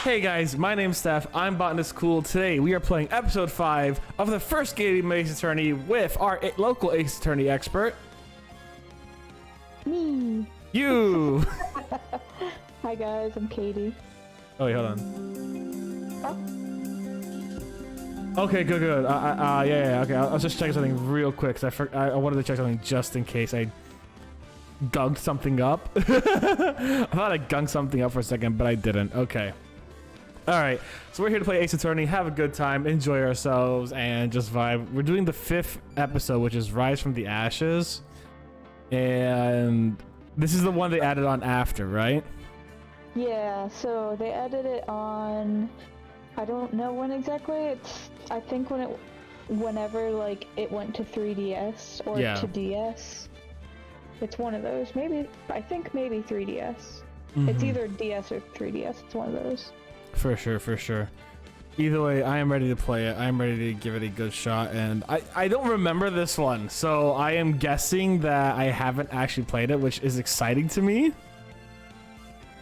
Hey guys, my name's Steph. I'm Botanist Cool. Today we are playing episode 5 of the first game of Ace Attorney with our local Ace Attorney expert. Me. You. Hi guys, I'm Katie. Oh wait, hold on. Oh. Okay, good. Yeah. Okay, I'll just check something real quick. Cause I wanted to check something just in case I gunked something up. I thought I gunked something up for a second, but I didn't. Okay. All right, so we're here to play Ace Attorney, have a good time, enjoy ourselves, and just vibe. We're doing the 5th episode, which is Rise from the Ashes, and this is the one they added on after, right? Yeah, so they added it on, I don't know when exactly. It's, I think whenever like it went to 3DS or to DS. It's one of those. Maybe, I think maybe 3DS. It's either DS or 3DS. It's one of those. For sure. Either way, I am ready to play it. I am ready to give it a good shot, and I don't remember this one, so I am guessing that I haven't actually played it, which is exciting to me.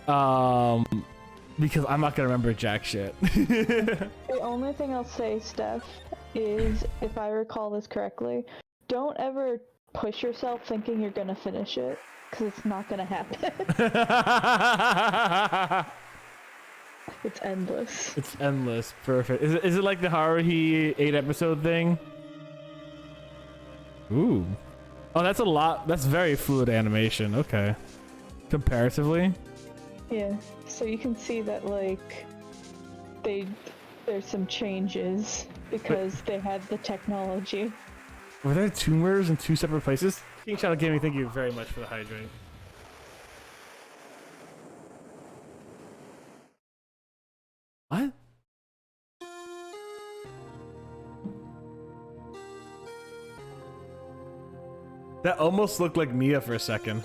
Because I'm not gonna remember jack shit. The only thing I'll say, Steph, is if I recall this correctly, don't ever push yourself thinking you're gonna finish it, because it's not gonna happen. It's endless. It's endless. Perfect. Is it like the Haruhi 8-episode thing? Ooh. Oh, that's a lot. That's very fluid animation. Okay. Comparatively. Yeah. So you can see that like there's some changes because they had the technology. Were there tumors in 2 separate places? King Shadow Gaming, thank you very much for the hydrate. What? That almost looked like Mia for a second.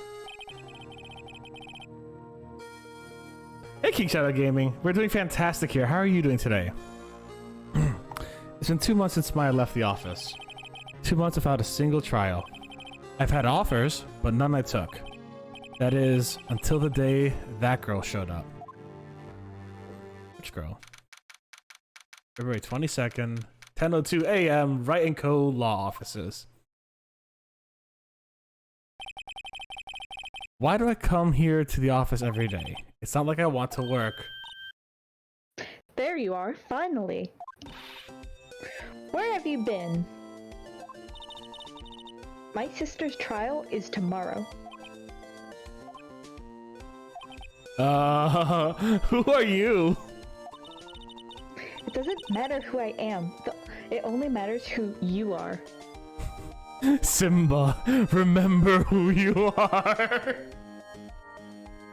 Hey, King Shadow Gaming. We're doing fantastic here. How are you doing today? It's been 2 months since Maya left the office. 2 months without a single trial. I've had offers, but none I took. That is, until the day that girl showed up. Which girl? February 22nd, 10:02 a.m., Wright & Co. Law Offices. Why do I come here to the office every day? It's not like I want to work. There you are, finally. Where have you been? My sister's trial is tomorrow. Who are you? It doesn't matter who I am. It only matters who you are. Simba, remember who you are.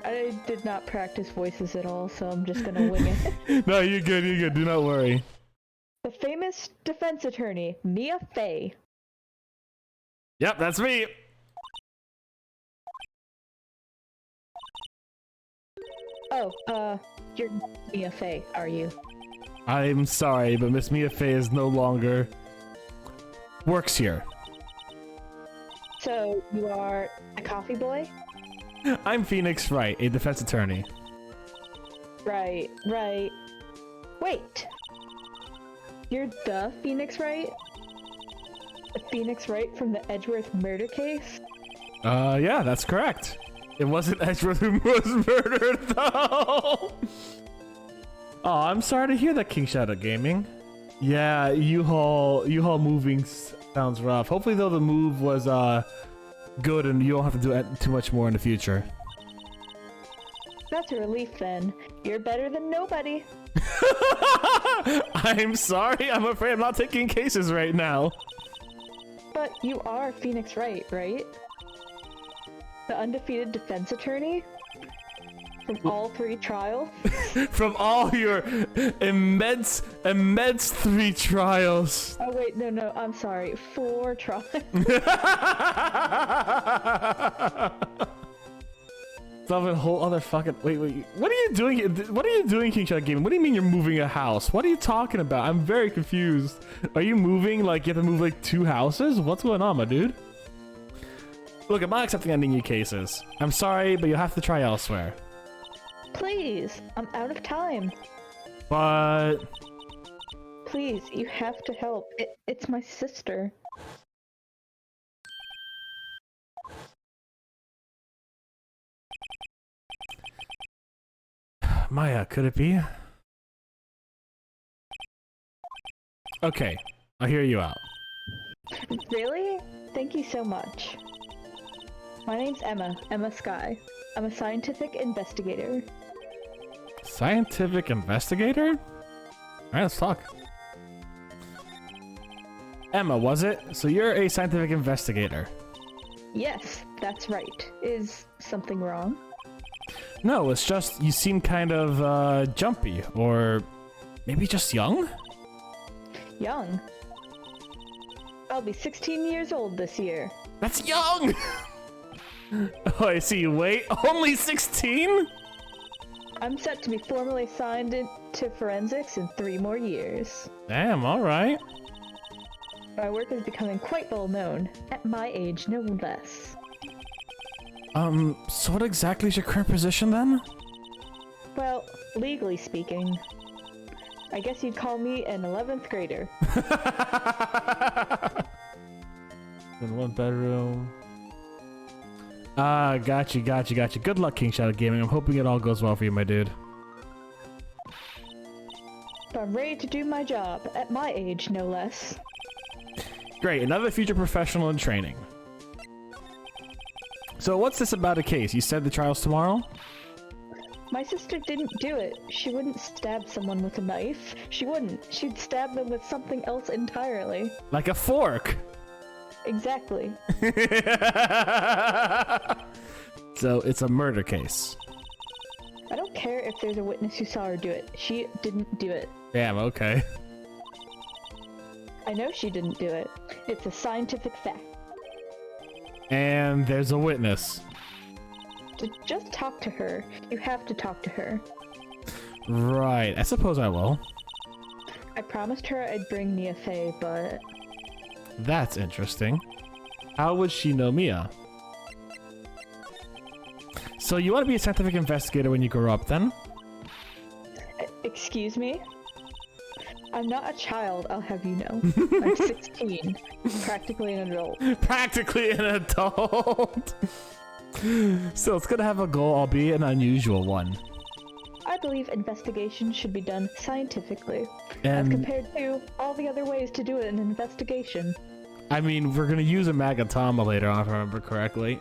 I did not practice voices at all, so I'm just gonna wing it. No, you're good. Do not worry. The famous defense attorney, Mia Fey. Yep, that's me. Oh, you're not Mia Fey, are you? I'm sorry, but Miss Mia Fey is no longer works here. So, you are a coffee boy? I'm Phoenix Wright, a defense attorney. Right. Wait. You're the Phoenix Wright? The Phoenix Wright from the Edgeworth murder case? Yeah, that's correct. It wasn't Edgeworth who was murdered, though! Oh, I'm sorry to hear that, King Shadow Gaming. Yeah, U-Haul moving sounds rough. Hopefully, though, the move was good and you don't have to do too much more in the future. That's a relief, then. You're better than nobody. I'm sorry. I'm afraid I'm not taking cases right now. But you are Phoenix Wright, right? The undefeated defense attorney? From all 3 trials? From all your immense 3 trials. Oh wait, no, I'm sorry. 4 trials. It's a whole other fucking... Wait. What are you doing? What are you doing, King Shadow Gaming? What do you mean you're moving a house? What are you talking about? I'm very confused. Are you moving, like, you have to move, like, 2 houses? What's going on, my dude? Look, I'm not accepting any new cases. I'm sorry, but you'll have to try elsewhere. Please, I'm out of time. But... Please, you have to help. It's my sister. Maya, could it be? Okay, I'll hear you out. Really? Thank you so much. My name's Emma Sky. I'm a scientific investigator. Scientific investigator? Alright, let's talk. Emma, was it? So you're a scientific investigator? Yes, that's right. Is something wrong? No, it's just you seem kind of jumpy, or maybe just young? Young? I'll be 16 years old this year. That's young! Oh, I see. Wait, only 16? I'm set to be formally signed into forensics in 3 more years. Damn, alright. My work is becoming quite well known, at my age no less. So what exactly is your current position then? Well, legally speaking, I guess you'd call me an 11th grader. In 1 bedroom. Ah, gotcha. Good luck, King Shadow Gaming. I'm hoping it all goes well for you, my dude. I'm ready to do my job, at my age no less. Great, another future professional in training. So what's this about a case? You said the trial's tomorrow? My sister didn't do it. She wouldn't stab someone with a knife. She wouldn't. She'd stab them with something else entirely. Like a fork! Exactly. So it's a murder case. I don't care if there's a witness who saw her do it. She didn't do it. Damn, okay. I know she didn't do it. It's a scientific fact. And there's a witness. Just talk to her. You have to talk to her. Right, I suppose I will. I promised her I'd bring Mia Fey, but... That's interesting. How would she know Mia? So you want to be a scientific investigator when you grow up, then? Excuse me? I'm not a child, I'll have you know. I'm 16. Practically an adult. Practically an adult! So it's gonna have a goal, albeit an unusual one. I believe investigation should be done scientifically, And as compared to all the other ways to do it in an investigation. I mean, we're gonna use a Magatama later on, if I remember correctly.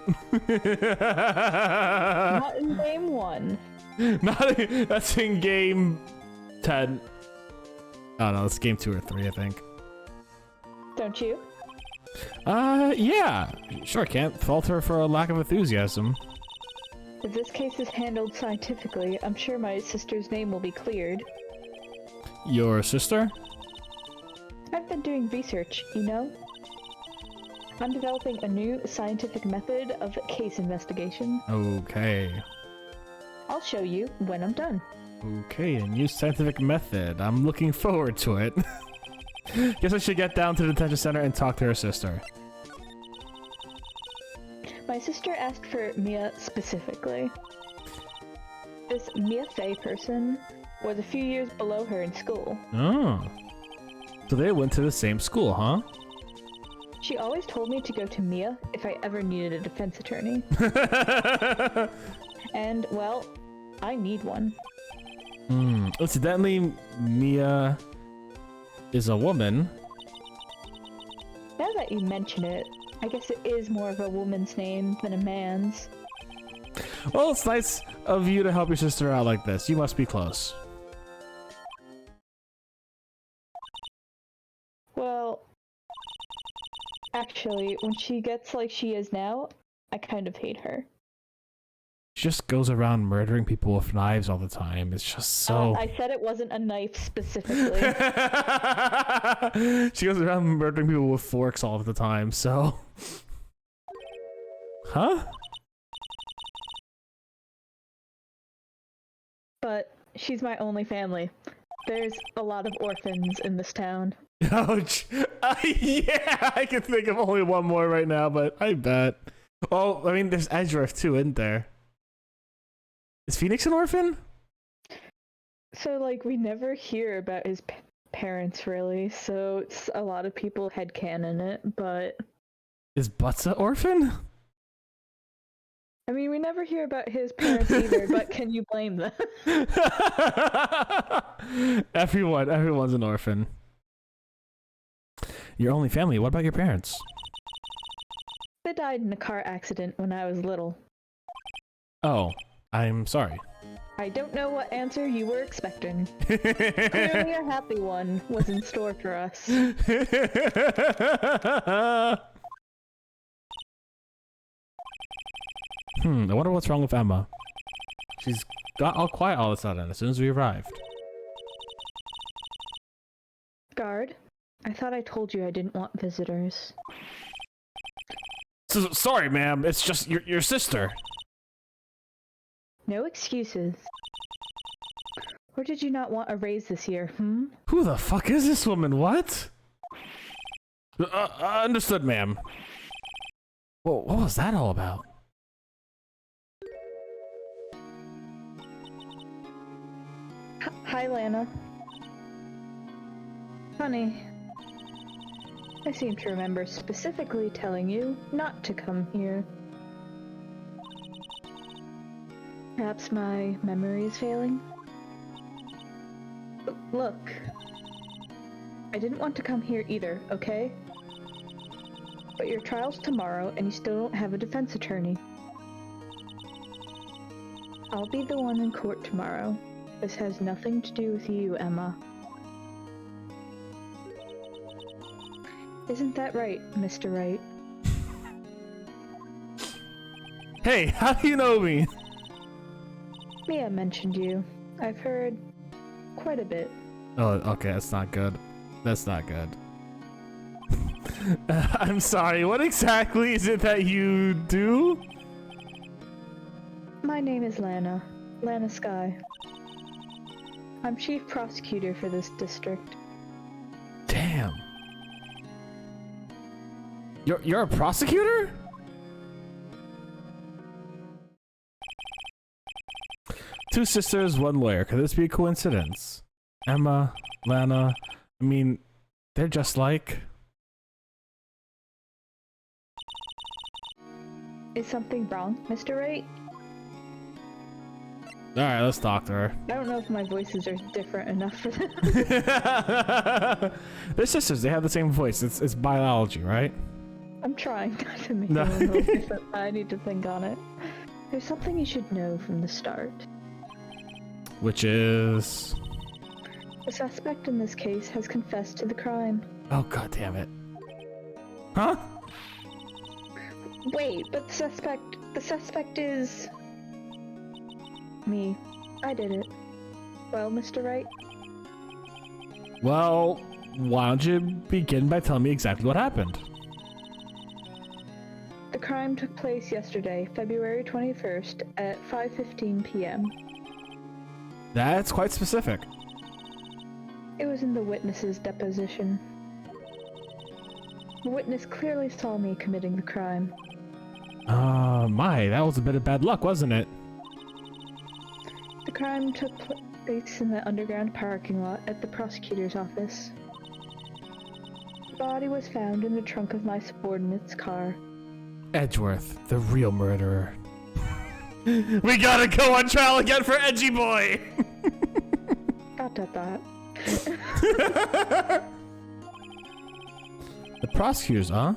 Not in game 1. That's in game 10. Oh no, it's game 2 or 3, I think. Don't you? Yeah. Sure, can't fault her for a lack of enthusiasm. If this case is handled scientifically, I'm sure my sister's name will be cleared. Your sister? I've been doing research, you know? I'm developing a new scientific method of case investigation. Okay. I'll show you when I'm done. Okay, a new scientific method. I'm looking forward to it. Guess I should get down to the detention center and talk to her sister. My sister asked for Mia specifically. This Mia Fey person was a few years below her in school. Oh. So they went to the same school, huh? She always told me to go to Mia if I ever needed a defense attorney. And, well, I need one. Incidentally, Mia is a woman. Now that you mention it, I guess it is more of a woman's name than a man's. Well, it's nice of you to help your sister out like this. You must be close. Well, actually, when she gets like she is now, I kind of hate her. She just goes around murdering people with knives all the time. It's just so... I said it wasn't a knife specifically. She goes around murdering people with forks all the time, so... Huh? But she's my only family. There's a lot of orphans in this town. Ouch. Yeah, I can think of only one more right now, but I bet. Oh, I mean, there's Edgeworth too, isn't there? Is Phoenix an orphan? So, like, we never hear about his parents, really, so it's a lot of people headcanon it, but... Is Butts an orphan? I mean, we never hear about his parents either, but can you blame them? Everyone's an orphan. Your only family, what about your parents? They died in a car accident when I was little. Oh, I'm sorry. I don't know what answer you were expecting. Clearly a happy one was in store for us. I wonder what's wrong with Emma. She's got all quiet all of a sudden as soon as we arrived. Guard, I thought I told you I didn't want visitors. Sorry, ma'am. It's just your sister. No excuses. Or did you not want a raise this year, hmm? Who the fuck is this woman? What? Understood, ma'am. Whoa, what was that all about? Hi, Lana. Honey, I seem to remember specifically telling you not to come here. Perhaps my memory is failing? Look, I didn't want to come here either, okay? But your trial's tomorrow and you still don't have a defense attorney. I'll be the one in court tomorrow. This has nothing to do with you, Emma. Isn't that right, Mr. Wright? Hey, how do you know me? Mia mentioned you. I've heard quite a bit. Oh, okay, that's not good. That's not good. I'm sorry, what exactly is it that you do? My name is Lana. Lana Sky. I'm chief prosecutor for this district. Damn. You're a prosecutor? Two sisters, one lawyer. Could this be a coincidence? Emma, Lana, I mean, they're just like... Is something wrong, Mr. Wright? Alright, let's talk to her. I don't know if my voices are different enough for them. They're sisters, they have the same voice. It's biology, right? I'm trying not to make it a little different. I need to think on it. There's something you should know from the start. Which is... The suspect in this case has confessed to the crime. Oh, god damn it. Huh? Wait, but the suspect is... me. I did it. Well, Mr. Wright? Well, why don't you begin by telling me exactly what happened? The crime took place yesterday, February 21st at 5:15 p.m. That's quite specific. It was in the witness's deposition. The witness clearly saw me committing the crime. That was a bit of bad luck, wasn't it? The crime took place in the underground parking lot at the prosecutor's office. The body was found in the trunk of my subordinate's car. Edgeworth, the real murderer. We gotta go on trial again for Edgy Boy! Dot. The prosecutor's, huh?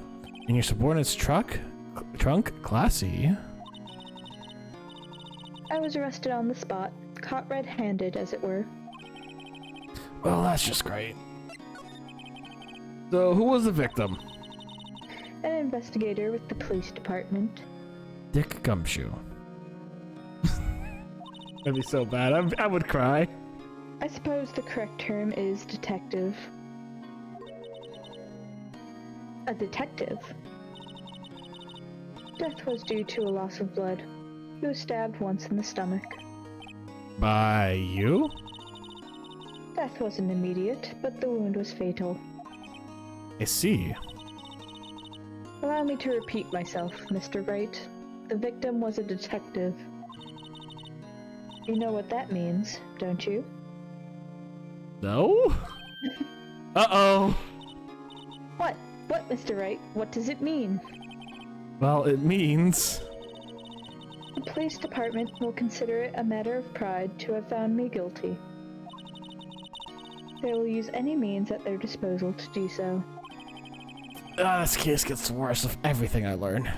In your subordinate's trunk? Classy. I was arrested on the spot, caught red-handed, as it were. Well, that's just great. So, who was the victim? An investigator with the police department. Dick Gumshoe. That'd be so bad. I would cry. I suppose the correct term is detective. A detective? Death was due to a loss of blood. He was stabbed once in the stomach. By you? Death wasn't immediate, but the wound was fatal. I see. Allow me to repeat myself, Mr. Wright. The victim was a detective. You know what that means, don't you? No? Uh-oh. What? What, Mr. Wright? What does it mean? Well, it means... The police department will consider it a matter of pride to have found me guilty. They will use any means at their disposal to do so. This case gets worse with everything I learn.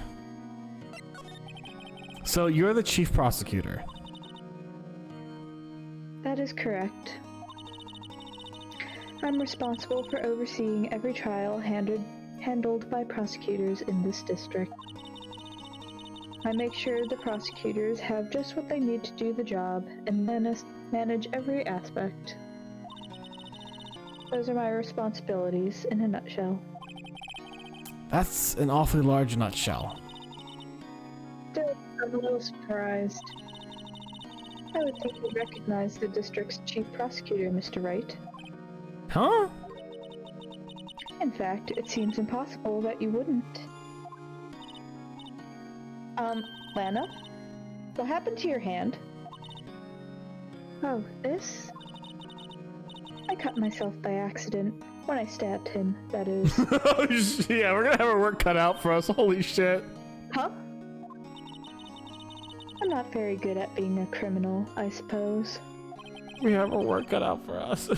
So, you're the chief prosecutor. That is correct. I'm responsible for overseeing every trial handled by prosecutors in this district. I make sure the prosecutors have just what they need to do the job and manage every aspect. Those are my responsibilities in a nutshell. That's an awfully large nutshell. Still, I'm a little surprised. I would think you'd recognize the district's chief prosecutor, Mr. Wright. Huh? In fact, it seems impossible that you wouldn't. Lana? What happened to your hand? Oh, this? I cut myself by accident. When I stabbed him, that is. Oh, yeah, we're gonna have our work cut out for us. Holy shit. Huh? I'm not very good at being a criminal, I suppose. We have our work cut out for us.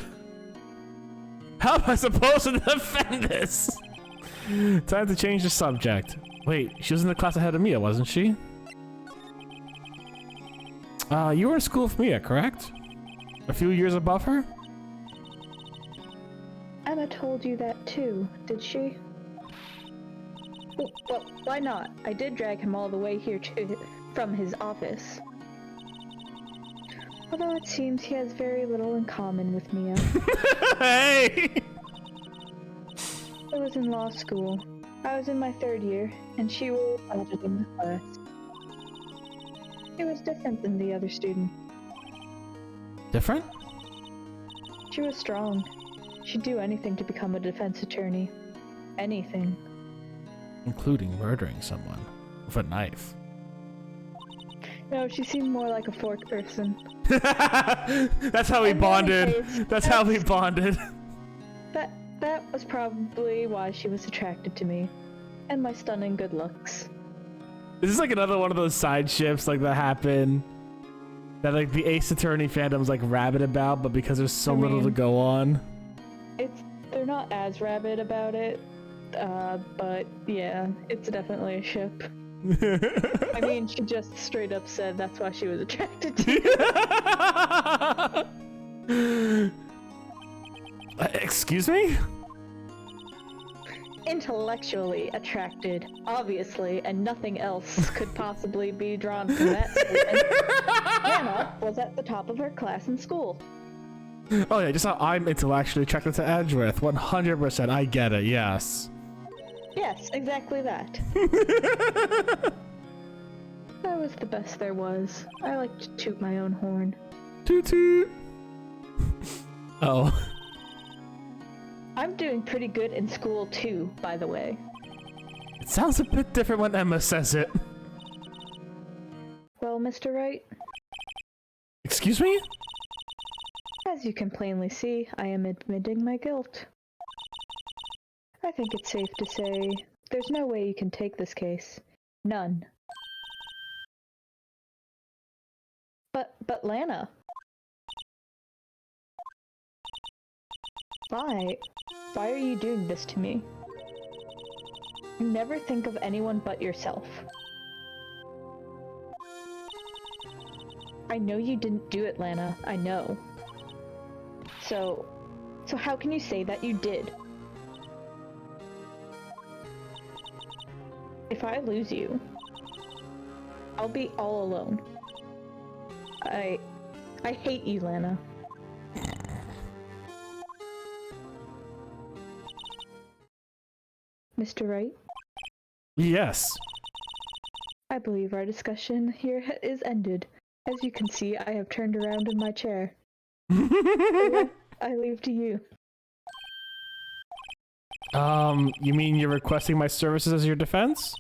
How am I supposed to defend this? Time to change the subject. Wait, she was in the class ahead of Mia, wasn't she? You were in school with Mia, correct? A few years above her? Emma told you that too, did she? Well, why not? I did drag him all the way here from his office. Although it seems he has very little in common with Mia. Hey! I was in law school. I was in my 3rd year, and she was auditing the class. She was different than the other student. Different? She was strong. She'd do anything to become a defense attorney. Anything. Including murdering someone with a knife. No, she seemed more like a fork person. That's how we bonded. That's how we bonded. That was probably why she was attracted to me. And my stunning good looks. Is this like another one of those side ships like that happen? That like the Ace Attorney fandom's like rabid about, but because there's so little to go on? They're not as rabid about it. But yeah, it's definitely a ship. I mean, she just straight up said that's why she was attracted to you. Excuse me? Intellectually attracted, obviously, and nothing else could possibly be drawn from that statement. Hannah was at the top of her class in school. Oh yeah, just how I'm intellectually attracted to Edgeworth. 100%, I get it, yes. Yes, exactly that. That was the best there was. I like to toot my own horn. Toot toot! Oh. I'm doing pretty good in school too, by the way. It sounds a bit different when Emma says it. Well, Mr. Wright? Excuse me? As you can plainly see, I am admitting my guilt. I think it's safe to say there's no way you can take this case. None. But Lana. Why are you doing this to me? You never think of anyone but yourself. I know you didn't do it, Lana. I know. So how can you say that you did? If I lose you, I'll be all alone. I hate you, Lana. Mr. Wright? Yes. I believe our discussion here is ended. As you can see, I have turned around in my chair. I leave to you. You mean you're requesting my services as your defense?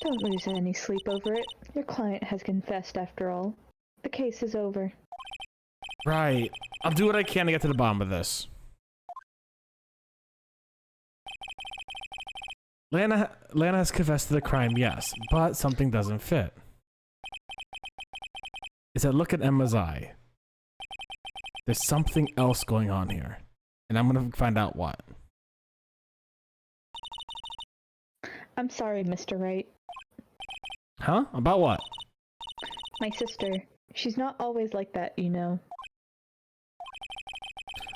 Don't lose any sleep over it. Your client has confessed after all. The case is over. Right. I'll do what I can to get to the bottom of this. Lana has confessed to the crime, yes, but something doesn't fit. It's that look at Emma's eye. There's something else going on here, and I'm gonna find out what. I'm sorry, Mr. Wright. Huh? About what? My sister. She's not always like that, you know.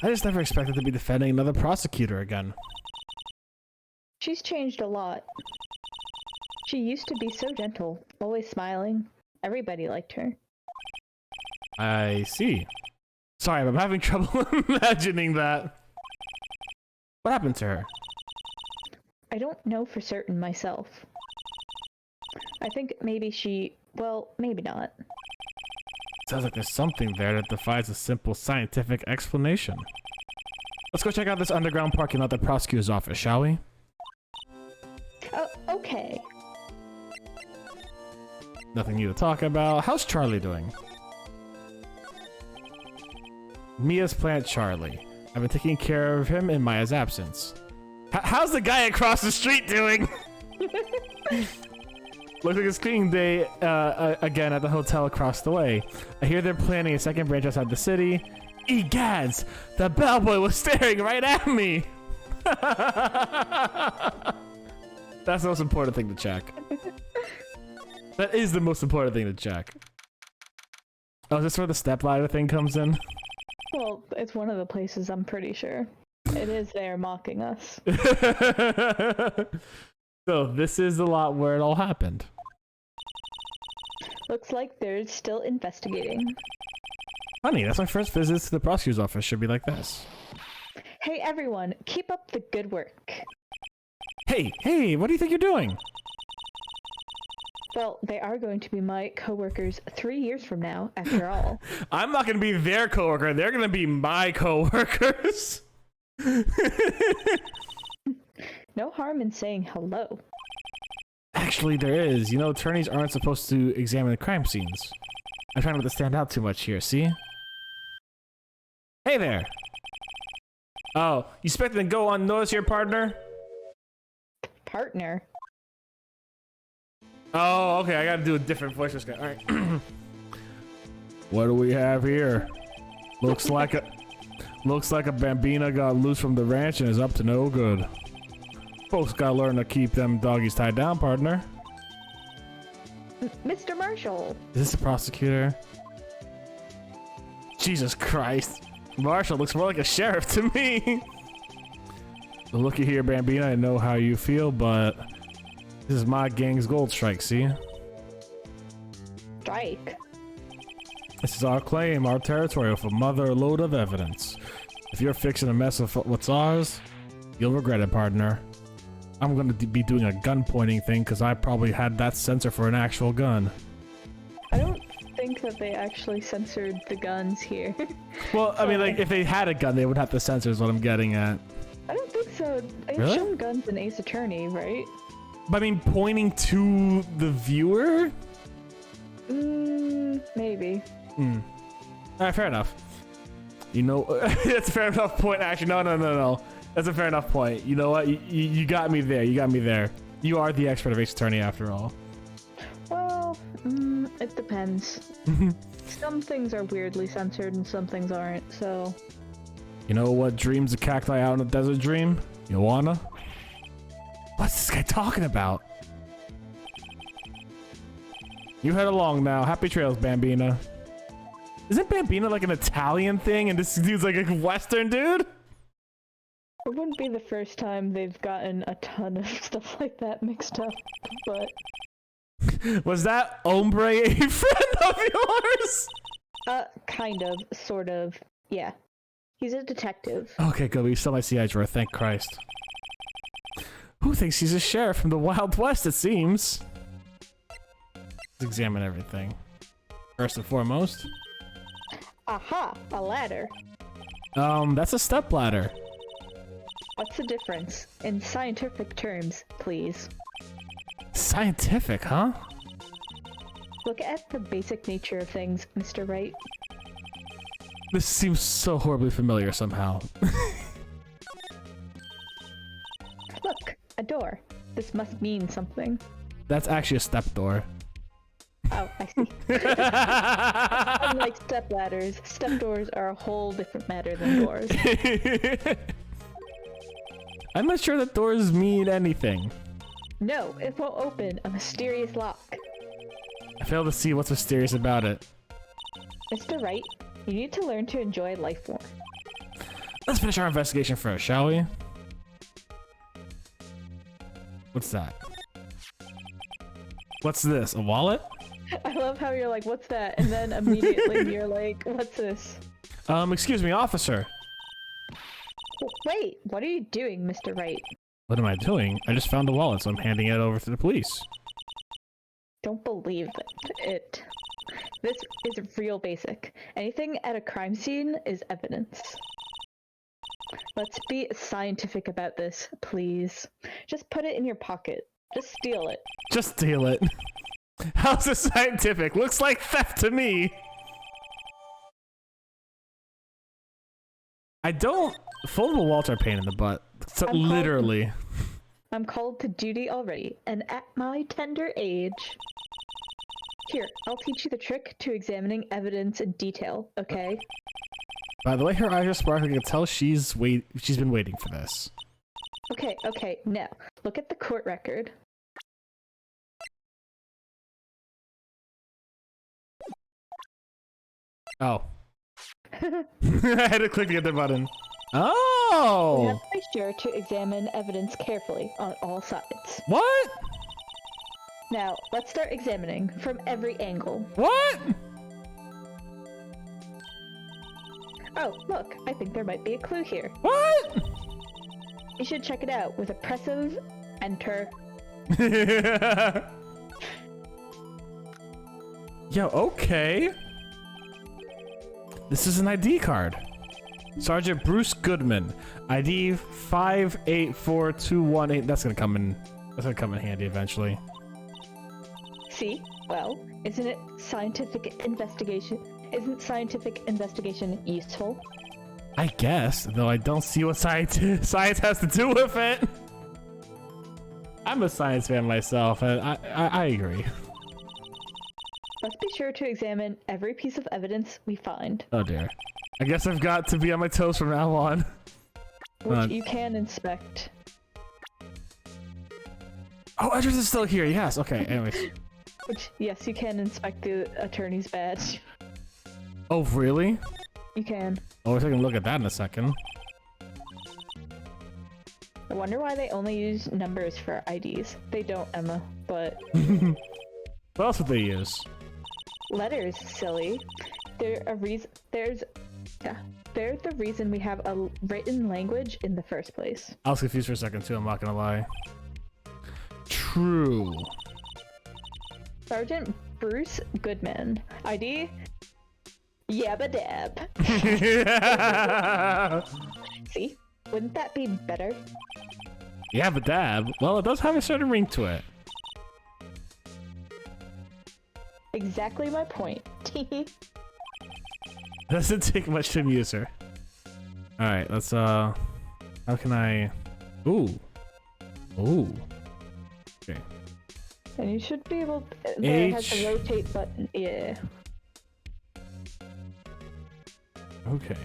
I just never expected to be defending another prosecutor again. She's changed a lot. She used to be so gentle, always smiling. Everybody liked her. I see. Sorry, I'm having trouble imagining that. What happened to her? I don't know for certain myself. I think maybe she... well, maybe not. Sounds like there's something there that defies a simple scientific explanation. Let's go check out this underground parking lot at the prosecutor's office, shall we? Oh, okay. Nothing new to talk about. How's Charlie doing? Mia's plant Charlie. I've been taking care of him in Maya's absence. How's the guy across the street doing? Looks like it's cleaning day again at the hotel across the way. I hear they're planning a second branch outside the city. Egads! The bellboy was staring right at me! That's the most important thing to check. That is the most important thing to check. Oh, is this where the stepladder thing comes in? Well, it's one of the places, I'm pretty sure. It is there mocking us. So, this is the lot where it all happened. Looks like they're still investigating. Funny, that's my first visit to the prosecutor's office. Should be like this. Hey everyone, keep up the good work. Hey, what do you think you're doing? Well, they are going to be my coworkers 3 years from now, after all. I'm not going to be their coworker. They're going to be my coworkers. No harm in saying hello. Actually, there is. You know, attorneys aren't supposed to examine the crime scenes. I'm trying not to stand out too much here, see? Hey there! Oh, you expecting to go unnoticed here, partner? Partner? Oh, okay, I gotta do a different voice for this guy. Alright. What do we have here? Looks like a bambina got loose from the ranch and is up to no good. Folks gotta learn to keep them doggies tied down, partner. Mr. Marshall! Is this the prosecutor? Jesus Christ. Marshall looks more like a sheriff to me. Looky here, Bambina, I know how you feel, but this is my gang's gold strike, see? Strike? This is our claim, our territory with a mother load of evidence. If you're fixing a mess of what's ours, you'll regret it, partner. I'm gonna be doing a gun pointing thing because I probably had that sensor for an actual gun. I don't think that they actually censored the guns here. Well, I mean, like, if they had a gun, they would have the censor is what I'm getting at. I don't think so. They've Really? shown guns in Ace Attorney, right? But I mean, pointing to the viewer? Maybe. Alright, fair enough. You know, that's a fair enough point, actually. No. That's a fair enough point. You know what? You got me there. You got me there. You are the expert of Ace Attorney, after all. Well, it depends. Some things are weirdly censored and some things aren't, so... You know what dreams a cacti out in the desert dream? You wanna? What's this guy talking about? You head along now. Happy trails, Bambina. Isn't Bambina like an Italian thing and this dude's like a Western dude? It wouldn't be the first time they've gotten a ton of stuff like that mixed up, but... Was that Ombre a friend of yours? Kind of, sort of, yeah. He's a detective. Okay, good. We still my CI drawer, thank Christ. Who thinks he's a sheriff from the Wild West, it seems? Let's examine everything. First and foremost. Aha! A ladder. That's a step ladder. What's the difference? In scientific terms, please. Scientific, huh? Look at the basic nature of things, Mr. Wright. This seems so horribly familiar somehow. Look, a door. This must mean something. That's actually a step door. Oh, I see. Unlike step ladders, step doors are a whole different matter than doors. I'm not sure that doors mean anything. No, it won't open a mysterious lock. I fail to see what's mysterious about it. Mr. Wright, you need to learn to enjoy life more. Let's finish our investigation first, shall we? What's that? What's this? A wallet? I love how you're like, what's that? And then immediately you're like, what's this? Excuse me, officer. Wait, what are you doing, Mr. Wright? What am I doing? I just found a wallet, so I'm handing it over to the police. Don't believe it. This is real basic. Anything at a crime scene is evidence. Let's be scientific about this, please. Just put it in your pocket. Just steal it. Just steal it. How's this scientific? Looks like theft to me. I don't... Foldable wallets are a pain in the butt. So, literally. I'm called to duty already, and at my tender age. Here, I'll teach you the trick to examining evidence in detail, okay? By the way, her eyes are sparkling. I can tell she's been waiting for this. Okay, now, look at the court record. Oh. I had to click the other button. Oh! You have to be sure to examine evidence carefully on all sides. What? Now, let's start examining from every angle. What? Oh, look, I think there might be a clue here. What? You should check it out with a pressive enter. Yo, okay. This is an ID card. Sergeant Bruce Goodman, ID 584218. That's gonna come in handy eventually. See? Well, isn't scientific investigation useful? I guess, though I don't see what science has to do with it. I'm a science fan myself, and I agree. Let's be sure to examine every piece of evidence we find. Oh dear. I guess I've got to be on my toes from now on. Which you can inspect. Oh, address is still here. Yes. Okay. Anyways. Which, yes, you can inspect the attorney's badge. Oh, really? You can. Oh, I can look at that in a second. I wonder why they only use numbers for IDs. They don't, Emma, but... What else would they use? Letters, silly. They're the reason we have a written language in the first place. I was confused for a second too, I'm not gonna lie. True. Sergeant Bruce Goodman. ID? Yabba dab. See? Wouldn't that be better? Yabba dab? Well, it does have a certain ring to it. Exactly my point. Doesn't take much to amuse her. Alright, let's how can I... Ooh. Ooh. Okay. And you should be able to... There has a rotate button. Yeah. Okay.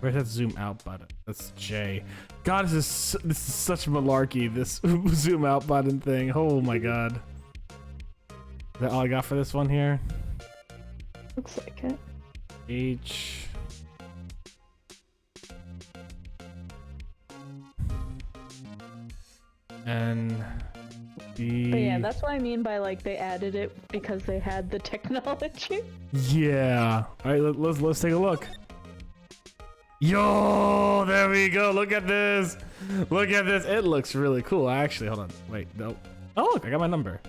Where's that zoom out button? That's J. God, this is such malarkey, this zoom out button thing. Oh my god. Is that all I got for this one here? Looks like it. H. N. B. But yeah, that's what I mean by like they added it because they had the technology. Yeah. All right, let's take a look. Yo, there we go. Look at this. Look at this. It looks really cool. Actually, hold on. Wait, no. Oh, look, I got my number.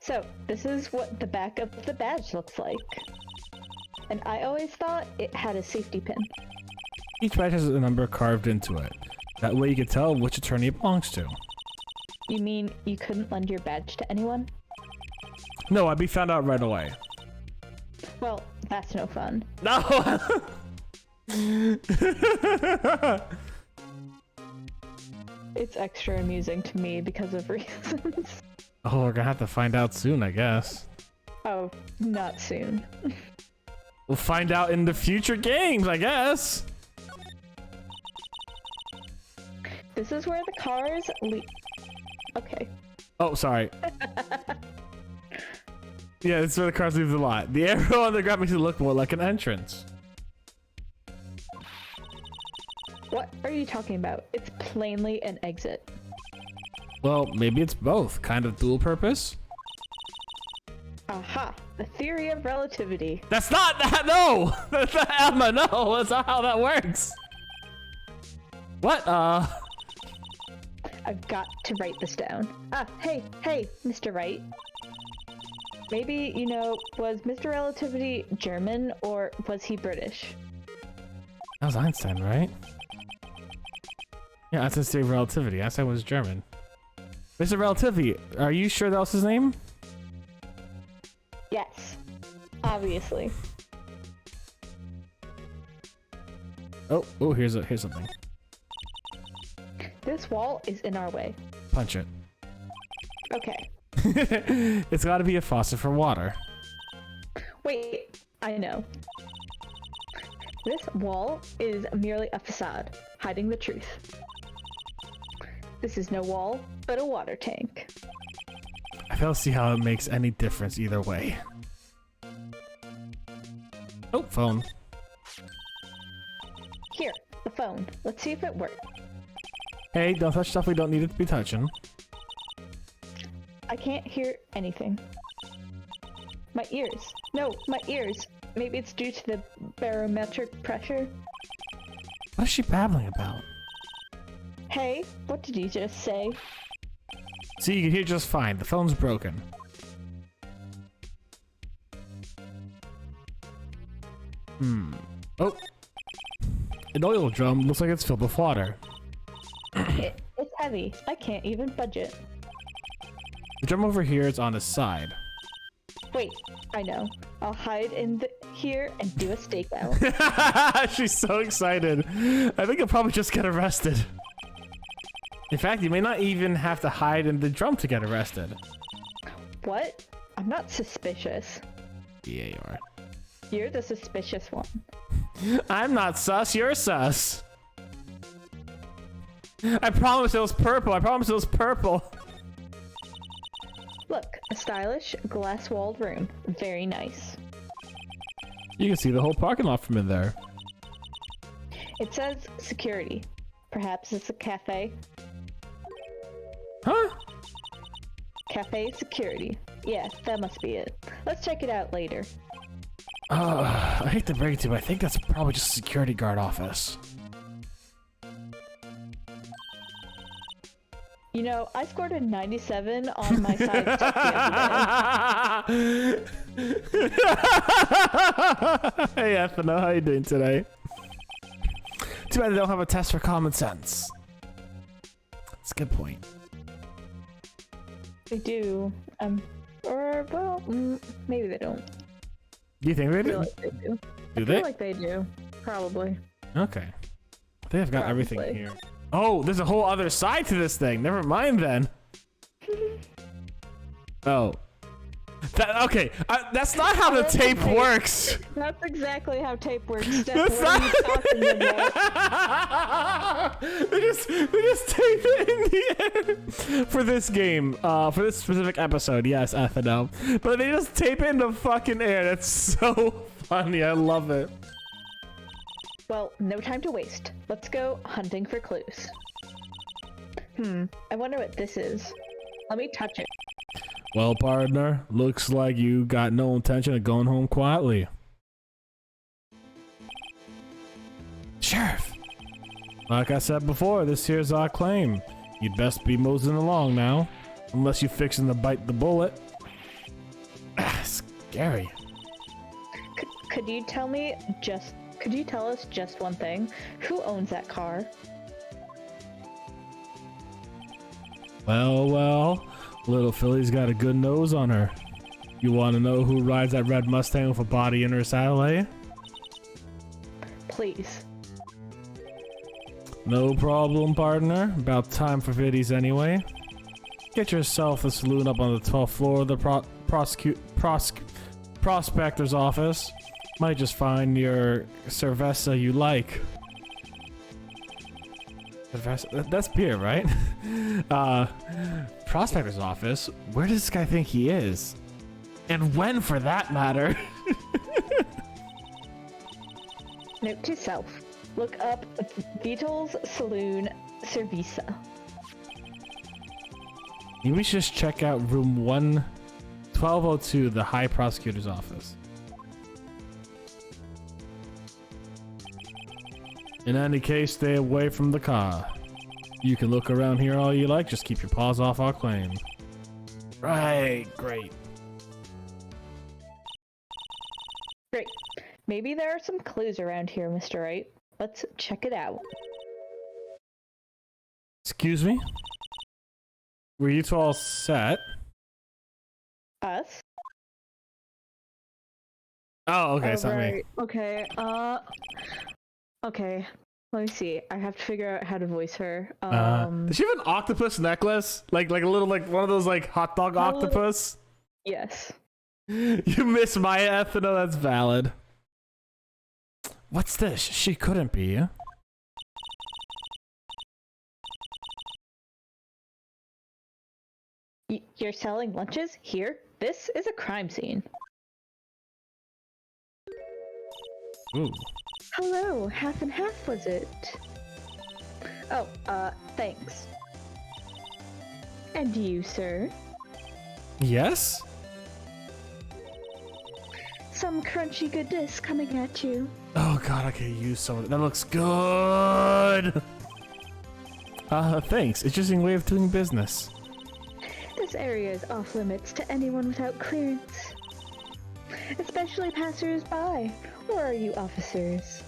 So, this is what the back of the badge looks like. And I always thought it had a safety pin. Each badge has a number carved into it. That way you can tell which attorney it belongs to. You mean you couldn't lend your badge to anyone? No, I'd be found out right away. Well, that's no fun. No! It's extra amusing to me because of reasons. Oh, we're gonna have to find out soon, I guess. Oh, not soon. We'll find out in the future games, I guess. This is where the cars leave. Okay. Oh, sorry. Yeah, this is where the cars leave the lot. The arrow on the ground makes it look more like an entrance. What are you talking about? It's plainly an exit. Well, maybe it's both. Kind of dual purpose. Aha! The theory of relativity. That's not that. No! That's not Emma. No, that's not how that works. What? I've got to write this down. Ah, hey, Mr. Wright. Maybe, you know, was Mr. Relativity German or was he British? That was Einstein, right? Yeah, that's his theory of relativity. Einstein was German. Mr. Relativity, are you sure that was his name? Yes, obviously. Oh, here's something. This wall is in our way. Punch it. Okay. It's got to be a faucet for water. Wait, I know. This wall is merely a facade, hiding the truth. This is no wall, but a water tank. I fail to see how it makes any difference either way. Oh, phone. Here, the phone. Let's see if it works. Hey, don't touch stuff we don't need it to be touching. I can't hear anything. My ears. No, my ears. Maybe it's due to the barometric pressure. What is she babbling about? Hey, what did you just say? See, you can hear just fine. The phone's broken. Oh. An oil drum looks like it's filled with water. It's heavy. I can't even budge it. The drum over here is on the side. Wait, I know. I'll hide in here and do a stakeout. She's so excited. I think you'll probably just get arrested. In fact, you may not even have to hide in the drum to get arrested. What? I'm not suspicious. Yeah, you are. You're the suspicious one. I'm not sus, you're sus. I promise it was purple. I promise it was purple. Look, a stylish, glass-walled room. Very nice. You can see the whole parking lot from in there. It says security. Perhaps it's a cafe? Huh? Cafe security. Yeah, that must be it. Let's check it out later. I hate to break it to you, but I think that's probably just a security guard office. You know, I scored a 97 on my side test the other day. Hey, Ethna, how you doing today? Too bad they don't have a test for common sense. That's a good point. They do. Or, well, maybe they don't. Do you think they do? I feel like they do. Do I they? feel like they do. Probably. Okay. I think I've got everything Probably. here. Oh, there's a whole other side to this thing. Never mind then. Oh. Okay, that's not how the tape works. That's exactly how tape works. Steph, That's what are you not- talking about? they just tape it in the air for this game, for this specific episode. Yes, Ethno. But they just tape it in the fucking air. That's so funny. I love it. Well, no time to waste. Let's go hunting for clues. I wonder what this is. Let me touch it. Well, partner, looks like you got no intention of going home quietly. Sheriff! Like I said before, this here's our claim. You'd best be moseying along now, unless you're fixing to bite the bullet. Scary. Could you tell us just one thing? Who owns that car? Well, little Philly's got a good nose on her. You want to know who rides that red Mustang with a body in her saddle, eh? Please. No problem, partner. About time for viddies anyway. Get yourself a saloon up on the 12th floor of the prospector's office. Might just find your cerveza you like. That's beer, right? Prospector's office? Where does this guy think he is? And when, for that matter? Note to self. Look up Beatles Saloon Cerveza. Maybe we should just check out room 1202, the High Prosecutor's office. In any case, stay away from the car. You can look around here all you like, just keep your paws off our claim. Right, great. Great. Maybe there are some clues around here, Mr. Wright. Let's check it out. Excuse me? Were you two all set? Us? Oh, okay, it's not me. Okay, okay. Let me see. I have to figure out how to voice her. Does she have an octopus necklace? Like a little, like one of those like hot dog octopus? Yes. You miss Maya Ethno, that's valid. What's this? She couldn't be. You're selling lunches? Here? This is a crime scene. Ooh. Hello, half and half was it? Oh, thanks. And you, sir? Yes? Some crunchy goodness coming at you. Oh god, I could use some of it. That looks good! Thanks. Interesting way of doing business. This area is off limits to anyone without clearance. Especially passers-by. Or are you officers?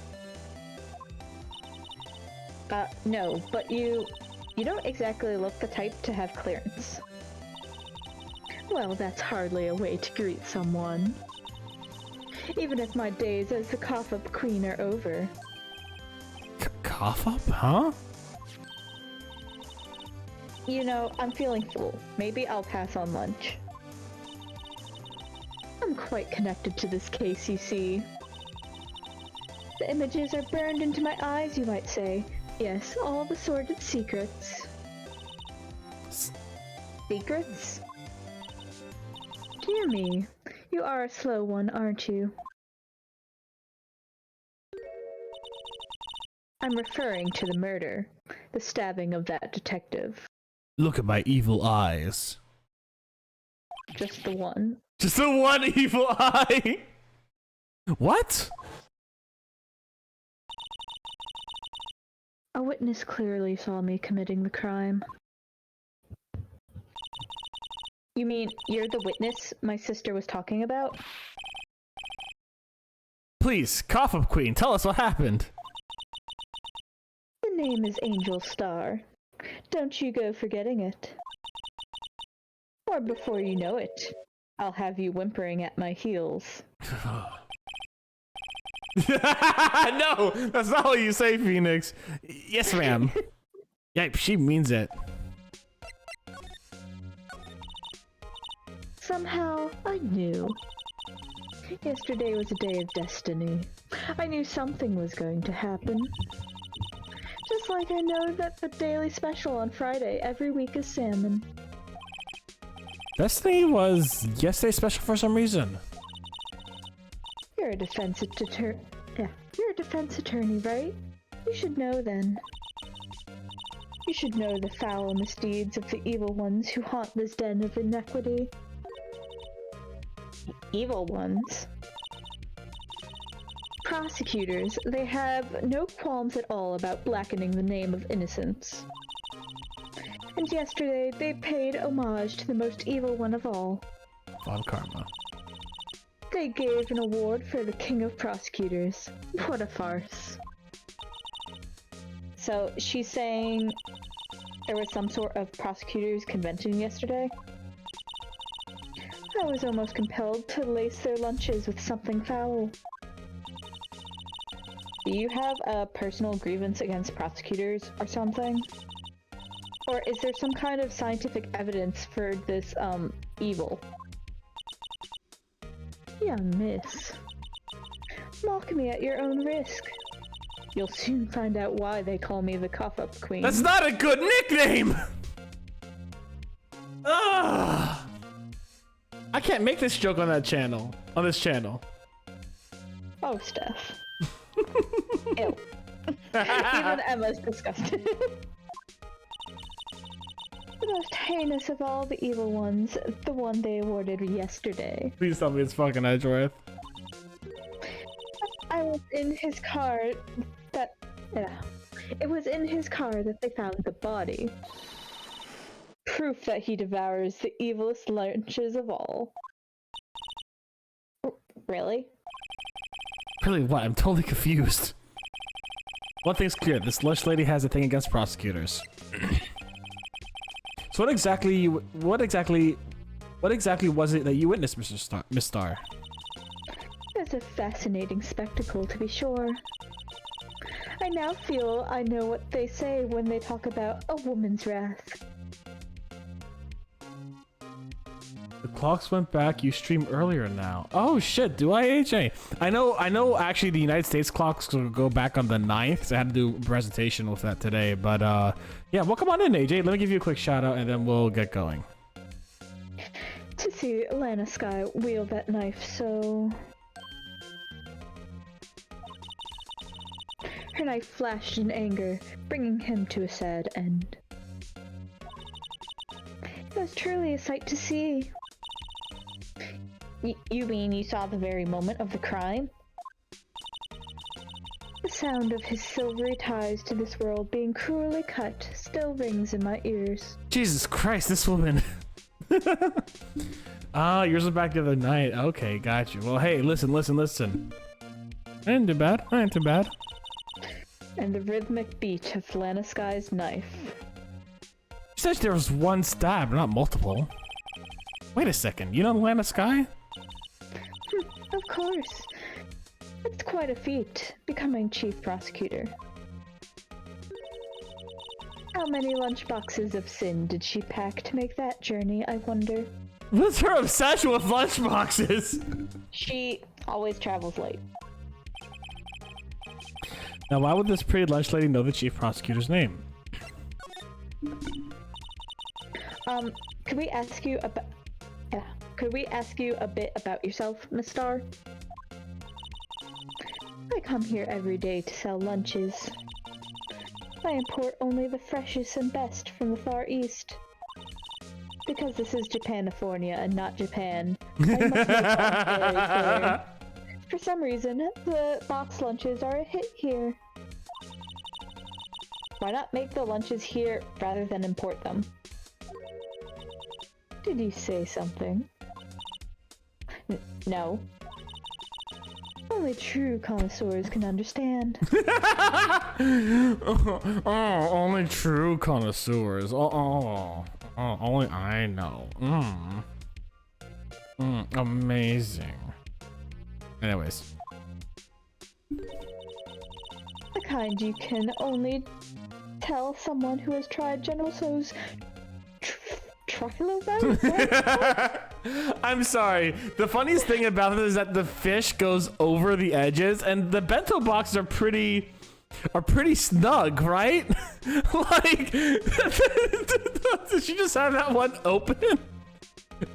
No, but you don't exactly look the type to have clearance. Well, that's hardly a way to greet someone. Even if my days as the cough-up queen are over. Cough up? Huh? You know, I'm feeling full. Maybe I'll pass on lunch. I'm quite connected to this case, you see. The images are burned into my eyes, you might say. Yes, all the sordid secrets. Secrets? Dear me, you are a slow one, aren't you? I'm referring to the murder, the stabbing of that detective. Look at my evil eyes. Just the one. Just the one evil eye! What? A witness clearly saw me committing the crime. You mean you're the witness my sister was talking about? Please, cough up queen, tell us what happened. The name is Angel Star. Don't you go forgetting it. Or before you know it, I'll have you whimpering at my heels. No, that's not what you say, Phoenix. Yes, ma'am. Yeah, she means it. Somehow, I knew. Yesterday was a day of destiny. I knew something was going to happen. Just like I know that the daily special on Friday every week is salmon. Destiny was yesterday's special for some reason. You're a defense attorney, right? You should know then. You should know the foul misdeeds of the evil ones who haunt this den of inequity. Evil ones? Prosecutors, they have no qualms at all about blackening the name of innocence. And yesterday, they paid homage to the most evil one of all. Von Karma. They gave an award for the King of Prosecutors. What a farce. So, she's saying there was some sort of prosecutors convention yesterday? I was almost compelled to lace their lunches with something foul. Do you have a personal grievance against prosecutors or something? Or is there some kind of scientific evidence for this, evil? Young miss. Mock me at your own risk. You'll soon find out why they call me the cough-up queen. That's not a good nickname! Ugh. I can't make this joke on that channel. On this channel. Oh, Steph. Ew. Even Emma's disgusted. The most heinous of all the evil ones, the one they awarded yesterday. Please tell me it's fucking Edgeworth. I was in his car that... Yeah. It was in his car that they found the body. Proof that he devours the evilest lunches of all. Really? Really what? I'm totally confused. One thing's clear, this lunch lady has a thing against prosecutors. So what exactly was it that you witnessed, Miss Star? It's a fascinating spectacle, to be sure. I now feel I know what they say when they talk about a woman's wrath. The clocks went back. You stream earlier now. Oh shit! Do I, AJ? I know. Actually, the United States clocks will go back on the 9th. Cause I had to do a presentation with that today. But yeah. Well, come on in, AJ. Let me give you a quick shout out, and then we'll get going. To see Lana Sky wield that knife, so her knife flashed in anger, bringing him to a sad end. It was truly a sight to see. You mean you saw the very moment of the crime? The sound of his silvery ties to this world being cruelly cut still rings in my ears. Jesus Christ, this woman. Ah, yours was back the other night. Okay, got you. Well, hey, listen. I ain't too bad. And the rhythmic beat of Lana Sky's knife. She said there was one stab, not multiple. Wait a second, you know Lana Sky? Of course. It's quite a feat, becoming chief prosecutor. How many lunchboxes of sin did she pack to make that journey, I wonder? What's her obsession with lunchboxes? She always travels late. Now, why would this pretty lunch lady know the chief prosecutor's name? Could we ask you about... Yeah. Could we ask you a bit about yourself, Miss Star? I come here every day to sell lunches. I import only the freshest and best from the Far East. Because this is Japanifornia and not Japan, I must make that very clear. For some reason, the box lunches are a hit here. Why not make the lunches here rather than import them? Did you say something? No. Only true connoisseurs can understand. Oh, only true connoisseurs. Only I know. Amazing. Anyways. The kind you can only tell someone who has tried General Tso's trilobite? I'm sorry. The funniest thing about it is that the fish goes over the edges, and the bento boxes are pretty snug, right? Like, did she just have that one open?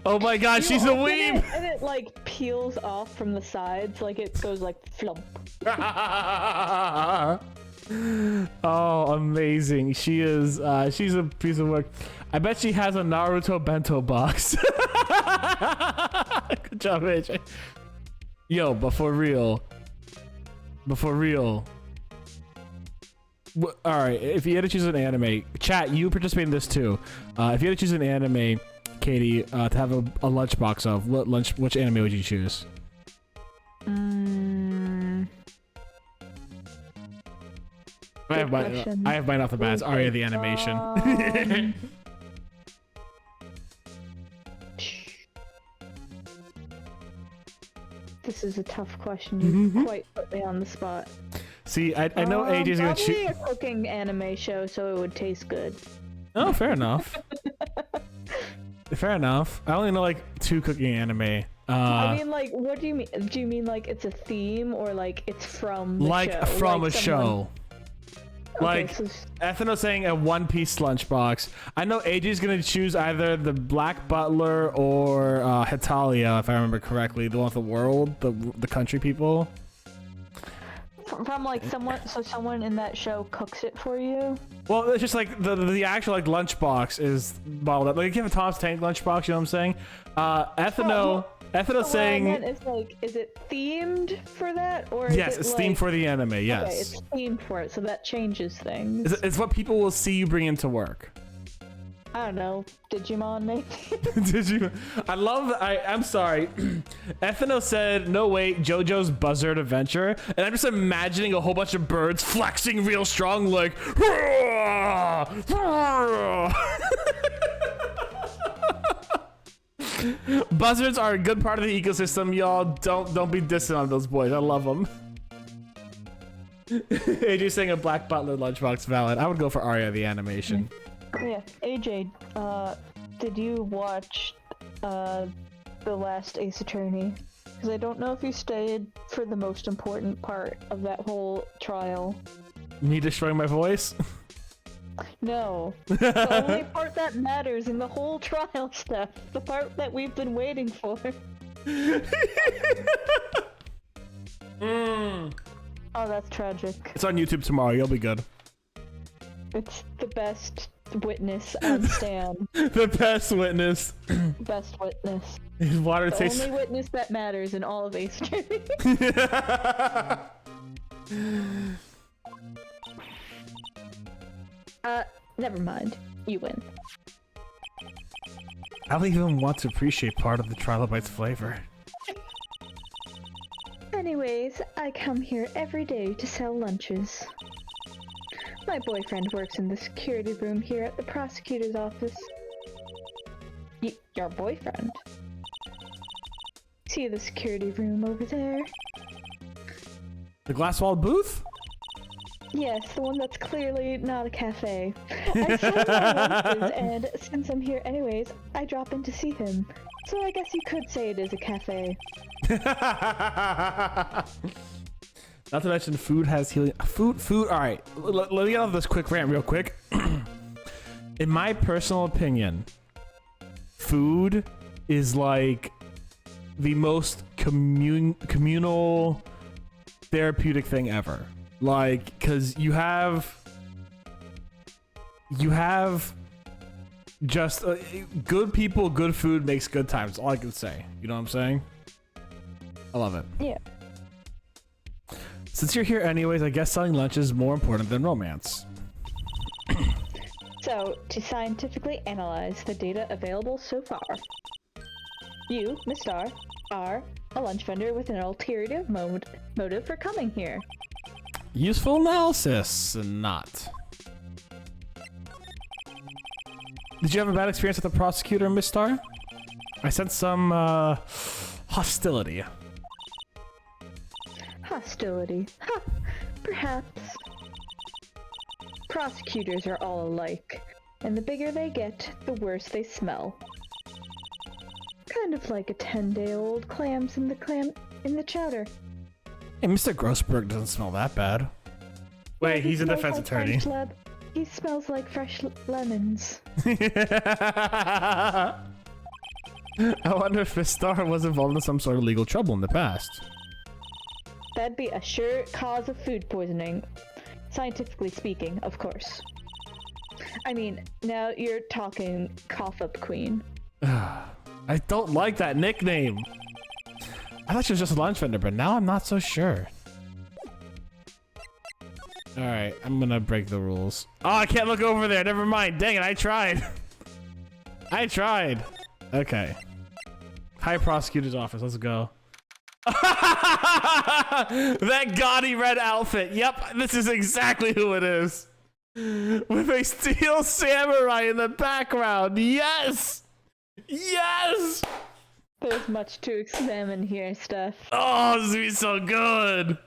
Oh my god, she's a weeb! And it like peels off from the sides, like it goes like flump. Oh, amazing. She is, she's a piece of work. I bet she has a Naruto bento box. Good job, AJ. Yo, but for real. Alright, if you had to choose an anime, chat, you participate in this too. If you had to choose an anime, Katie, to have a lunchbox of, which anime would you choose? I have mine off the bat. It's Aria the animation. this is a tough question. You quite put me on the spot. See, I know AJ's gonna choose. Probably a cooking anime show, so it would taste good. Oh, fair enough. Fair enough. I only know like 2 cooking anime. I mean, like, what do you mean? Do you mean like it's a theme, or like it's from the like show? from like a show? Okay, Like, so... Ethno saying a One Piece lunchbox. I know AJ's gonna choose either the Black Butler or Hetalia, if I remember correctly. The one with the world, the country people. From like someone in that show cooks it for you. Well, it's just like the actual like lunchbox is bottled up. Like, you have a Tom's Tank lunchbox. You know what I'm saying? Ethno saying. What I meant is, like, is it themed for that, or yes, it's themed for the anime. Yes. Okay, it's themed for it, so that changes things. It's what people will see you bring into work. I don't know, Digimon maybe? Digimon. I'm sorry. Ethno said, no wait, JoJo's Buzzard Adventure. And I'm just imagining a whole bunch of birds flexing real strong like Buzzards are a good part of the ecosystem, y'all. Don't be dissing on those boys. I love them. AJ saying a Black Butler lunchbox valid. I would go for Arya the animation. Yeah, AJ, did you watch The Last Ace Attorney? Because I don't know if you stayed for the most important part of that whole trial. Me destroying my voice? No. The only part that matters in the whole trial stuff. The part that we've been waiting for. Oh, that's tragic. It's on YouTube tomorrow. You'll be good. It's the best witness on Stan. The best witness. Best witness. His water the tastes. only witness that matters in all of Ace Attorney. Never mind. You win. I don't even want to appreciate part of the Trilobite's flavor. Anyways, I come here every day to sell lunches. My boyfriend works in the security room here at the prosecutor's office. Your boyfriend? See the security room over there? The glass-walled booth? Yes, the one that's clearly not a cafe. I sell my lunches, and since I'm here anyways, I drop in to see him. So I guess you could say it is a cafe. Not to mention, food has healing. Food. All right, let me get off this quick rant real quick. In my personal opinion, food is like the most communal therapeutic thing ever. Like, cause you have just good people, good food makes good times. All I can say. You know what I'm saying? I love it. Yeah. Since you're here anyways, I guess selling lunch is more important than romance. So, to scientifically analyze the data available so far, you, Miss Star, are a lunch vendor with an ulterior motive for coming here. Useful analysis, not. Did you have a bad experience with the prosecutor, Miss Star? I sense some hostility. Hostility. Ha! Perhaps. Prosecutors are all alike, and the bigger they get, the worse they smell. Kind of like a 10-day-old clams in the chowder. Hey, Mr. Grossberg doesn't smell that bad. Wait, he's a defense attorney. He smells like fresh lemons. I wonder if Miss Star was involved in some sort of legal trouble in the past. That'd be a sure cause of food poisoning. Scientifically speaking, of course. I mean, now you're talking cough-up queen. I don't like that nickname. I thought she was just a lunch vendor, but now I'm not so sure. Alright, I'm gonna break the rules. Oh, I can't look over there. Never mind. Dang it, I tried. I tried. Okay. High Prosecutor's Office. Let's go. That gaudy red outfit. Yep, this is exactly who it is. With a steel samurai in the background. Yes! Yes! There's much to examine here, Steph. Oh, this is gonna be so good!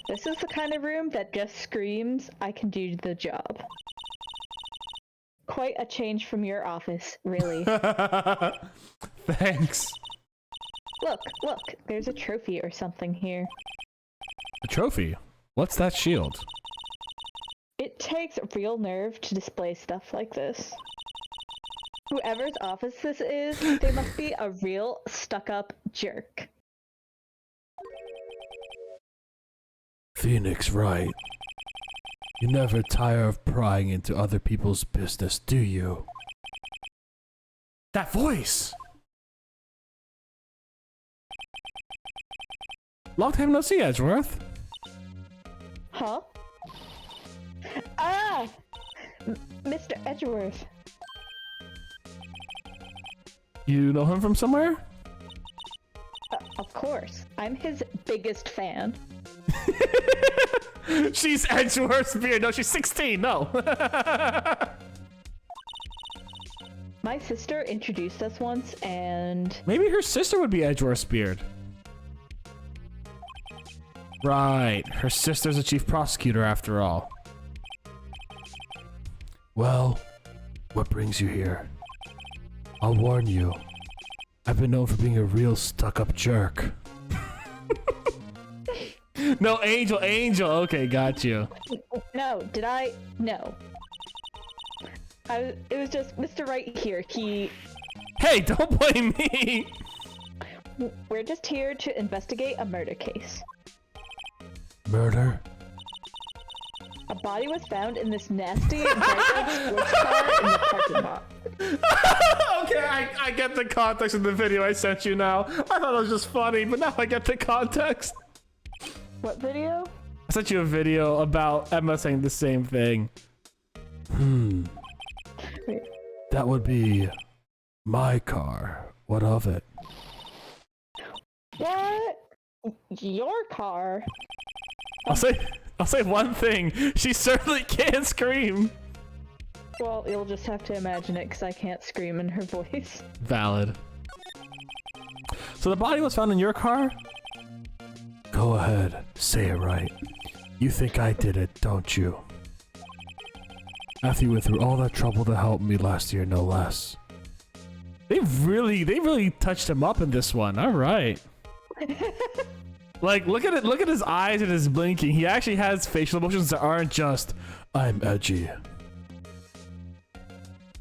This is the kind of room that just screams, I can do the job. Quite a change from your office, really. Thanks. Look, there's a trophy or something here. A trophy? What's that shield? It takes real nerve to display stuff like this. Whoever's office this is, they must be a real stuck-up jerk. Phoenix, right. You never tire of prying into other people's business, do you? That voice! Long time no see, Edgeworth. Huh? Ah! Mr. Edgeworth. You know him from somewhere? Of course. I'm his biggest fan. She's Edgeworth's beard. No, she's 16. No. My sister introduced us once, and... Maybe her sister would be Edgeworth's beard. Right. Her sister's a chief prosecutor after all. Well, what brings you here? I'll warn you. I've been known for being a real stuck-up jerk. No, Angel. Okay, got you. No, did I? No. It was just Mr. Right here. Hey, don't blame me! We're just here to investigate a murder case. Murder? A body was found in this nasty, bright red sports car in the parking lot. Okay, I get the context of the video I sent you now. I thought it was just funny, but now I get the context. What video? I sent you a video about Emma saying the same thing. Wait. That would be my car. What of it? What? Your car? I'll say one thing. She certainly can't scream. Well, you'll just have to imagine it, because I can't scream in her voice. Valid. So the body was found in your car? Go ahead, say it right. You think I did it, don't you? After you went through all that trouble to help me last year, no less. They really touched him up in this one. All right. Like, look at it. Look at his eyes and his blinking. He actually has facial emotions that aren't just, I'm edgy.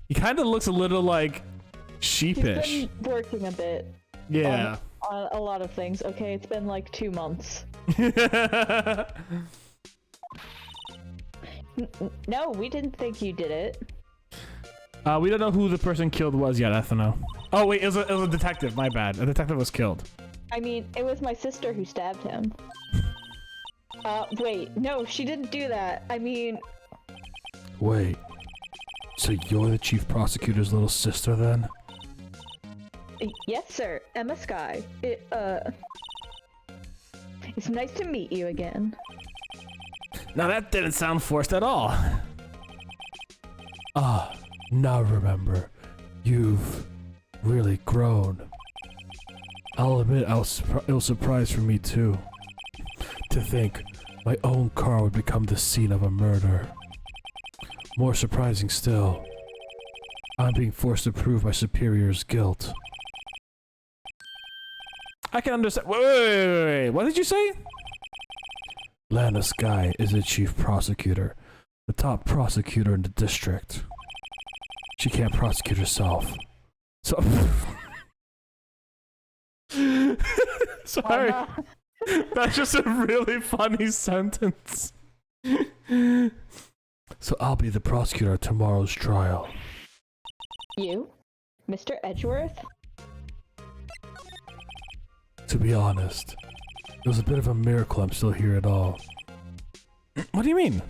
he kind of looks a little like sheepish. He's been working a bit. Yeah. On a lot of things. Okay, it's been like 2 months. No, we didn't think you did it. We don't know who the person killed was yet, Ethno. Oh wait, it was a detective. My bad. A detective was killed. I mean, it was my sister who stabbed him. Wait, no, she didn't do that. I mean... Wait, so you're the chief prosecutor's little sister then? Yes, sir. Emma Sky. It's nice to meet you again. Now that didn't sound forced at all. Ah, now remember, you've really grown. I'll admit it was a surprise for me too. To think my own car would become the scene of a murder. More surprising still, I'm being forced to prove my superior's guilt. I can understand. Wait. What did you say? Lana Sky is the chief prosecutor, the top prosecutor in the district. She can't prosecute herself. So... Sorry. That's just a really funny sentence. So I'll be the prosecutor at tomorrow's trial. You? Mr. Edgeworth? To be honest, it was a bit of a miracle I'm still here at all. What do you mean?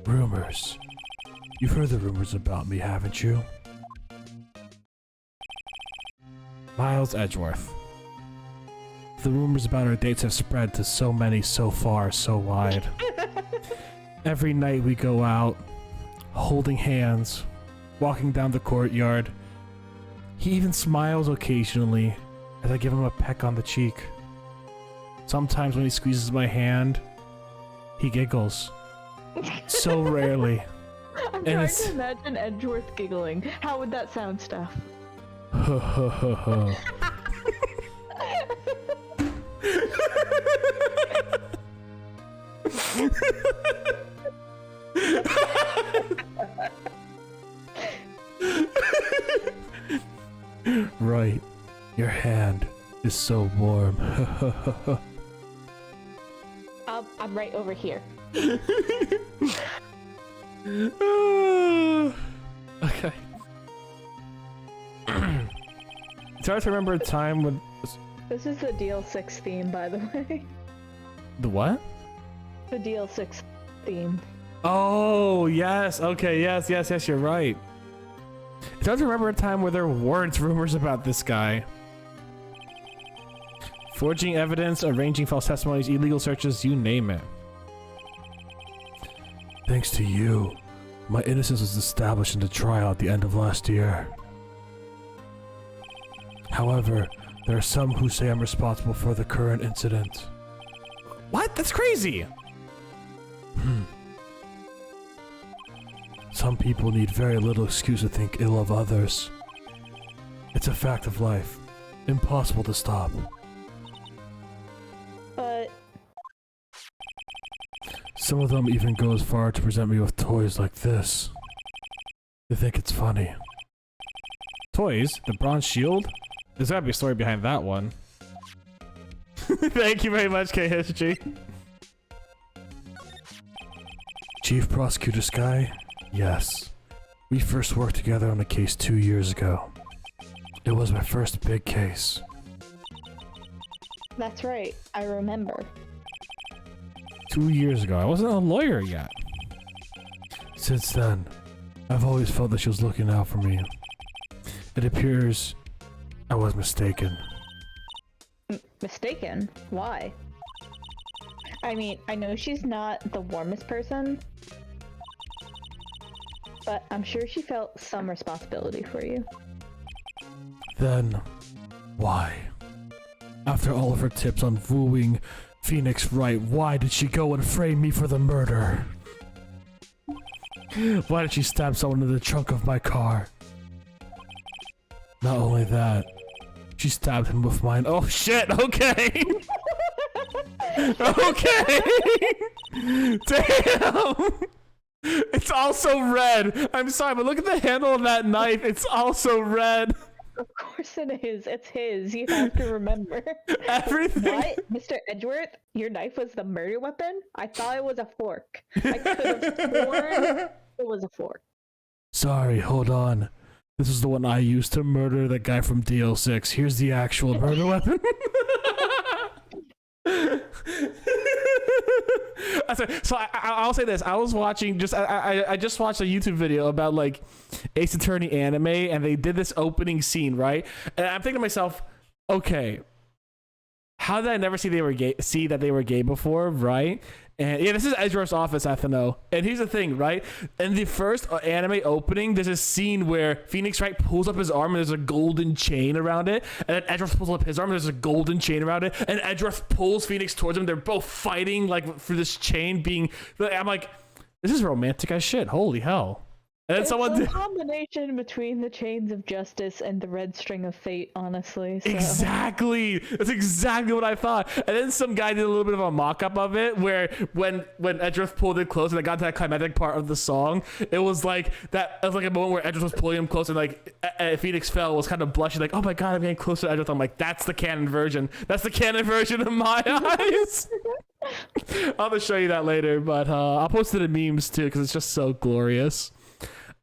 Rumors. You've heard the rumors about me, haven't you? Miles Edgeworth. The rumors about our dates have spread to so many, so far, so wide. Every night we go out, holding hands, walking down the courtyard. He even smiles occasionally as I give him a peck on the cheek. Sometimes when he squeezes my hand, he giggles. So rarely. I'm trying to imagine Edgeworth giggling. How would that sound, Steph? Right. Your hand is so warm. I'm right over here. Okay. It's hard to remember a time when... This is the DL6 theme, by the way. The what? The DL6 theme. Oh, yes. Okay, yes, you're right. It's hard to remember a time where there weren't rumors about this guy. Forging evidence, arranging false testimonies, illegal searches, you name it. Thanks to you, my innocence was established in the trial at the end of last year. However, there are some who say I'm responsible for the current incident. What? That's crazy! Some people need very little excuse to think ill of others. It's a fact of life. Impossible to stop. But... Some of them even go as far to present me with toys like this. They think it's funny. Toys? The bronze shield? There's gotta be a story behind that one. Thank you very much, KSG. Chief Prosecutor Sky? Yes. We first worked together on a case 2 years ago. It was my first big case. That's right, I remember. 2 years ago. I wasn't a lawyer yet. Since then, I've always felt that she was looking out for me. It appears I was mistaken. Mistaken? Why? I mean, I know she's not the warmest person, but I'm sure she felt some responsibility for you. Then, why? After all of her tips on wooing Phoenix Wright, why did she go and frame me for the murder? Why did she stab someone in the trunk of my car? Not only that, she stabbed him with mine. Oh shit, okay! Okay! Damn! It's also red! I'm sorry, but look at the handle of that knife, it's also red! Of course it is, it's his, you have to remember. Everything- What? Mr. Edgeworth, your knife was the murder weapon? I thought it was a fork. I could have sworn it was a fork. Sorry, hold on. This is the one I used to murder the guy from DL6. Here's the actual murder weapon. So I'll say this. I was watching I just watched a YouTube video about like Ace Attorney anime, and they did this opening scene, right? And I'm thinking to myself, okay, how did I never see that they were gay before, right? And yeah, this is Edgeworth's office, I have to know. And here's the thing, right? In the first anime opening, there's a scene where Phoenix Wright pulls up his arm and there's a golden chain around it. And then Edgeworth pulls up his arm and there's a golden chain around it. And Edgeworth pulls Phoenix towards him. They're both fighting like for this chain being... I'm like, this is romantic as shit. Holy hell. And then It's a combination between the chains of justice and the red string of fate, honestly. So. Exactly. That's exactly what I thought. And then some guy did a little bit of a mock-up of it where when Edgeworth pulled it close and it got to that climactic part of the song, it was like a moment where Edgeworth was pulling him close and like Phoenix fell was kind of blushing like, oh my god, I'm getting closer to Edgeworth. I'm like, that's the canon version. That's the canon version in my eyes. I'll have to show you that later, but I'll post it in memes too because it's just so glorious.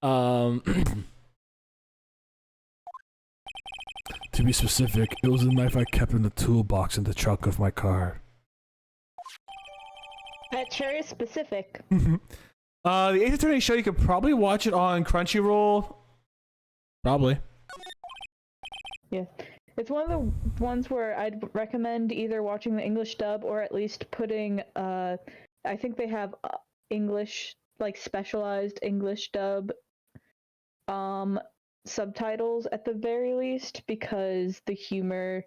To be specific, it was a knife I kept in the toolbox in the trunk of my car. That's very specific. The Ace Attorney show, you could probably watch it on Crunchyroll. Probably. Yeah. It's one of the ones where I'd recommend either watching the English dub or at least putting, I think they have English, like specialized English dub subtitles at the very least, because the humor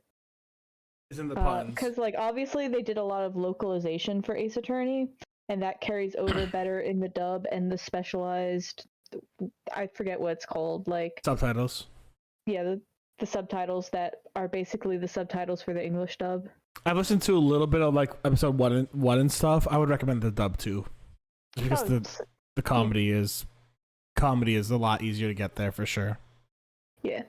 Is in the puns. because like obviously they did a lot of localization for Ace Attorney, and that carries over better in the dub and the specialized, I forget what it's called, like Subtitles. yeah, the subtitles that are basically the subtitles for the English dub. I've listened to a little bit of like episode one and stuff. I would recommend the dub too, because the comedy is a lot easier to get there for sure. Yeah,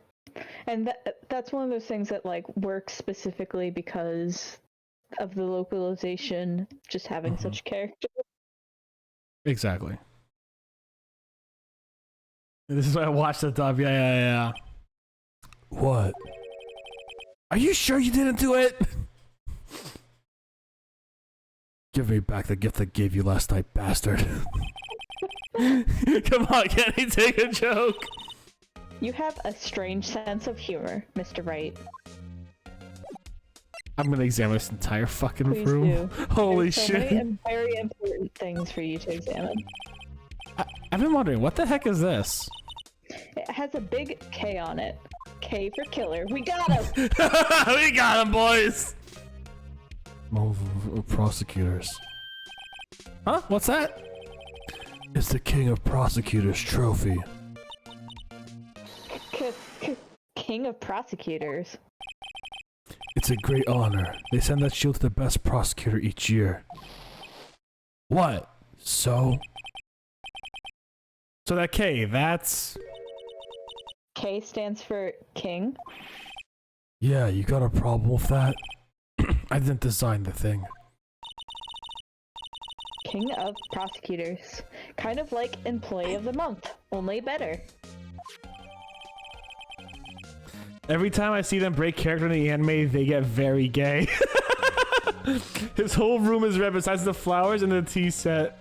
and that's one of those things that like works specifically because of the localization, just having such character. Exactly. This is why I watched the dub. Yeah. What? Are you sure you didn't do it? Give me back the gift I gave you last night, bastard. Come on, Kenny, take a joke. You have a strange sense of humor, Mr. Wright. I'm gonna examine this entire fucking Please room. do. Holy There's so shit. many very important things for you to examine. I've been wondering, what the heck is this? It has a big K on it. K for killer. We got him! We got him, boys! Prosecutors. Huh? What's that? It's the King of Prosecutors trophy. King of Prosecutors. It's a great honor. They send that shield to the best prosecutor each year. What? So that K, that's... K stands for king. yeah, you got a problem with that? I didn't design the thing. King of Prosecutors. Kind of like Employee of the Month, only better. Every time I see them break character in the anime, they get very gay. His whole room is red besides the flowers and the tea set.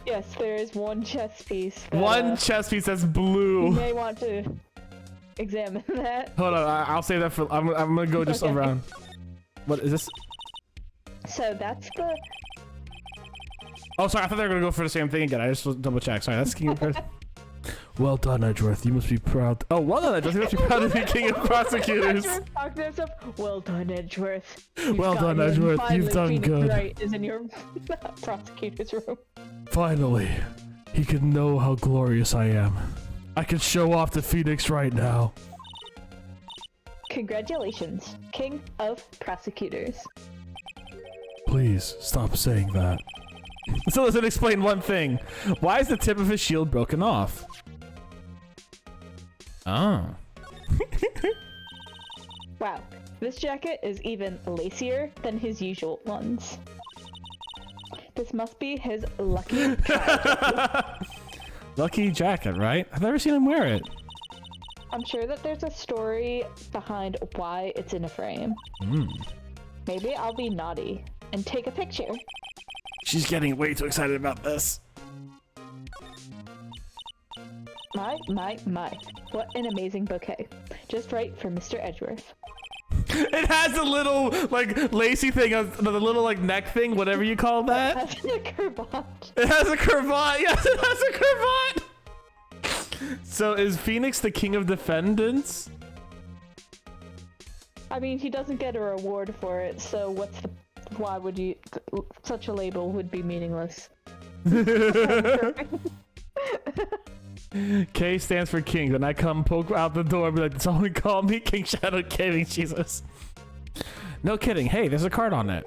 Yes, there is one chess piece. One chess piece that's blue. You may want to examine that. Hold on, I'll save that for... I'm gonna go just around. What is this? So that's the... Oh, sorry, I thought they were gonna go for the same thing again. I just double check. Sorry, that's King of... Well done, Edgeworth. You must be proud. Oh, well done, Edgeworth. You must be proud to be King of Prosecutors. Edgeworth talked to himself. Well done, Edgeworth. Well done, Edgeworth. You've done Phoenix good. Wright is in your prosecutor's room. Finally, he can know how glorious I am. I can show off to Phoenix right now. Congratulations, King of Prosecutors. Please, stop saying that. So let's explain one thing. Why is the tip of his shield broken off? Oh. Wow, this jacket is even lacier than his usual ones. This must be his lucky jacket. Lucky jacket, right? I've never seen him wear it. I'm sure that there's a story behind why it's in a frame. Maybe I'll be naughty and take a picture. She's getting way too excited about this. My. What an amazing bouquet. Just right for Mr. Edgeworth. It has a little, like, lacy thing, the little, like, neck thing, whatever you call that. It has a cravat. It has a cravat. Yes, it has a cravat. So is Phoenix the king of defendants? I mean, he doesn't get a reward for it, so why would you... Such a label would be meaningless. K stands for king. Then I come poke out the door and be like, that's all we call me, King Shadow Gaming, Jesus. No kidding. Hey, there's a card on it.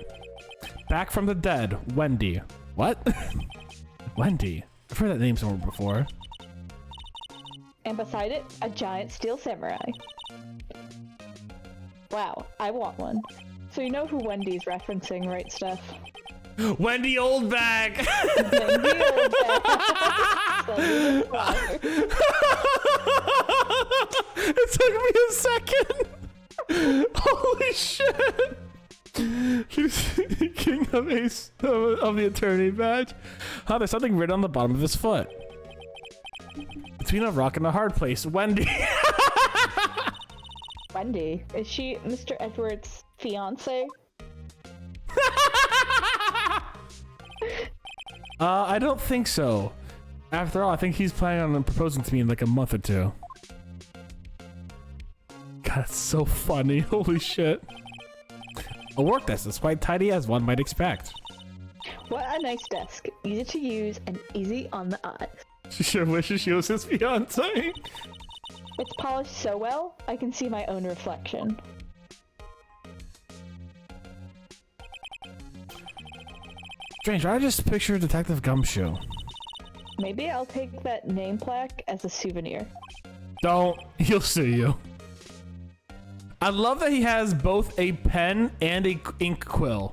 Back from the dead, Wendy. What? Wendy. I've heard that name somewhere before. And beside it, a giant steel samurai. Wow, I want one. So you know who Wendy's referencing, right, Steph? Wendy Oldbag! Wendy Oldbag. It took me a second! Holy shit! He's king of Ace of the Attorney badge. Huh, there's something written on the bottom of his foot. Between a rock and a hard place, Wendy. Wendy? Is she Mr. Edward's fiance? I don't think so. After all, I think he's planning on proposing to me in like a month or two. God, it's so funny. Holy shit. A work desk is quite tidy as one might expect. What a nice desk. Easy to use and easy on the eyes. She sure wishes she was his fiance. It's polished so well, I can see my own reflection. Strange, I just picture Detective Gumshoe. Maybe I'll take that name plaque as a souvenir. Don't. He'll sue you. I love that he has both a pen and a ink quill.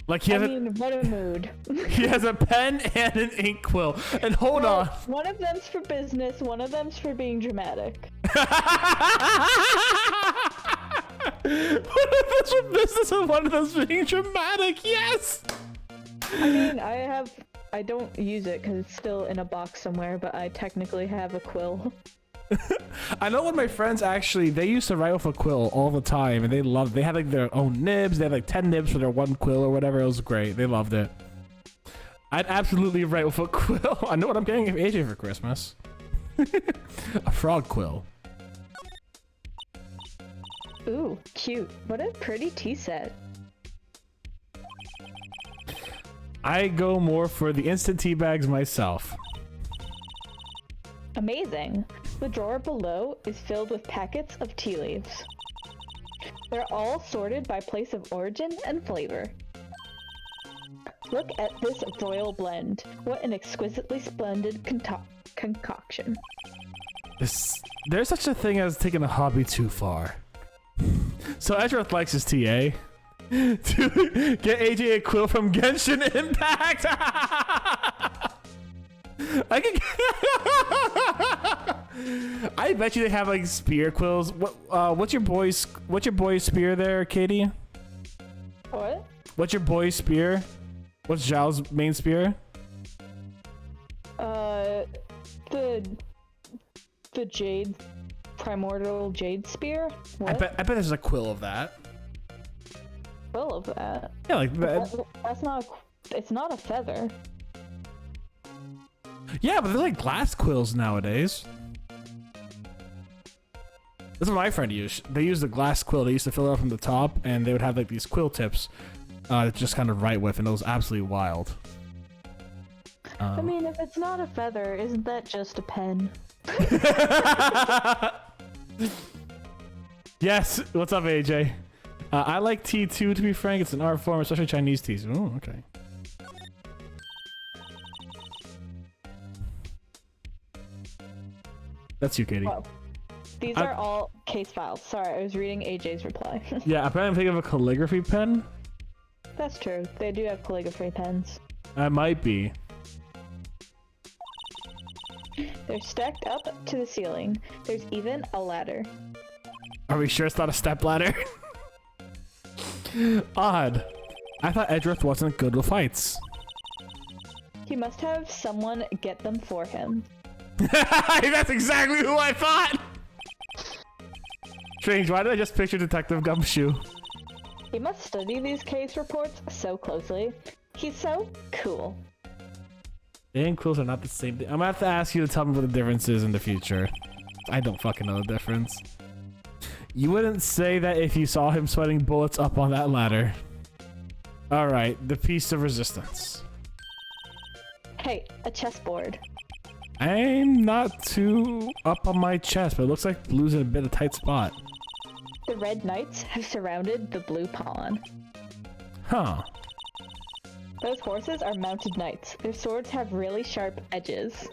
Like he has what a mood. He has a pen and an ink quill. And hold on. One of them's for business, one of them's for being dramatic. One of them's for business and one of them's being dramatic, yes! I mean, I don't use it because it's still in a box somewhere, but I technically have a quill. I know one of my friends actually, they used to write with a quill all the time, and they had like their own nibs. They had like 10 nibs for their one quill or whatever. It was great. They loved it. I'd absolutely write with a quill. I know what I'm getting AJ for Christmas. A frog quill. Ooh, cute. What a pretty tea set. I go more for the instant tea bags myself. Amazing. The drawer below is filled with packets of tea leaves. They're all sorted by place of origin and flavor. Look at this royal blend. What an exquisitely splendid concoction. There's such a thing as taking a hobby too far. So Edgeworth likes his TA. To get AJ a quill from Genshin Impact. I bet you they have like spear quills. What's your boy's spear there, Katie? What? What's your boy's spear? What's Zhao's main spear? The jade, primordial jade spear. What? I bet there's a quill of that. Quill of that. Yeah, like that. That's not. It's not a feather. Yeah, but they're like glass quills nowadays. That's what my friend used. They used a glass quill. They used to fill it up from the top, and they would have like these quill tips to just kind of write with, and it was absolutely wild. I mean, if it's not a feather, isn't that just a pen? Yes. What's up, AJ? I like tea too, to be frank. It's an art form, especially Chinese teas. Oh, okay. That's you, Katie. Whoa. These are all case files. Sorry, I was reading AJ's reply. Yeah, apparently I'm thinking of a calligraphy pen. That's true. They do have calligraphy pens. I might be. They're stacked up to the ceiling. There's even a ladder. Are we sure it's not a step ladder? Odd. I thought Edgeworth wasn't good with fights. He must have someone get them for him. That's exactly who I thought! Strange, why did I just picture Detective Gumshoe? He must study these case reports so closely. He's so cool. And quills are not the same thing. I'm gonna have to ask you to tell me what the difference is in the future. I don't fucking know the difference. You wouldn't say that if you saw him sweating bullets up on that ladder. Alright, the piece of resistance. Hey, a chessboard. I'm not too up on my chest, but it looks like blue's in a bit of a tight spot. The red knights have surrounded the blue pawn. Huh. Those horses are mounted knights. Their swords have really sharp edges.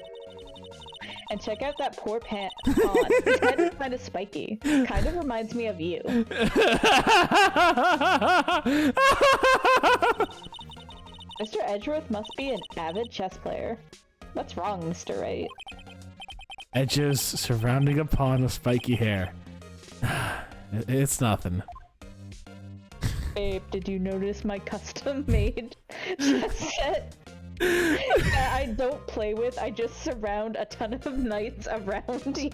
And check out that poor pawn. His head is kind of spiky. Kind of reminds me of you. Mr. Edgeworth must be an avid chess player. What's wrong, Mr. Wright? Edges surrounding a pawn with spiky hair. It's nothing. Babe, did you notice my custom-made chess set? That I don't play with, I just surround a ton of knights around you.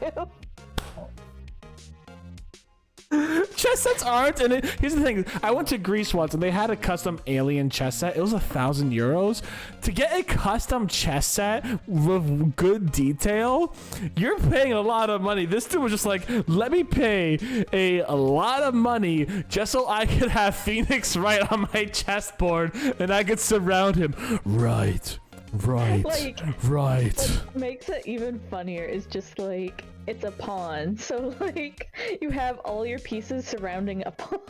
chess sets aren't. And here's the thing: I went to Greece once, and they had a custom alien chess set. It was 1,000 euros to get a custom chess set with good detail. You're paying a lot of money. This dude was just like, "Let me pay a lot of money just so I could have Phoenix Wright on my chessboard, and I could surround him." Right. Like, what makes it even funnier is just like it's a pawn, so like you have all your pieces surrounding a pawn.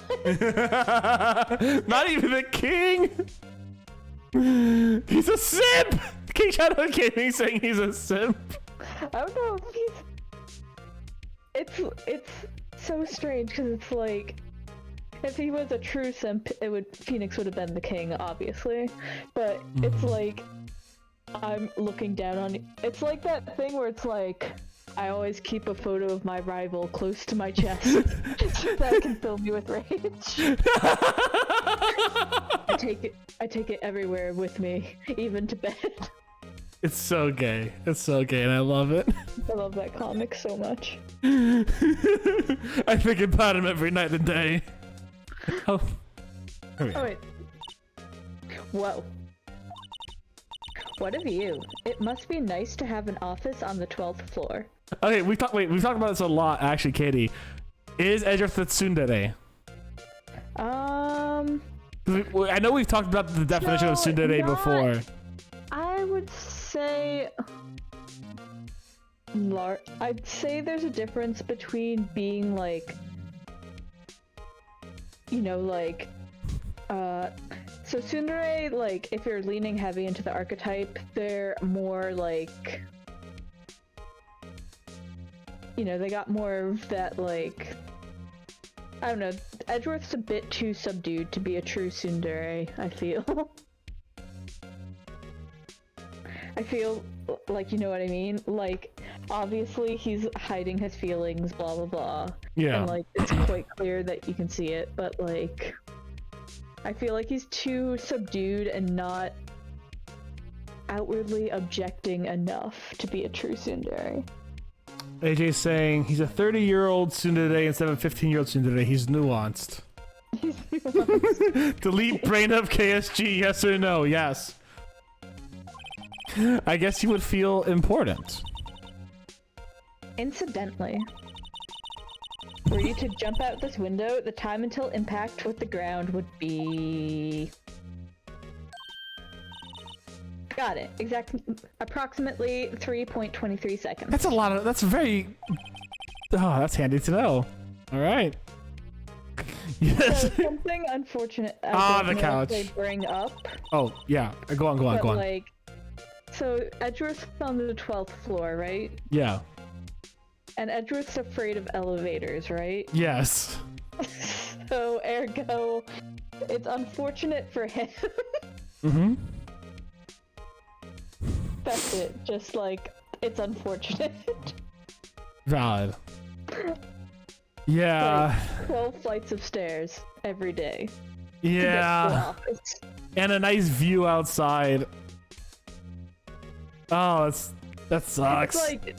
Not even the king. He's a simp. King Shadow Gaming saying he's a simp. I don't know if it's so strange because it's like if he was a true simp, Phoenix would have been the king, obviously, but it's like. I'm looking down on you. It's like that thing where it's like, I always keep a photo of my rival close to my chest so that I can fill me with rage. I take it everywhere with me, even to bed. It's so gay. It's so gay, and I love it. I love that comic so much. I think about him every night and day. Oh. Oh wait. Whoa. What a view. It must be nice to have an office on the 12th floor. Okay, we've talked about this a lot, actually, Katie. Is Edgeworth a tsundere? I know we've talked about the definition of tsundere before. I would say... I'd say there's a difference between being like... You know, like... So tsundere, like, if you're leaning heavy into the archetype, they're more like... You know, they got more of that, like... I don't know, Edgeworth's a bit too subdued to be a true tsundere, I feel. I feel like, you know what I mean? Like, obviously he's hiding his feelings, blah blah blah. Yeah. And, like, it's quite clear that you can see it, but, like... I feel like he's too subdued and not outwardly objecting enough to be a true tsundere. AJ's saying he's a 30-year-old tsundere instead of a 15-year-old tsundere. He's nuanced. He's nuanced. Delete brain of KSG, yes or no? Yes. I guess he would feel important. Incidentally, were you to jump out this window, the time until impact with the ground would be... Got it. Approximately 3.23 seconds. That's a lot of... That's very... Oh, that's handy to know. All right. Yes. So something unfortunate the couch. they bring up. Oh, yeah. Go on. Like, so Edgeworth's on the 12th floor, right? Yeah. And Edgeworth's afraid of elevators, right? Yes. So, ergo, it's unfortunate for him. Mm-hmm. That's it. Just, like, it's unfortunate. Valid. Yeah. Like 12 flights of stairs every day. Yeah. And a nice view outside. Oh, that sucks. It's like...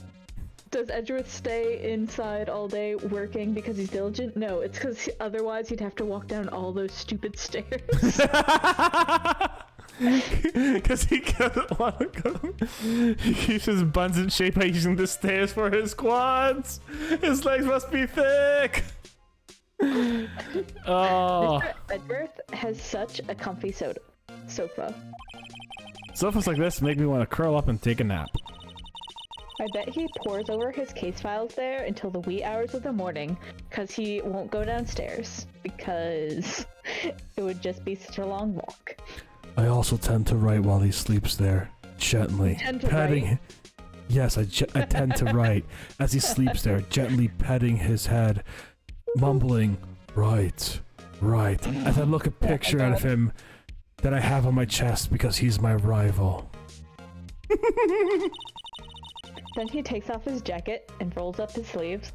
Does Edgeworth stay inside all day working because he's diligent? No, it's because otherwise he'd have to walk down all those stupid stairs. Because he doesn't want to go. He keeps his buns in shape by using the stairs for his quads. His legs must be thick. Oh. Mr. Edgeworth has such a comfy sofa. Sofas like this make me want to curl up and take a nap. I bet he pores over his case files there until the wee hours of the morning, because he won't go downstairs, because it would just be such a long walk. I also tend to write while he sleeps there, gently petting him. Yes, I tend to write as he sleeps there, gently petting his head, mumbling, right, as I look a picture out of him that I have on my chest because he's my rival. Then he takes off his jacket and rolls up his sleeves.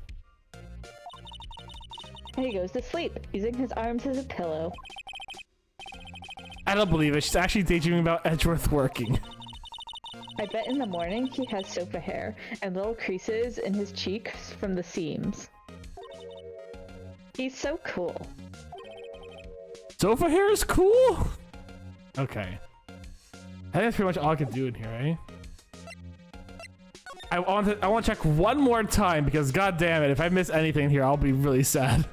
And he goes to sleep, using his arms as a pillow. I don't believe it. She's actually daydreaming about Edgeworth working. I bet in the morning he has sofa hair and little creases in his cheeks from the seams. He's so cool. Sofa hair is cool? Okay. I think that's pretty much all I can do in here, eh? I want to check one more time because god damn it, if I miss anything here, I'll be really sad.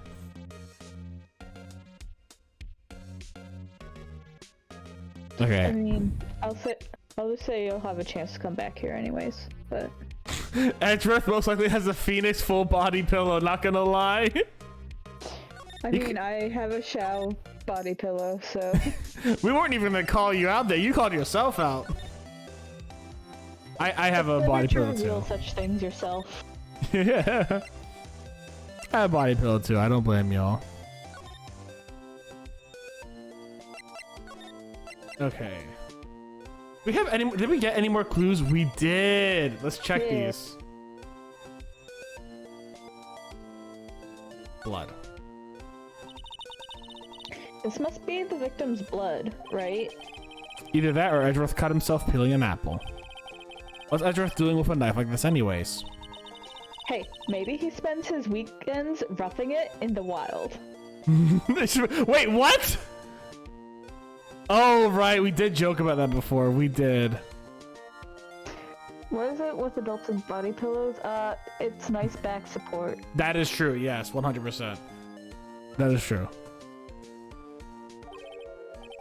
Okay. I mean, I'll just say you'll have a chance to come back here anyways, but... Edgeworth most likely has a Phoenix full body pillow, not gonna lie. I mean, I have a Shao body pillow, so... We weren't even gonna call you out there, you called yourself out. I have a body pillow too. Reveal such things yourself. Yeah. I have a body pillow too, I don't blame y'all. Okay. Did we get any more clues? We did. Let's check these. Blood. This must be the victim's blood, right? Either that or Edgeworth cut himself peeling an apple. What's Edgeworth doing with a knife like this anyways? Hey, maybe he spends his weekends roughing it in the wild. Wait, what? Oh, right, we did joke about that before. We did. What is it with adults and body pillows? It's nice back support. That is true, yes, 100%. That is true.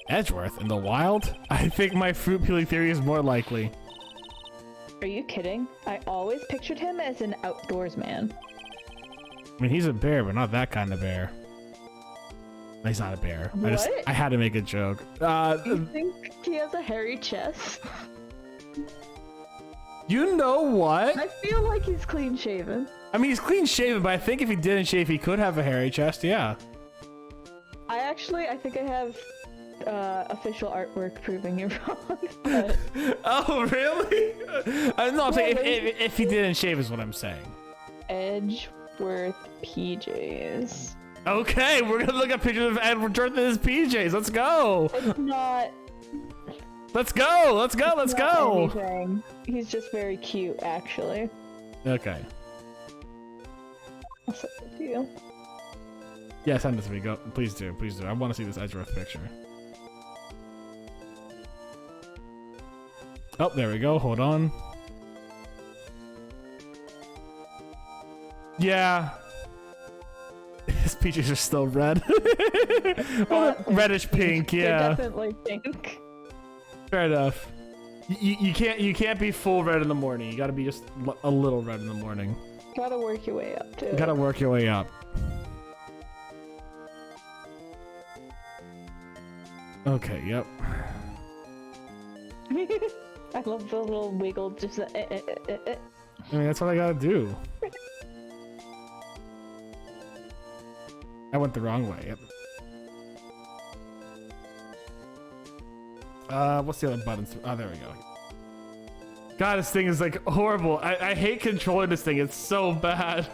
Edgeworth in the wild? I think my fruit peeling theory is more likely. Are you kidding? I always pictured him as an outdoors man. I mean, he's a bear, but not that kind of bear. He's not a bear. What? I had to make a joke. You think he has a hairy chest? You know what? I feel like he's clean shaven. I mean, he's clean shaven, but I think if he didn't shave, he could have a hairy chest, yeah. I think I have official artwork proving you're wrong. But... Oh, really? No, I'm saying if he didn't shave is what I'm saying. Edgeworth PJs. Okay, we're gonna look at pictures of Edgeworth in his PJs. Let's go. It's not. Let's go. Let's go. Let's go. Anything. He's just very cute, actually. Okay. I'll send it to you. Yeah, send it to me. Go. Please do. Please do. I want to see this Edgeworth picture. Oh, there we go. Hold on. Yeah. His peaches are still red. Reddish pink, yeah. They're definitely pink. Fair enough. You can't be full red in the morning. You gotta be just a little red in the morning. Gotta work your way up too. Gotta work your way up. Okay, yep. I love the little wiggle, just I mean, that's what I gotta do. I went the wrong way. Yep. What's the other buttons? Oh, there we go. God, this thing is like horrible. I hate controlling this thing. It's so bad.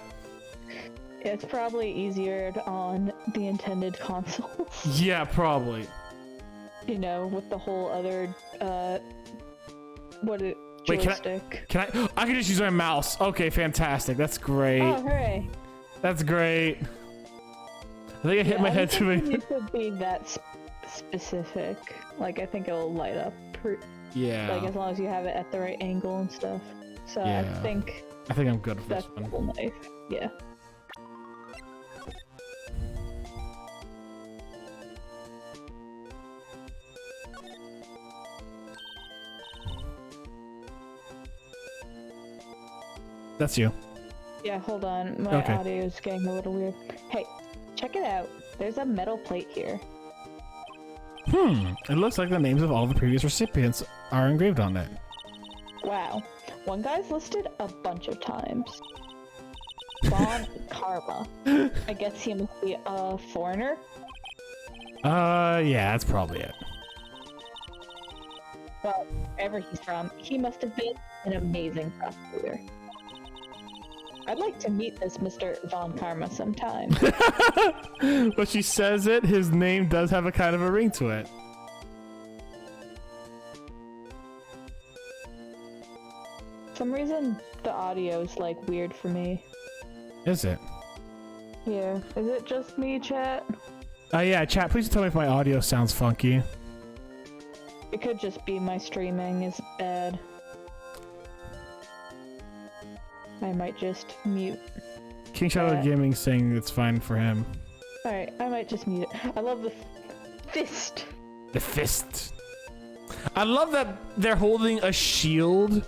It's probably easier on the intended consoles. Yeah, probably. You know, with the whole other Wait, joystick. can I can just use my mouse. Okay, fantastic. That's great. Oh, hooray. That's great. I think I hit my head too many. It could be that specific. Like, I think it'll light up. Yeah. Like, as long as you have it at the right angle and stuff. So yeah. I think I'm good for that's this one. the whole knife. Yeah. That's you. Yeah, hold on. My audio is getting a little weird. Hey, check it out. There's a metal plate here. It looks like the names of all the previous recipients are engraved on it. Wow. One guy's listed a bunch of times. Von Karma. I guess he must be a foreigner? Yeah, that's probably it. Well, wherever he's from, he must have been an amazing prosecutor. I'd like to meet this Mr. Von Karma sometime. But she says it, his name does have a kind of a ring to it. For some reason, the audio is like weird for me. Is it? Yeah. Is it just me, chat? Yeah, chat, please tell me if my audio sounds funky. It could just be my streaming is bad. I might just mute. King Shadow Gaming saying it's fine for him. Alright, I might just mute it. I love the fist. The fist. I love that they're holding a shield.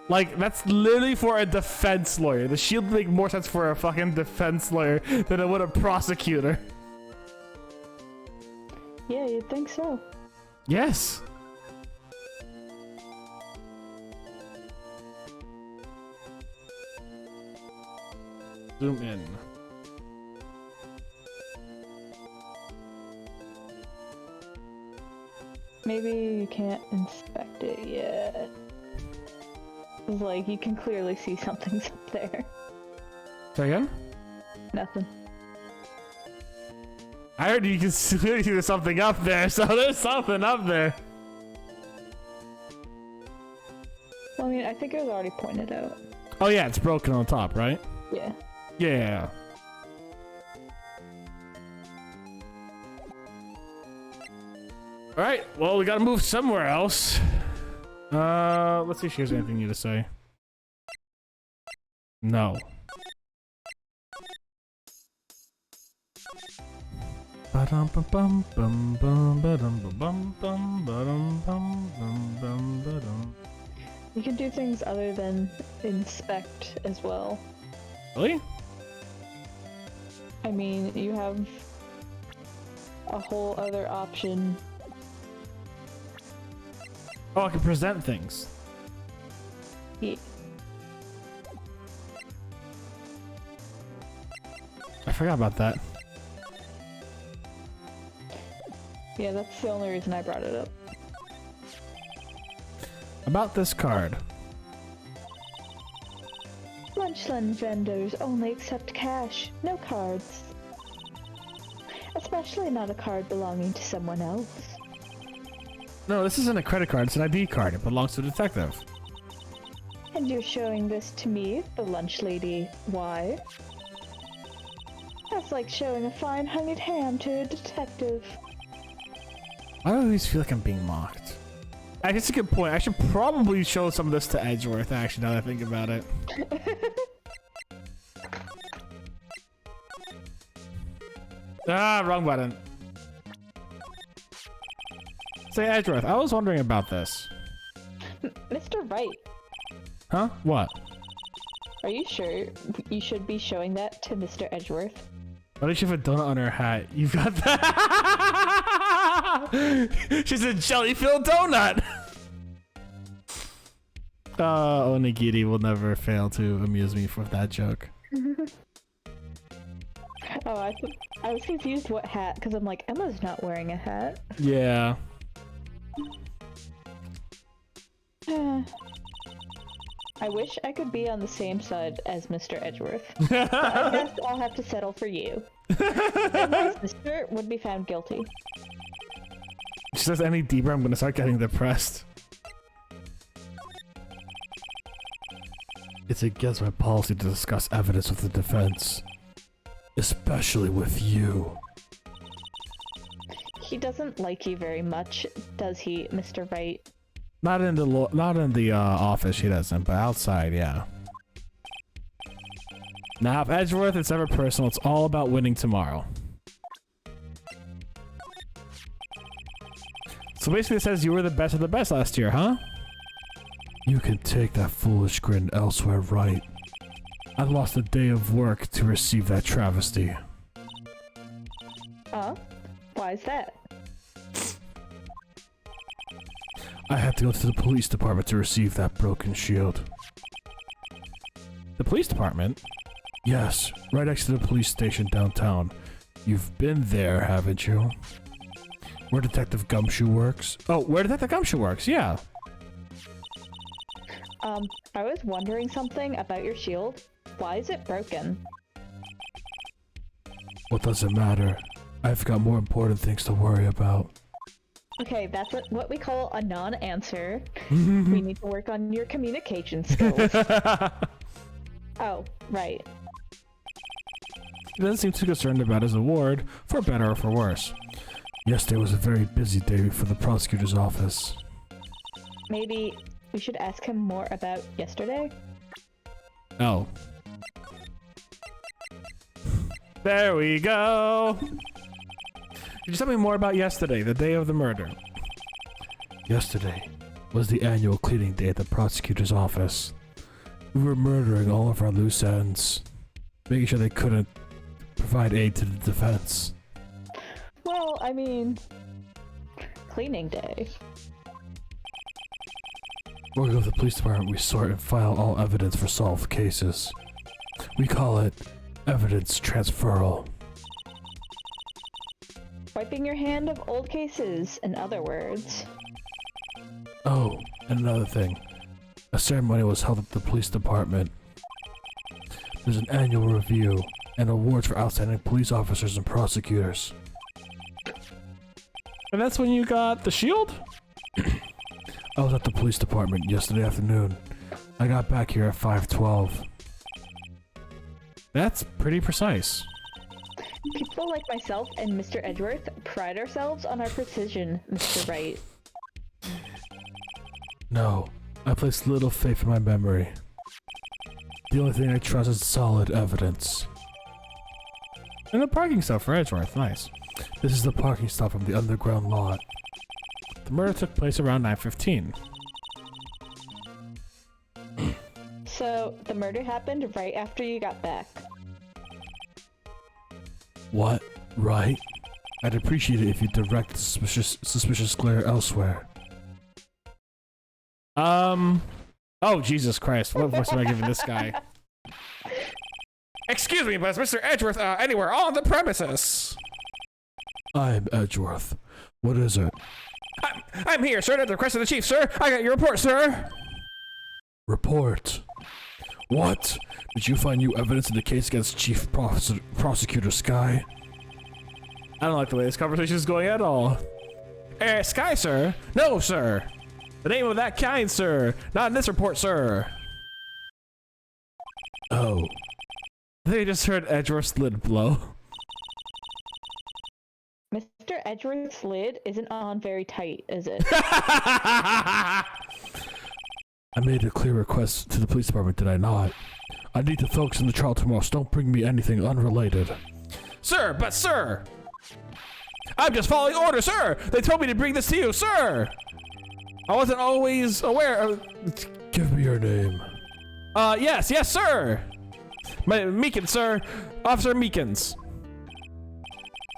Like, that's literally for a defense lawyer. The shield would make more sense for a fucking defense lawyer than it would a prosecutor. Yeah, you'd think so. Yes. Zoom in. Maybe you can't inspect it yet. It's like, you can clearly see something's up there. Say again? Nothing. I heard you can clearly see there's something up there, so there's something up there. Well, I mean, I think it was already pointed out. Oh yeah, it's broken on top, right? Yeah. Yeah. Alright, well, we gotta move somewhere else. Let's see if she has anything new to say. No. You can do things other than inspect as well. Really? I mean, you have a whole other option. Oh, I can present things. Yeah. I forgot about that. Yeah, that's the only reason I brought it up. About this card. Lunchland vendors only accept cash, no cards. Especially not a card belonging to someone else. No, this isn't a credit card, it's an ID card. It belongs to a detective. And you're showing this to me, the lunch lady. Why? That's like showing a fine honeyed ham to a detective. I always feel like I'm being mocked. I guess it's a good point. I should probably show some of this to Edgeworth, actually, now that I think about it. Ah, wrong button. Say, Edgeworth, I was wondering about this. Mr. Wright, Huh? What? are you sure you should be showing that to Mr. Edgeworth? Why don't you have a donut on her hat? You've got that. She's a jelly-filled donut. Onigiri will never fail to amuse me for that joke. Oh, I was confused what hat, because I'm like, Emma's not wearing a hat. Yeah. I wish I could be on the same side as Mr. Edgeworth. But I guess I'll have to settle for you. My sister would be found guilty. If she says any deeper, I'm gonna start getting depressed. It's against my policy to discuss evidence with the defense. Especially with you. He doesn't like you very much, does he, Mr. Wright? Not in the office, she doesn't, but outside, yeah. Now, if Edgeworth, it's ever personal. It's all about winning tomorrow. So basically, it says you were the best of the best last year, huh? You can take that foolish grin elsewhere, right? I lost a day of work to receive that travesty. Why is that? I had to go to the police department to receive that broken shield. The police department? Yes, right next to the police station downtown. You've been there, haven't you? Where Detective Gumshoe works? Oh, where Detective Gumshoe works, yeah. I was wondering something about your shield. Why is it broken? What does it matter? I've got more important things to worry about. Okay, that's what we call a non-answer. We need to work on your communication skills. Oh, right. He doesn't seem too concerned about his award, for better or for worse. Yesterday was a very busy day for the prosecutor's office. Maybe we should ask him more about yesterday? Oh. There we go! Could you tell me more about yesterday, the day of the murder? Yesterday was the annual cleaning day at the prosecutor's office. We were murdering all of our loose ends, making sure they couldn't provide aid to the defense. Well, I mean, cleaning day. Working with the police department, we sort and file all evidence for solved cases. We call it evidence transferal. Wiping your hand of old cases, in other words. Oh, and another thing. A ceremony was held at the police department. There's an annual review and awards for outstanding police officers and prosecutors. And that's when you got the shield? I was at the police department yesterday afternoon. I got back here at 5:12. That's pretty precise. People like myself and Mr. Edgeworth pride ourselves on our precision, Mr. Wright. No, I place little faith in my memory. The only thing I trust is solid evidence. And the parking stuff for Edgeworth, nice. This is the parking stop from the underground lot. The murder took place around 9:15. So, the murder happened right after you got back. What? Right? I'd appreciate it if you direct the suspicious glare elsewhere. Oh, Jesus Christ. What voice am I giving this guy? Excuse me, but is Mr. Edgeworth anywhere on the premises? I'm Edgeworth. What is it? I'm here, sir, at the request of the chief, sir. I got your report, sir. Report. What? Did you find new evidence in the case against Chief Prosecutor Sky? I don't like the way this conversation is going at all. Sky, sir? No, sir. The name of that kind, sir. Not in this report, sir. Oh. I think I just heard Edgeworth's lid blow. Mr. Edgeworth's lid isn't on very tight, is it? I made a clear request to the police department, did I not? I need to focus on the trial tomorrow, so don't bring me anything unrelated. Sir, but sir! I'm just following orders, sir! They told me to bring this to you, sir! I wasn't always aware of... Give me your name. Yes, sir! Meekins, sir. Officer Meekins.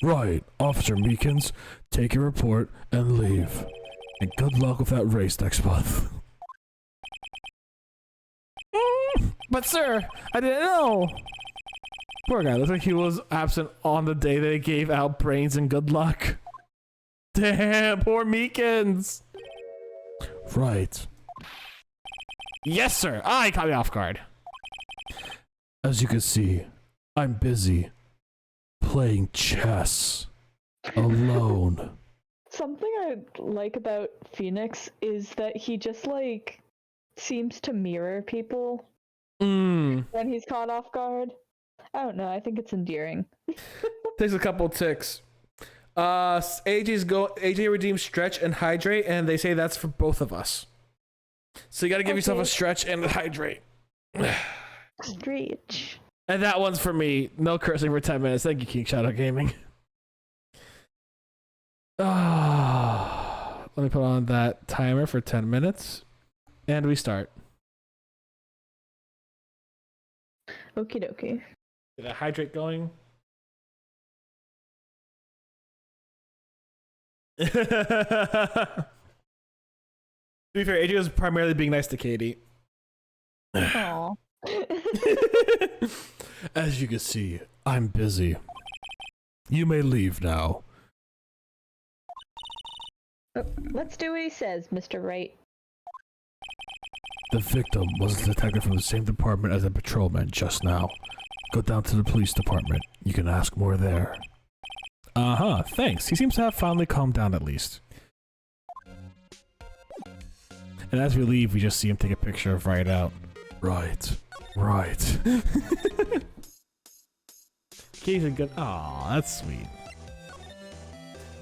Right, Officer Meekins, take your report and leave. And good luck with that race next month. But sir, I didn't know. Poor guy, looks like he was absent on the day they gave out brains and good luck. Damn, poor Meekins. Right. Yes, sir. I caught me off guard. As you can see, I'm busy playing chess alone. Something I like about Phoenix is that he just, like, seems to mirror people when he's caught off guard. I don't know, I think it's endearing. Takes a couple ticks. AJ redeems stretch and hydrate, and they say that's for both of us. So you gotta give yourself a stretch and a hydrate. Stretch. And that one's for me. No cursing for 10 minutes. Thank you, King Shadow Gaming. Let me put on that timer for 10 minutes. And we start. Okie dokie. Get a hydrate going. To be fair, AJ was primarily being nice to Katie. Aww. As you can see, I'm busy. You may leave now. Let's do what he says, Mr. Wright. The victim was a detective from the same department as the patrolman just now. Go down to the police department. You can ask more there. Uh-huh, thanks. He seems to have finally calmed down at least. And as we leave, we just see him take a picture of Right out. Right. Can't He's a good. Aw, that's sweet.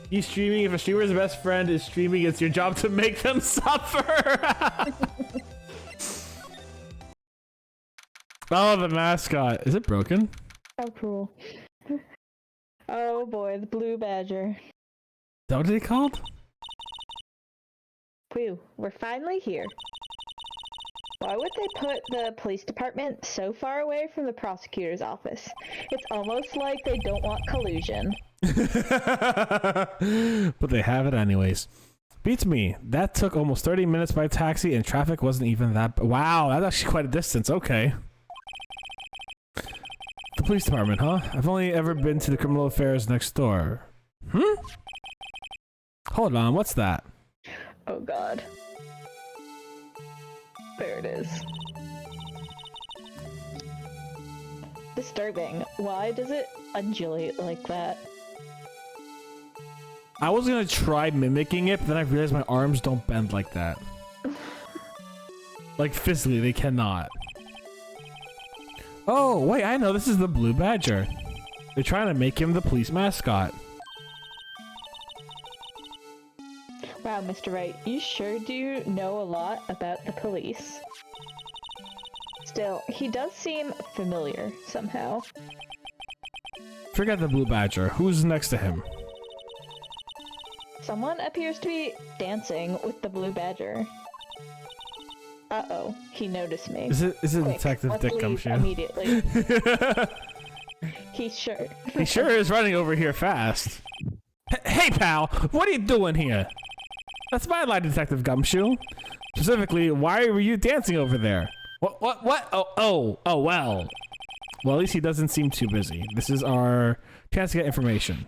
You streaming? If a streamer's best friend is streaming, it's your job to make them suffer. Oh, the mascot. Is it broken? How cool. Oh boy, the blue badger. Is that what they called? Phew, we're finally here. Why would they put the police department so far away from the prosecutor's office? It's almost like they don't want collusion. But they have it anyways. Beats me. That took almost 30 minutes by taxi and traffic wasn't even that... Wow, that's actually quite a distance. Okay. The police department, huh? I've only ever been to the criminal affairs next door. Hold on, what's that? Oh god. There it is. Disturbing. Why does it undulate like that? I was gonna try mimicking it, but then I realized my arms don't bend like that. Like physically, they cannot. Oh, wait, I know, this is the blue badger. They're trying to make him the police mascot. Wow, Mr. Wright, you sure do know a lot about the police. Still, he does seem familiar somehow. Forget the blue badger. Who's next to him? Someone appears to be dancing with the blue badger. Uh-oh, he noticed me. Is it Quick, Detective let's Dick leave Gumshoe? immediately. He sure is running over here fast. Hey, pal, what are you doing here? That's my line, Detective Gumshoe. Specifically, why were you dancing over there? What? Oh, well. Well, at least he doesn't seem too busy. This is our chance to get information.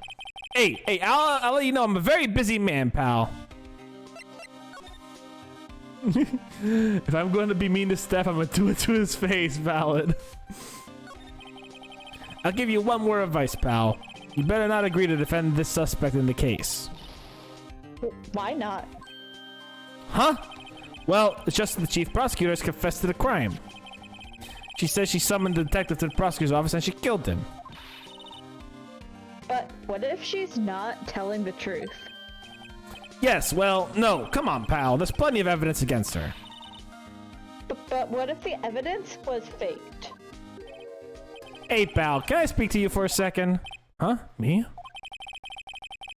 Hey, I'll let you know I'm a very busy man, pal. If I'm going to be mean to Steph, I'm going to do it to his face, valid. I'll give you one more advice, pal. You better not agree to defend this suspect in the case. Why not? Huh? Well, it's just that the chief prosecutor has confessed to the crime. She says she summoned the detective to the prosecutor's office and she killed him. But what if she's not telling the truth? Yes, well, no. Come on, pal. There's plenty of evidence against her. But what if the evidence was faked? Hey, pal, can I speak to you for a second? Huh? Me?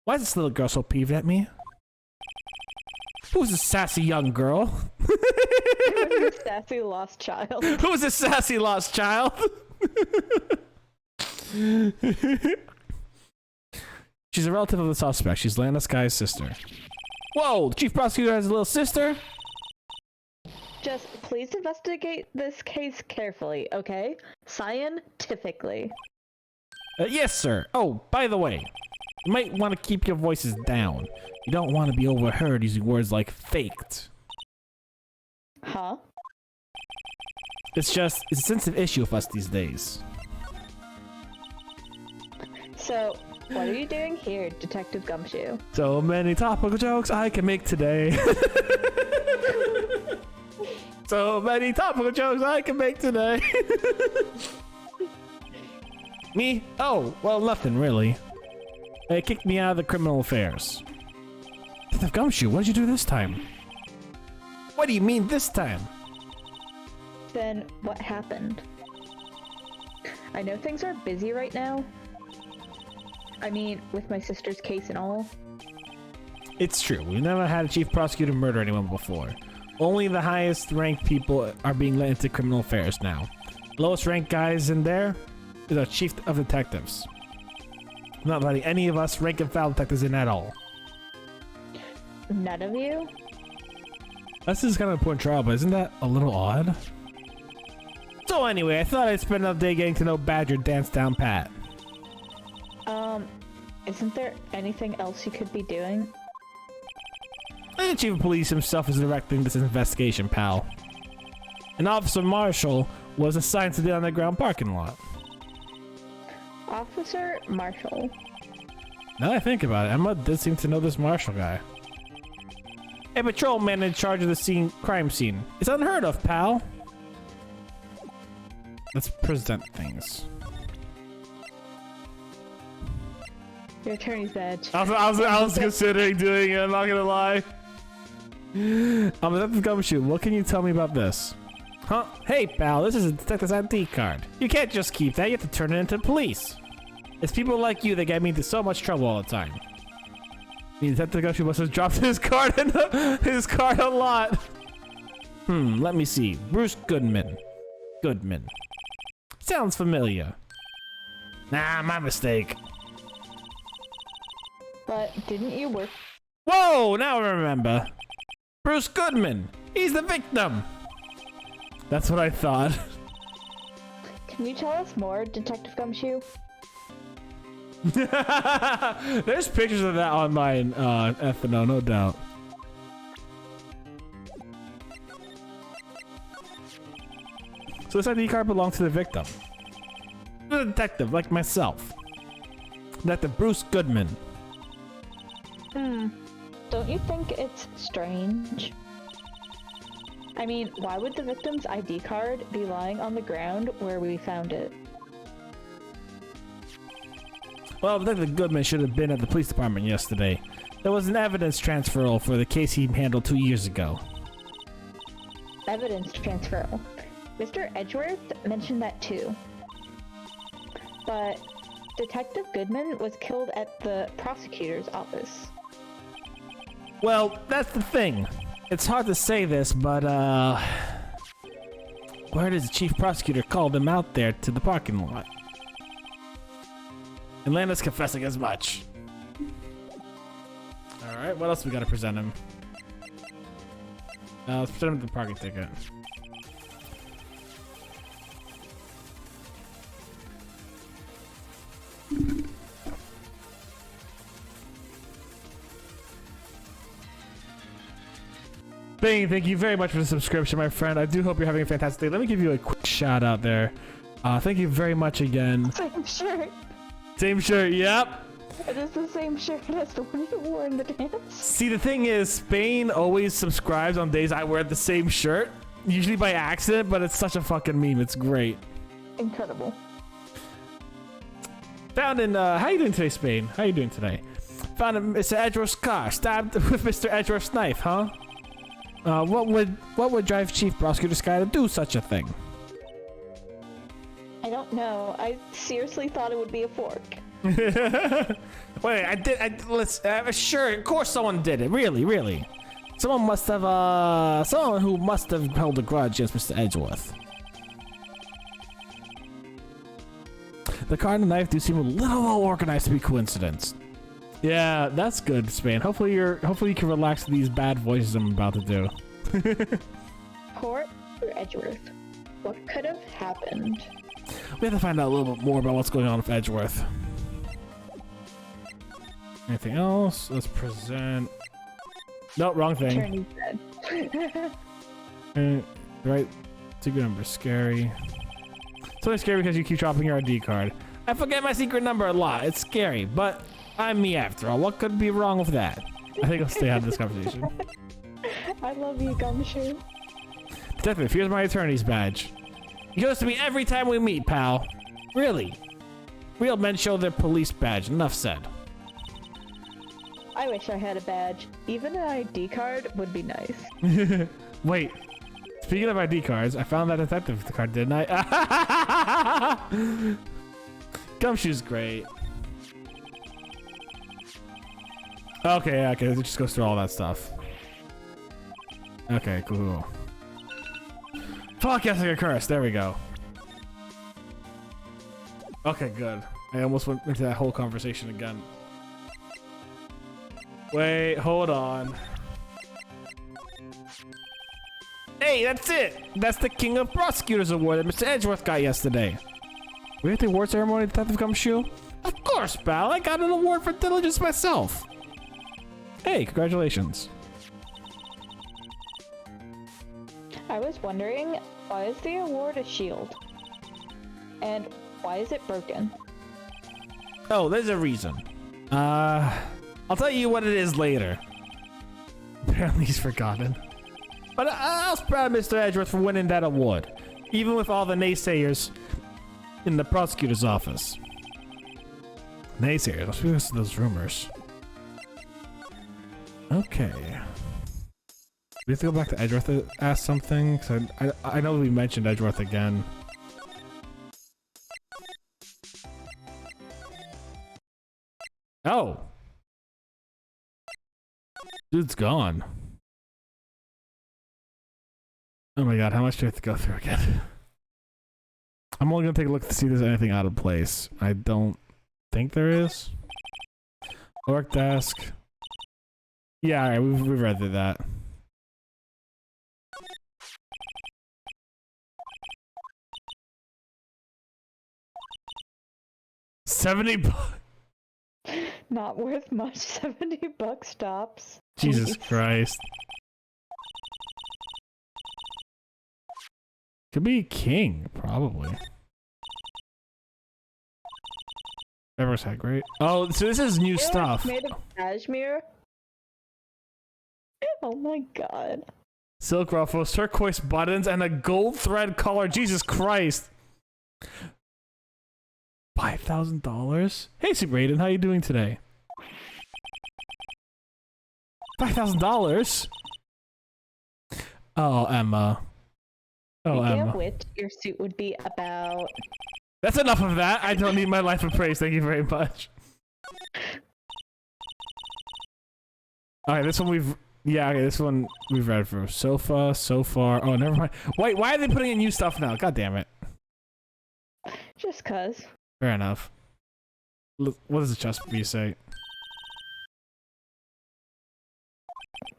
Why is this little girl so peeved at me? Who's this sassy young girl? Who's the sassy lost child? Who's this sassy lost child? She's a relative of the suspect. She's Lana Sky's sister. Whoa, the chief prosecutor has a little sister? Just please investigate this case carefully, okay? Scientifically. Yes, sir. Oh, by the way, you might want to keep your voices down. You don't want to be overheard using words like faked. Huh? It's a sensitive issue with us these days. So, what are you doing here, Detective Gumshoe? So many topical jokes I can make today. So many topical jokes I can make today. Me? Oh, well, nothing really. They kicked me out of the criminal affairs. Detective Gumshoe, what did you do this time? What do you mean this time? Then, what happened? I know things are busy right now. I mean, with my sister's case and all. It's true. We've never had a chief prosecutor murder anyone before. Only the highest ranked people are being let into criminal affairs now. The lowest ranked guys in there is our chief of detectives. I'm not letting any of us rank and file detectives in at all. None of you? This is kind of an important trial, but isn't that a little odd? So anyway, I thought I'd spend another day getting to know Badger Dance Down Pat. Isn't there anything else you could be doing? The chief of police himself is directing this investigation, pal. An Officer Marshall was assigned to the underground parking lot. Officer Marshall. Now that I think about it, Emma did seem to know this Marshall guy. A patrolman in charge of the crime scene. It's unheard of, pal. Let's present things. Your attorney's badge. I was considering doing it, I'm not gonna lie. Detective Gumshoe, what can you tell me about this? Huh? Hey, pal, this is a detective's ID card. You can't just keep that, you have to turn it into police. It's people like you that get me into so much trouble all the time. Detective Gumshoe must have dropped his card a lot. Let me see. Bruce Goodman. Sounds familiar. Nah, my mistake. But didn't you work? Whoa, now I remember. Bruce Goodman. He's the victim. That's what I thought. Can you tell us more, Detective Gumshoe? There's pictures of that on mine, FNO, no doubt. So this ID card belonged to the victim. The detective, like myself. Detective Bruce Goodman. Don't you think it's strange? I mean, why would the victim's ID card be lying on the ground where we found it? Well, Detective Goodman should have been at the police department yesterday. There was an evidence transferal for the case he handled 2 years ago. Evidence transferal. Mr. Edgeworth mentioned that too. But Detective Goodman was killed at the prosecutor's office. Well, that's the thing. It's hard to say this, but word is the chief prosecutor called him out there to the parking lot. And Landon's confessing as much. Alright, what else we gotta present him? Let's present him the parking ticket. Bing, thank you very much for the subscription, my friend. I do hope you're having a fantastic day. Let me give you a quick shout out there. Thank you very much again. Same shirt. Same shirt, yep. It is the same shirt as the one you wore in the dance. See, the thing is, Spain always subscribes on days I wear the same shirt. Usually by accident, but it's such a fucking meme. It's great. Incredible. Found in, how you doing today, Spain? How you doing today? Found in Mr. Edgeworth's car. Stabbed with Mr. Edgeworth's knife, huh? What would drive Chief Prosecutor Sky to do such a thing? I don't know. I seriously thought it would be a fork. Wait, sure, of course someone did it. Really. Someone who must have held a grudge against Mr. Edgeworth. The car and the knife do seem a little well organized to be coincidence. Yeah, that's good, Spain. Hopefully you can relax these bad voices I'm about to do. Poor Mr. Edgeworth. What could have happened? We have to find out a little bit more about what's going on with Edgeworth. Anything else? Let's present. Nope, wrong thing. Attorney's dead. Right. Secret number. Scary. It's only scary because you keep dropping your ID card. I forget my secret number a lot. It's scary, but I'm me after all. What could be wrong with that? I think I'll stay out of this conversation. I love you, Gumshoe. Detective, here's my attorney's badge. He goes to me every time we meet, pal. Really? Real men show their police badge. Enough said. I wish I had a badge. Even an ID card would be nice. Wait. Speaking of ID cards, I found that detective card, didn't I? Gumshoe's great. Okay, it just goes through all that stuff. Okay, cool. Fuck yes, I got cursed. There we go. Okay, good. I almost went into that whole conversation again. Wait, hold on. Hey, that's it! That's the King of Prosecutors Award that Mr. Edgeworth got yesterday. We had the award ceremony, Detective Gumshoe? Of course, pal. I got an award for diligence myself. Hey, congratulations. I was wondering, why is the award a shield? And why is it broken? Oh, there's a reason. I'll tell you what it is later. Apparently he's forgotten. But I was proud of Mr. Edgeworth for winning that award, even with all the naysayers in the prosecutor's office. Naysayers. Let's listen to those rumors. Okay. We have to go back to Edgeworth to ask something, because I know we mentioned Edgeworth again. Oh! Dude's gone. Oh my god, how much do I have to go through again? I'm only gonna take a look to see if there's anything out of place. I don't think there is. Work desk. Yeah, alright, we've read through that. $70. Not worth much. $70 tops. Jesus Jeez. Christ. Could be king, probably. Everest had great. Oh, so this is new stuff. Made of cashmere. Oh my god. Silk ruffles, turquoise buttons, and a gold thread collar. Jesus Christ. $5,000? Hey, Super Aiden, how you doing today? $5,000? Oh, Emma. Oh, Emma. Which your suit would be about. That's enough of that. I don't need my life of praise. Thank you very much. Alright, this one we've... Yeah, okay, this one we've read for sofa, so far. Oh, never mind. Wait, why are they putting in new stuff now? God damn it. Just cuz. Fair enough. What does the chessboard say?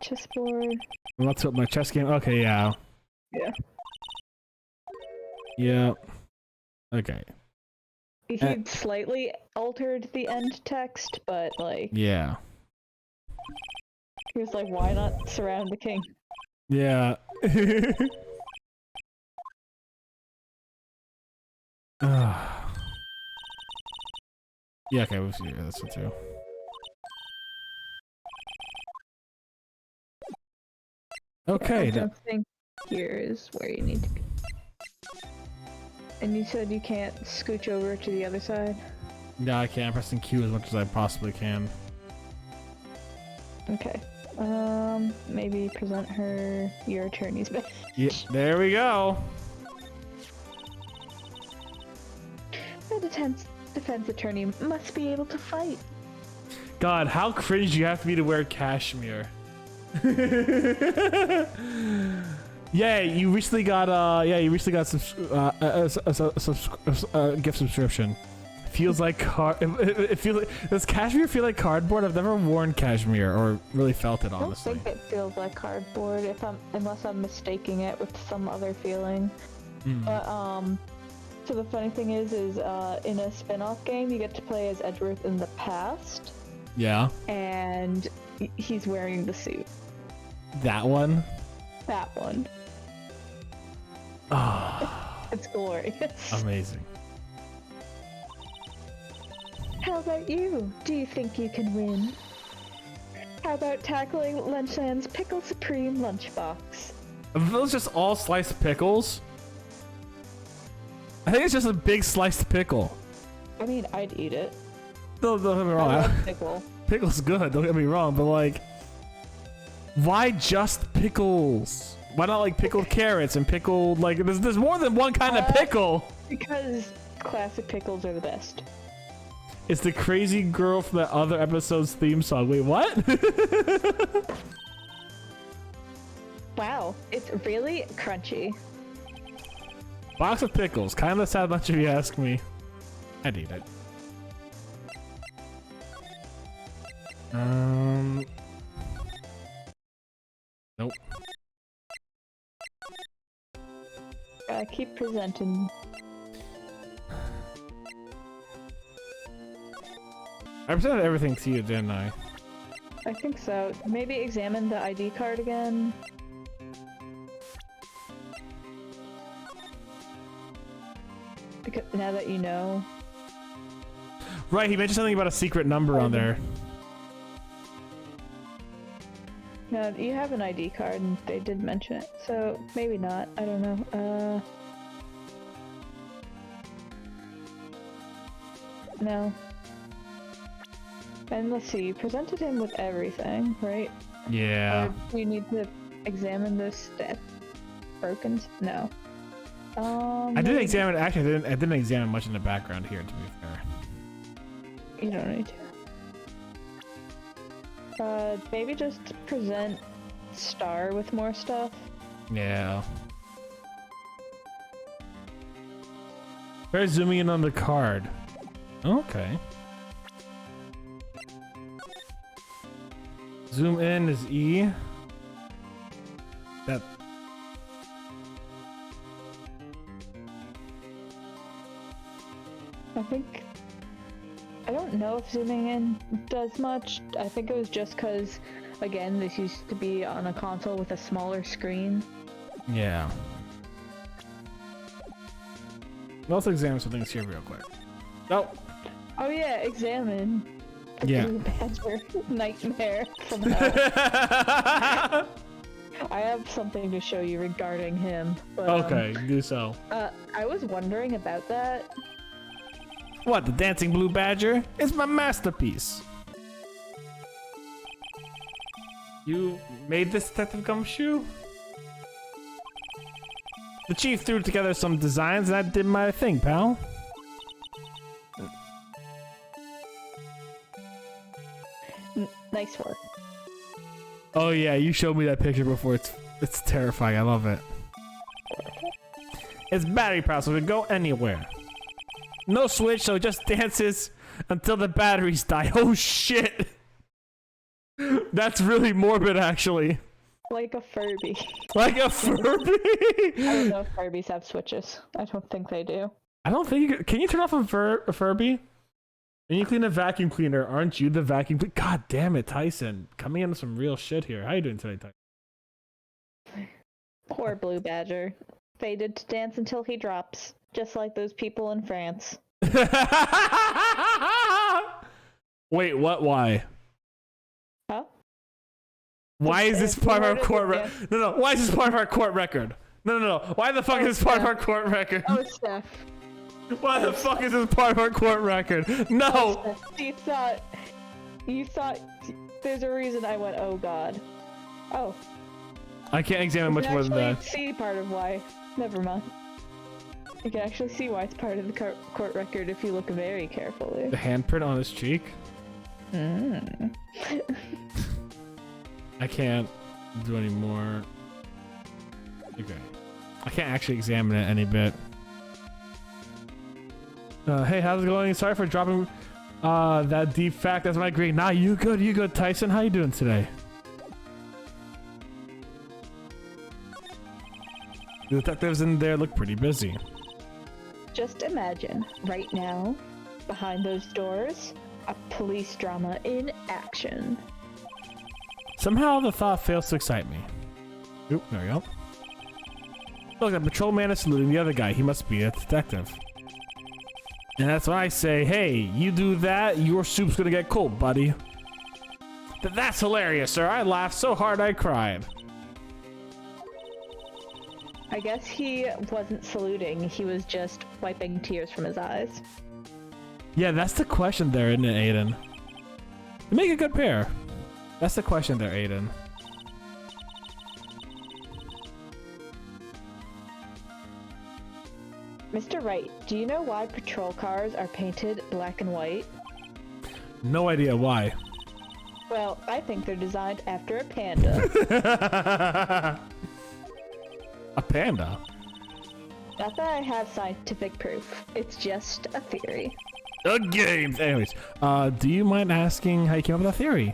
Chessboard. Let's up my chess game. Okay, yeah. Yeah. Yeah. Okay. He slightly altered the end text, but like... Yeah. He was like, why not surround the king? Yeah. Yeah, okay, we'll see this one too. Okay. I don't think here is where you need to be. And you said you can't scooch over to the other side? Yeah, I can. I'm pressing Q as much as I possibly can. Okay. Maybe present her your attorney's badge. Yeah, there we go. The defense attorney must be able to fight. God, how cringe you have to be to wear cashmere. Yeah, you recently got some gift subscription. Feels like it feels like, does cashmere feel like cardboard? I've never worn cashmere or really felt it, honestly. I don't think it feels like cardboard unless I'm mistaking it with some other feeling. But so the funny thing is in a spin-off game you get to play as Edgeworth in the past. Yeah. And he's wearing the suit. That one? That one. Ah. It's glorious. Amazing. How about you? Do you think you can win? How about tackling Lunchland's Pickle Supreme lunchbox? Are those just all sliced pickles? I think it's just a big sliced pickle. I mean, I'd eat it. Don't get me wrong. I love pickle. Pickle's good, don't get me wrong, but like... Why just pickles? Why not like pickled carrots and pickled... Like, there's more than one kind of pickle! Because classic pickles are the best. It's the crazy girl from that other episode's theme song. Wait, what? Wow, it's really crunchy. Box of pickles. Kind of sad much if you ask me. I'd eat it. Nope. Keep presenting. I presented everything to you, didn't I? I think so. Maybe examine the ID card again. Because now that you know. Right, he mentioned something about a secret number on there. No, you have an ID card and they did mention it. So maybe not. I don't know. No. And let's see, you presented him with everything, right? Yeah. Or do you need to examine those stats? Broken? No. I did examine. Actually, I didn't examine much in the background here. To be fair. You don't need to. Maybe just present Star with more stuff. Yeah. Try zooming in on the card. Okay. Zoom in is E. That. I don't know if zooming in does much. I think it was just because, again, this used to be on a console with a smaller screen. Yeah. Let's examine some things here real quick. Oh. Oh yeah, examine. Yeah. Blue Badger nightmare from hell. I have something to show you regarding him. But, Okay, do so. I was wondering about that. What, the dancing blue badger? It's my masterpiece. You made this, Detective Gumshoe? The chief threw together some designs and I did my thing, pal. Nice work. Oh yeah, you showed me that picture before. It's terrifying. I love it. It's battery powered, so it can go anywhere. No switch, so it just dances until the batteries die. Oh shit! That's really morbid, actually. Like a Furby. Like a Furby? I don't know if Furbies have switches. I don't think they do. I don't think you can you turn off a Furby? When you clean a vacuum cleaner, aren't you the vacuum cleaner? God damn it, Tyson. Coming into some real shit here. How you doing today, Tyson? Poor Blue Badger. Fated to dance until he drops. Just like those people in France. Wait, what? Why? Huh? Why is this part of our court record? No, why is this part of our court record? No. Why the fuck is this part of our court record? Oh, Steph. Why the fuck is this part of our court record? No! You thought, there's a reason I went, oh god. Oh. I can't examine much more than that. See part of why. Never mind. You can actually see why it's part of the court record if you look very carefully. The handprint on his cheek? I can't do any more. Okay. I can't actually examine it any bit. Hey, how's it going? Sorry for dropping that deep fact. That's my grade. Nah, you good, Tyson. How you doing today? The detectives in there look pretty busy. Just imagine, right now, behind those doors, a police drama in action. Somehow the thought fails to excite me. Oop, there we go. Look, the patrolman is saluting the other guy. He must be a detective. And that's when I say, hey, you do that, your soup's gonna get cold, buddy. That's hilarious, sir. I laughed so hard I cried. I guess he wasn't saluting, he was just wiping tears from his eyes. Yeah, that's the question there, isn't it, Aiden? They make a good pair. That's the question there, Aiden. Mr. Wright, do you know why patrol cars are painted black and white? No idea why. Well, I think they're designed after a panda. A panda? Not that I have scientific proof. It's just a theory. A game! Anyways, do you mind asking how you came up with that theory?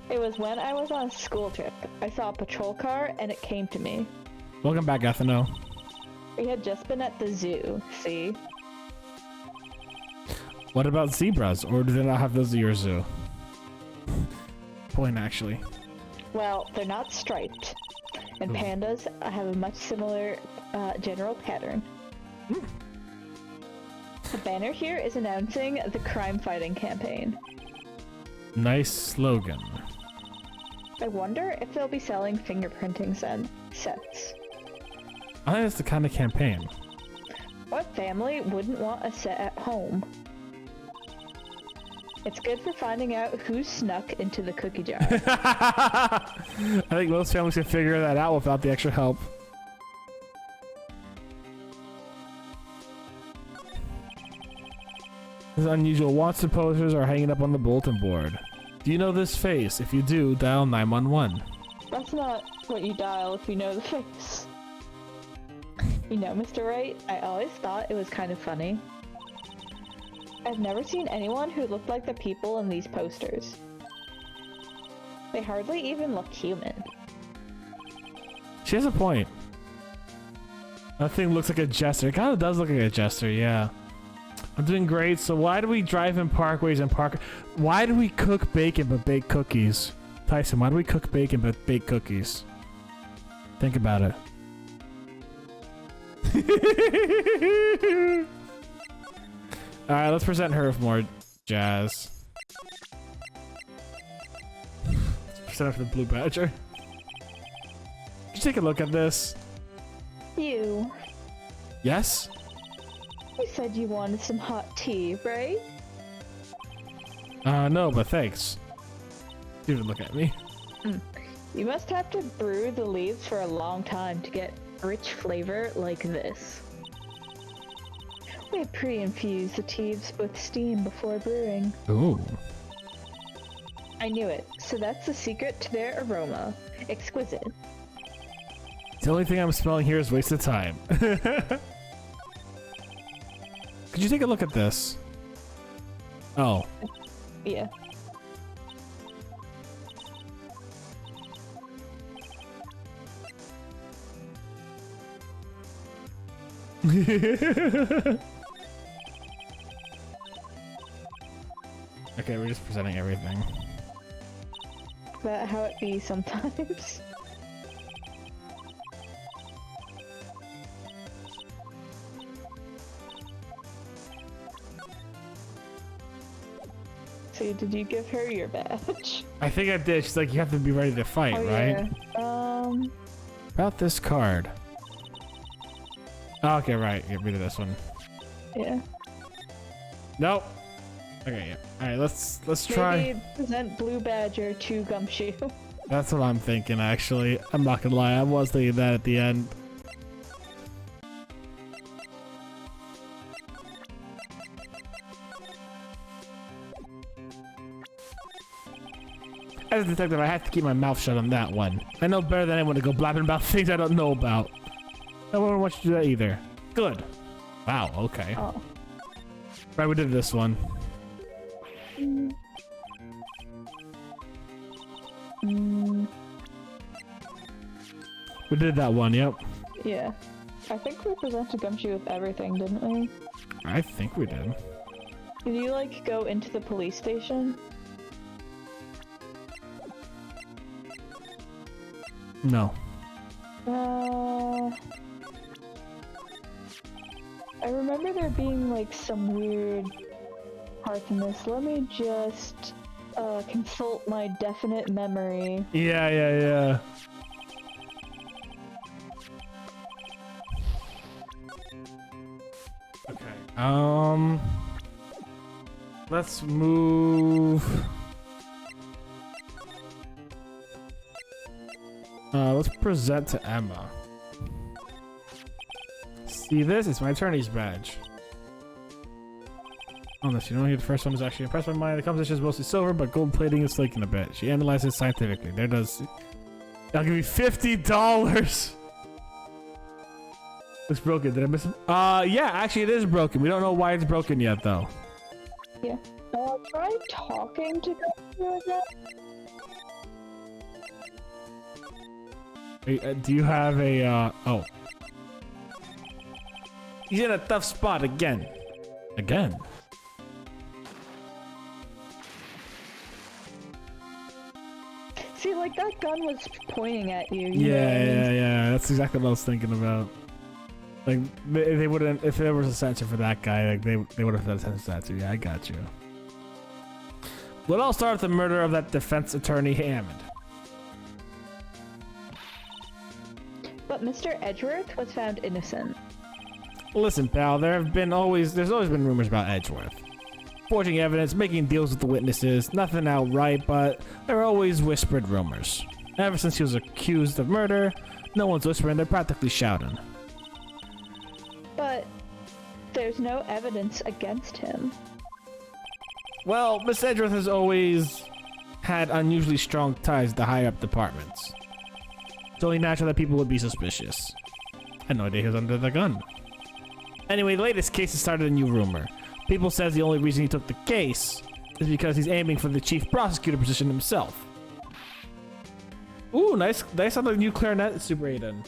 It was when I was on a school trip. I saw a patrol car and it came to me. Welcome back, Ethano. We had just been at the zoo, see? What about zebras? Or do they not have those at your zoo? Point, actually. Well, they're not striped. And pandas have a much similar general pattern. The banner here is announcing the crime-fighting campaign. Nice slogan. I wonder if they'll be selling fingerprinting sets. I think that's the kind of campaign. What family wouldn't want a set at home? It's good for finding out who snuck into the cookie jar. I think most families can figure that out without the extra help. This is unusual. Wanted posters are hanging up on the bulletin board. Do you know this face? If you do, dial 911. That's not what you dial if you know the face. You know, Mr. Wright, I always thought it was kind of funny. I've never seen anyone who looked like the people in these posters. They hardly even look human. She has a point. That thing looks like a jester. It kind of does look like a jester, yeah. I'm doing great, so why do we drive in parkways and park... Why do we cook bacon but bake cookies? Tyson, why do we cook bacon but bake cookies? Think about it. Alright, let's present her with more jazz. Let's present her for the blue badger. Could you take a look at this? You. Yes? You said you wanted some hot tea, right? No, but thanks. You didn't look at me. You must have to brew the leaves for a long time to get rich flavor like this. We pre-infuse the teas with steam before brewing. Ooh. I knew it. So that's the secret to their aroma. Exquisite. The only thing I'm smelling here is wasted time. Could you take a look at this? Oh. Yeah. Okay, we're just presenting everything. Is that how it be sometimes? So did you give her your badge? I think I did. She's like, you have to be ready to fight, right? Yeah. About this card. Oh, okay, right. Get rid of this one. Yeah. Nope. Okay, yeah. Alright, let's try. Maybe present Blue Badger to Gumshoe. That's what I'm thinking, actually. I'm not gonna lie, I was thinking that at the end. As a detective, I have to keep my mouth shut on that one. I know better than anyone to go blabbing about things I don't know about. I wouldn't want you to do that either. Good. Wow, okay. Oh. Right, we did this one. We did that one, yep. Yeah. I think we presented Gumshoe with everything, didn't we? I think we did. Did you, like, go into the police station? No. I remember there being, like, some weird parts in this. Let me just, consult my definite memory. Yeah. Okay. Let's move. Let's present to Emma. See this? It's my attorney's badge. Unless you know the first one is actually impressed by mine. The composition is mostly silver, but gold plating is flaking a bit. She analyzes it scientifically. There does. I'll give you $50. It's broken. Did I miss it? Yeah, actually it is broken. We don't know why it's broken yet, though. Yeah. Try talking to Gumshoe again. Do you have a, oh. He's in a tough spot again. Again? See, like, that gun was pointing at you. Yeah. That's exactly what I was thinking about. Like, they wouldn't, if there was a censor for that guy, like, they would have had a censor for that too. Yeah, I got you. Well, it all started with the murder of that defense attorney Hammond. But Mr. Edgeworth was found innocent. Listen, pal, there's always been rumors about Edgeworth. forging evidence, making deals with the witnesses. Nothing outright, but there are always whispered rumors. Ever since he was accused of murder, no one's whispering, they're practically shouting. But there's no evidence against him. Well, Miss Edgeworth has always had unusually strong ties to the higher-up departments. It's only natural that people would be suspicious. I had no idea he was under the gun. Anyway, the latest case has started a new rumor. People says the only reason he took the case is because he's aiming for the chief prosecutor position himself. Ooh, nice on the new clarinet Super 8 in.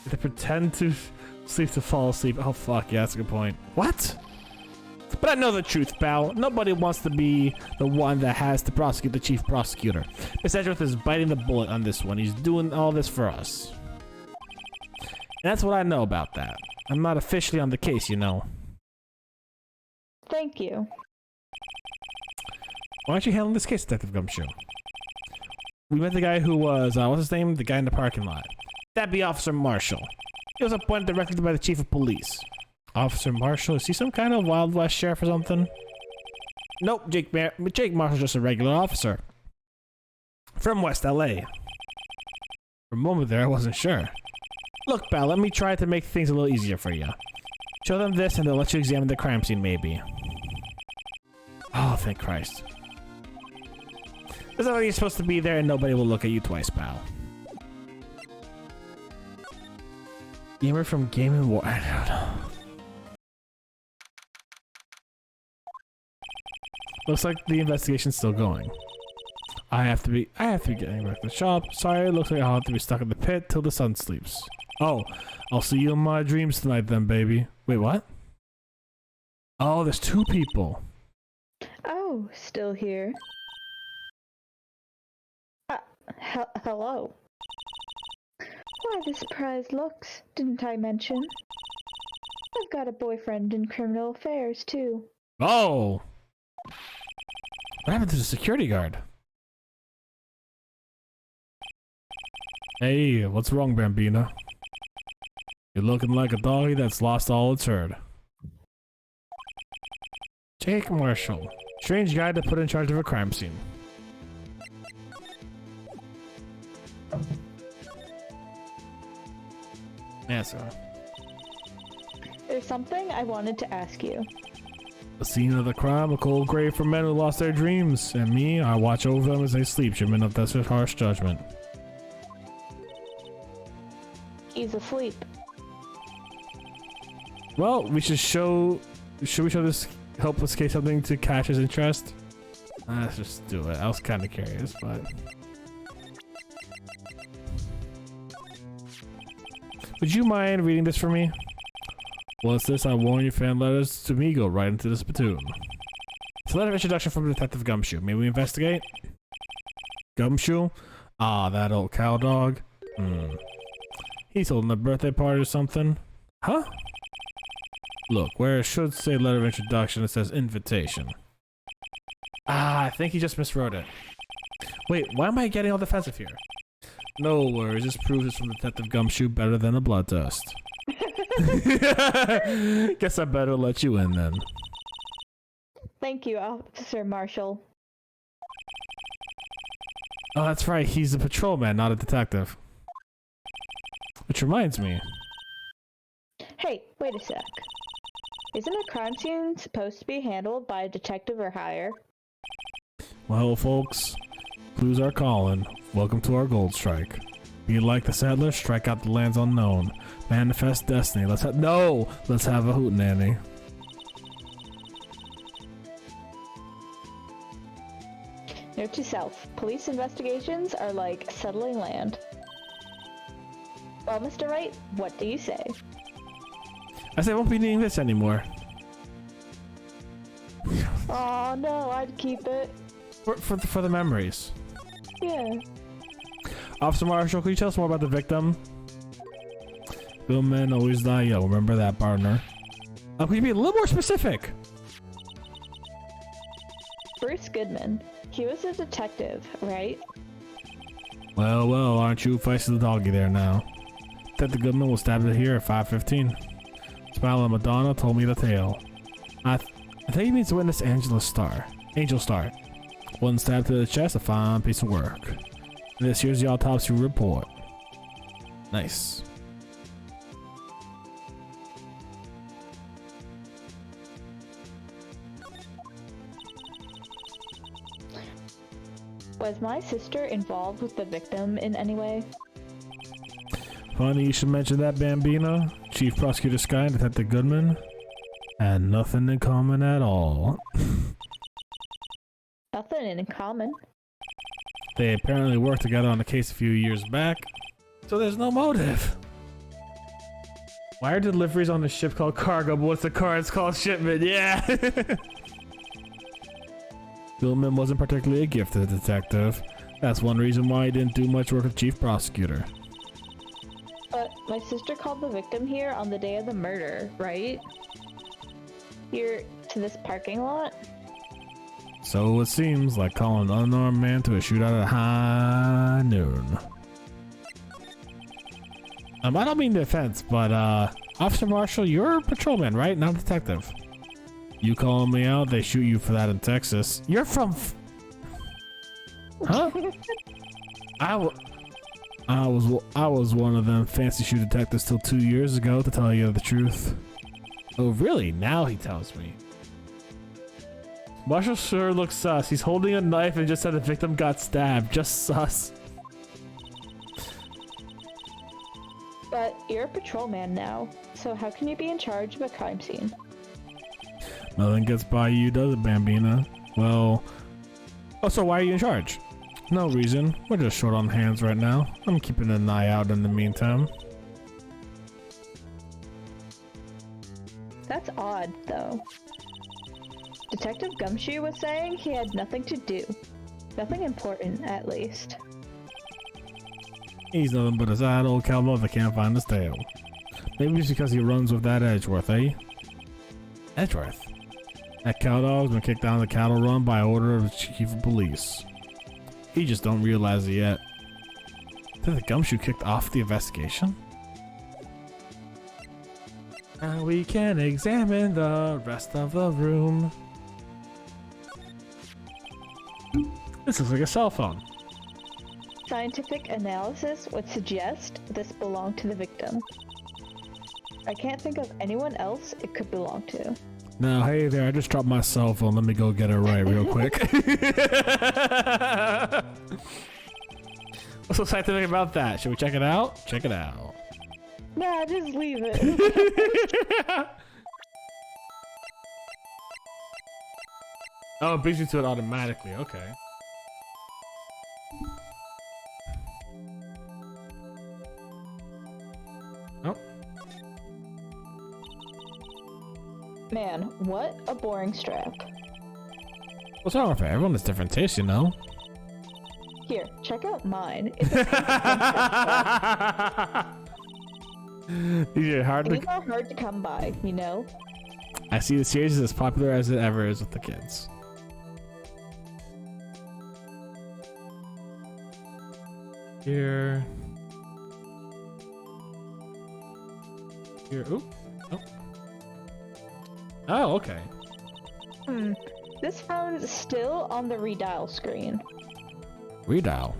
They pretend to sleep to fall asleep. Oh fuck, yeah, that's a good point. What? But I know the truth, pal. Nobody wants to be the one that has to prosecute the chief prosecutor. Miss Edgeworth is biting the bullet on this one. He's doing all this for us. And that's what I know about that. I'm not officially on the case, you know. Thank you. Why aren't you handling this case, Detective Gumshoe? We met the guy who was, what's his name? The guy in the parking lot. That'd be Officer Marshall. He was appointed directly by the chief of police. Officer Marshall? Is he some kind of Wild West sheriff or something? Nope, Jake Marshall's just a regular officer. From West LA. For a moment there, I wasn't sure. Look, pal, let me try to make things a little easier for you. Show them this and they'll let you examine the crime scene, maybe. Oh, thank Christ. There's nothing you're supposed to be there and nobody will look at you twice, pal. Gamer from Game & War. I don't know. Looks like the investigation's still going. I have to be getting back to the shop. Sorry, it looks like I'll have to be stuck in the pit till the sun sleeps. Oh, I'll see you in my dreams tonight then, baby. Wait, what? Oh, there's two people. Oh, still here. Hello. Why the surprised looks? Didn't I mention? I've got a boyfriend in criminal affairs, too. Oh! What happened to the security guard? Hey, what's wrong, Bambina? You're looking like a doggy that's lost all its herd. Jake Marshall. Strange guy to put in charge of a crime scene. Yes, sir. There's something I wanted to ask you. The scene of the crime, a cold grave for men who lost their dreams. And me, I watch over them as they sleep, shipment of this harsh judgment. He's asleep. Well, should we show this helpless case something to catch his interest? Let's just do it. I was kind of curious, but... Would you mind reading this for me? What's this? I warn you, fan letters to me go right into the spittoon. It's a letter of introduction from Detective Gumshoe. May we investigate? Gumshoe? Ah, that old cow dog. He's holding a birthday party or something. Huh? Look, where it should say letter of introduction, it says invitation. Ah, I think he just miswrote it. Wait, why am I getting all defensive here? No worries, this proves it's from Detective Gumshoe better than a blood test. Guess I better let you in then. Thank you, Officer Marshall. Oh, that's right, he's a patrolman, not a detective. Which reminds me. Hey, wait a sec. Isn't a crime scene supposed to be handled by a detective or higher? Well, folks, clues are calling. Welcome to our gold strike. Be like the settlers, strike out the lands unknown. Manifest destiny. Let's have a hootenanny. Note to self, police investigations are like settling land. Well, Mr. Wright, what do you say? I said I won't be needing this anymore. Oh no, I'd keep it. For the memories. Yeah. Officer Marshall, could you tell us more about the victim? Real men always die young. Remember that, partner. Could you be a little more specific? Bruce Goodman. He was a detective, right? Well, aren't you feisty the doggy there now? Detective Goodman was stabbed here at 5:15. Smile and Madonna told me the tale. I think he means to witness Angel Star. One stab to the chest, a fine piece of work. And this here's the autopsy report. Nice. Was my sister involved with the victim in any way? Funny you should mention that, Bambino. Chief Prosecutor Sky and Detective Goodman had nothing in common at all. Nothing in common. They apparently worked together on a case a few years back, so there's no motive. Why are deliveries on the ship called cargo, but what's the car? It's called shipment. Yeah. Goodman wasn't particularly a gifted detective. That's one reason why he didn't do much work with Chief Prosecutor. But my sister called the victim here on the day of the murder, right? Here to this parking lot? So it seems, like calling an unarmed man to a shootout at high noon. I don't mean to offense, but Officer Marshall, you're a patrolman, right? Not a detective. You calling me out, they shoot you for that in Texas. You're from huh? I was one of them fancy shoe detectives till 2 years ago, to tell you the truth. Oh really? Now he tells me. Marshall sure looks sus. He's holding a knife and just said the victim got stabbed. Just sus. But you're a patrolman now, so how can you be in charge of a crime scene? Nothing gets by you, does it, Bambina? Well... Oh, so why are you in charge? No reason. We're just short on hands right now. I'm keeping an eye out in the meantime. That's odd, though. Detective Gumshoe was saying he had nothing to do. Nothing important, at least. He's nothing but a sad old cowboy that can't find his tail. Maybe it's because he runs with that Edgeworth, eh? Edgeworth? That cow dog's been kicked down the cattle run by order of the chief of police. He just don't realize it yet. Did the Gumshoe kicked off the investigation? Now we can examine the rest of the room. This looks like a cell phone. Scientific analysis would suggest this belonged to the victim. I can't think of anyone else it could belong to. Now, hey there, I just dropped my cell phone. Let me go get it right real quick. What's so scientific about that? Should we check it out? Check it out. Nah, just leave it. Oh, it brings you to it automatically. Okay. Oh. Man, what a boring strap. What's wrong with it? Everyone has different tastes, you know? Here, check out mine. It's These are hard These are hard to come by, you know? I see the series is as popular as it ever is with the kids. Here. Here. Oop. Oh. Oh, okay. This phone's still on the redial screen. Redial?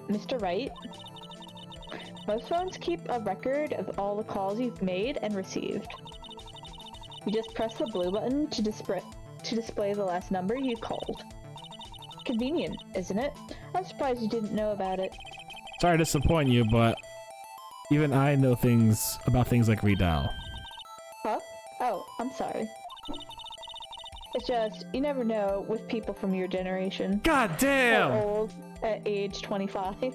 Mr. Wright? Most phones keep a record of all the calls you've made and received. You just press the blue button to display the last number you called. Convenient, isn't it? I'm surprised you didn't know about it. Sorry to disappoint you, but even I know things about things like redial. Huh? Oh, I'm sorry. It's just, you never know with people from your generation. God damn! Or old at age 25.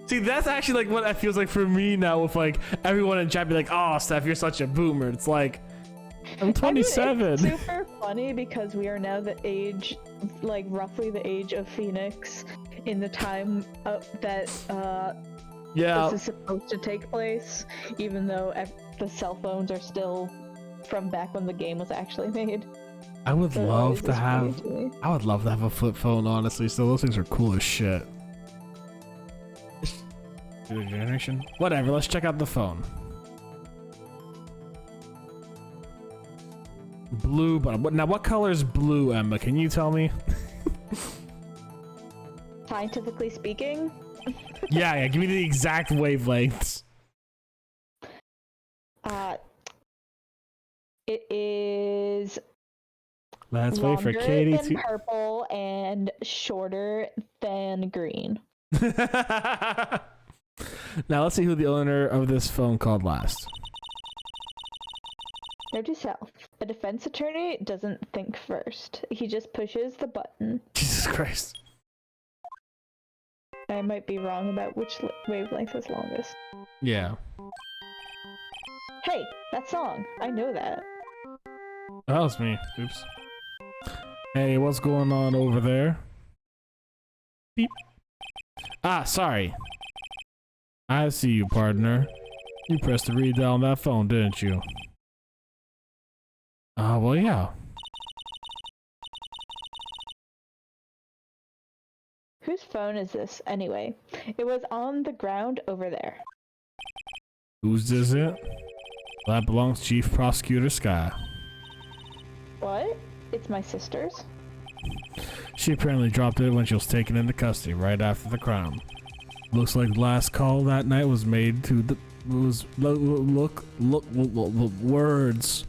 See, that's actually like what it feels like for me now with like everyone in chat be like, oh, Steph, you're such a boomer. It's like, I'm 27. I mean, it's super funny because we are now the age, like roughly the age of Phoenix in the time that yeah, this is supposed to take place, even though the cell phones are still from back when the game was actually made. I would love to have a flip phone, honestly. So those things are cool as shit. Generation? Whatever, let's check out the phone. Blue, but now what color is blue, Emma? Can you tell me? Scientifically speaking? Yeah, give me the exact wavelengths. It is Let's wait for Katie longer than purple and shorter than green. Now let's see who the owner of this phone called last. Note to self: a defense attorney doesn't think first. He just pushes the button. Jesus Christ. I might be wrong about which wavelength is longest. Yeah. Hey, that song. I know that. That was me. Oops. Hey, what's going on over there? Beep. Ah, sorry. I see you, partner. You pressed the read down that phone, didn't you? Well, yeah. Whose phone is this, anyway? It was on the ground over there. Whose is it? That belongs to Chief Prosecutor Sky. What? It's my sister's? She apparently dropped it when she was taken into custody right after the crime. Looks like the last call that night was made to the words.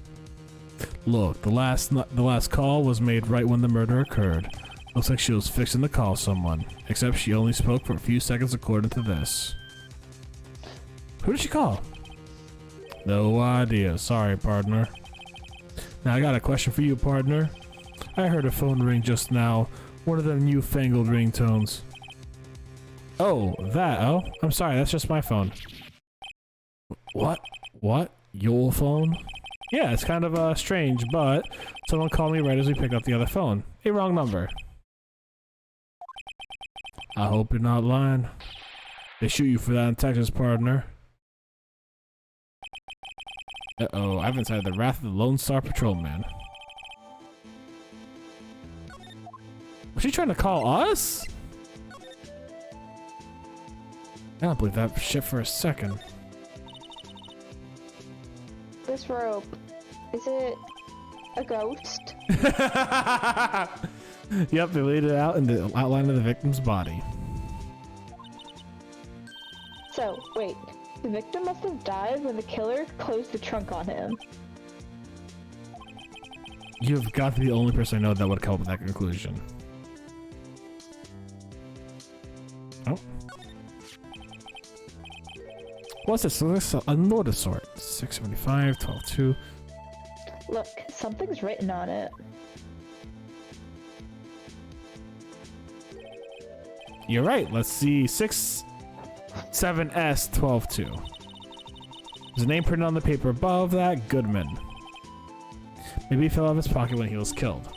Look, the last call was made right when the murder occurred. Looks like she was fixing to call someone, except she only spoke for a few seconds according to this. Who did she call? No idea. Sorry, partner. Now I got a question for you, partner. I heard a phone ring just now. One of them newfangled ringtones. Oh, that. Oh, I'm sorry. That's just my phone. What? What? Your phone? Yeah, it's kind of strange, but someone called me right as we picked up the other phone. A wrong number. I hope you're not lying. They shoot you for that in Texas, partner. Uh-oh, I've inside the wrath of the Lone Star Patrolman. Was she trying to call us? I don't believe that shit for a second. This rope, is it a ghost? Yep, they laid it out in the outline of the victim's body. So, wait. The victim must have died when the killer closed the trunk on him. You've got to be the only person I know that would come up with that conclusion. Oh. What's this? A note of sort. 675, 12-2. Look, something's written on it. You're right. Let's see. 67S122. There's a name printed on the paper above that. Goodman. Maybe he fell out of his pocket when he was killed.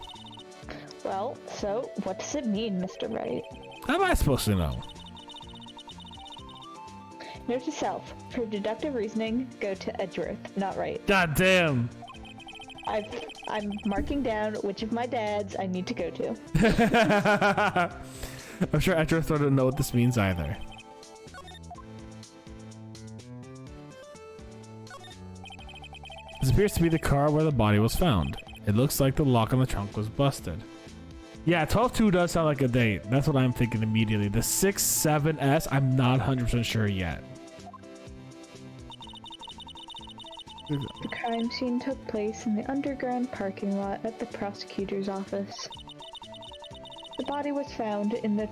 Well, so what does it mean, Mr. Wright? How am I supposed to know? Note to self: for deductive reasoning, go to Edgeworth, not Wright. God damn. I'm marking down which of my dads I need to go to. I'm sure Edgeworth doesn't know what this means either. This appears to be the car where the body was found. It looks like the lock on the trunk was busted. Yeah, 12-2 does sound like a date. That's what I'm thinking immediately. The 6-7S, I'm not 100% sure yet. The crime scene took place in the underground parking lot at the prosecutor's office. The body was found in the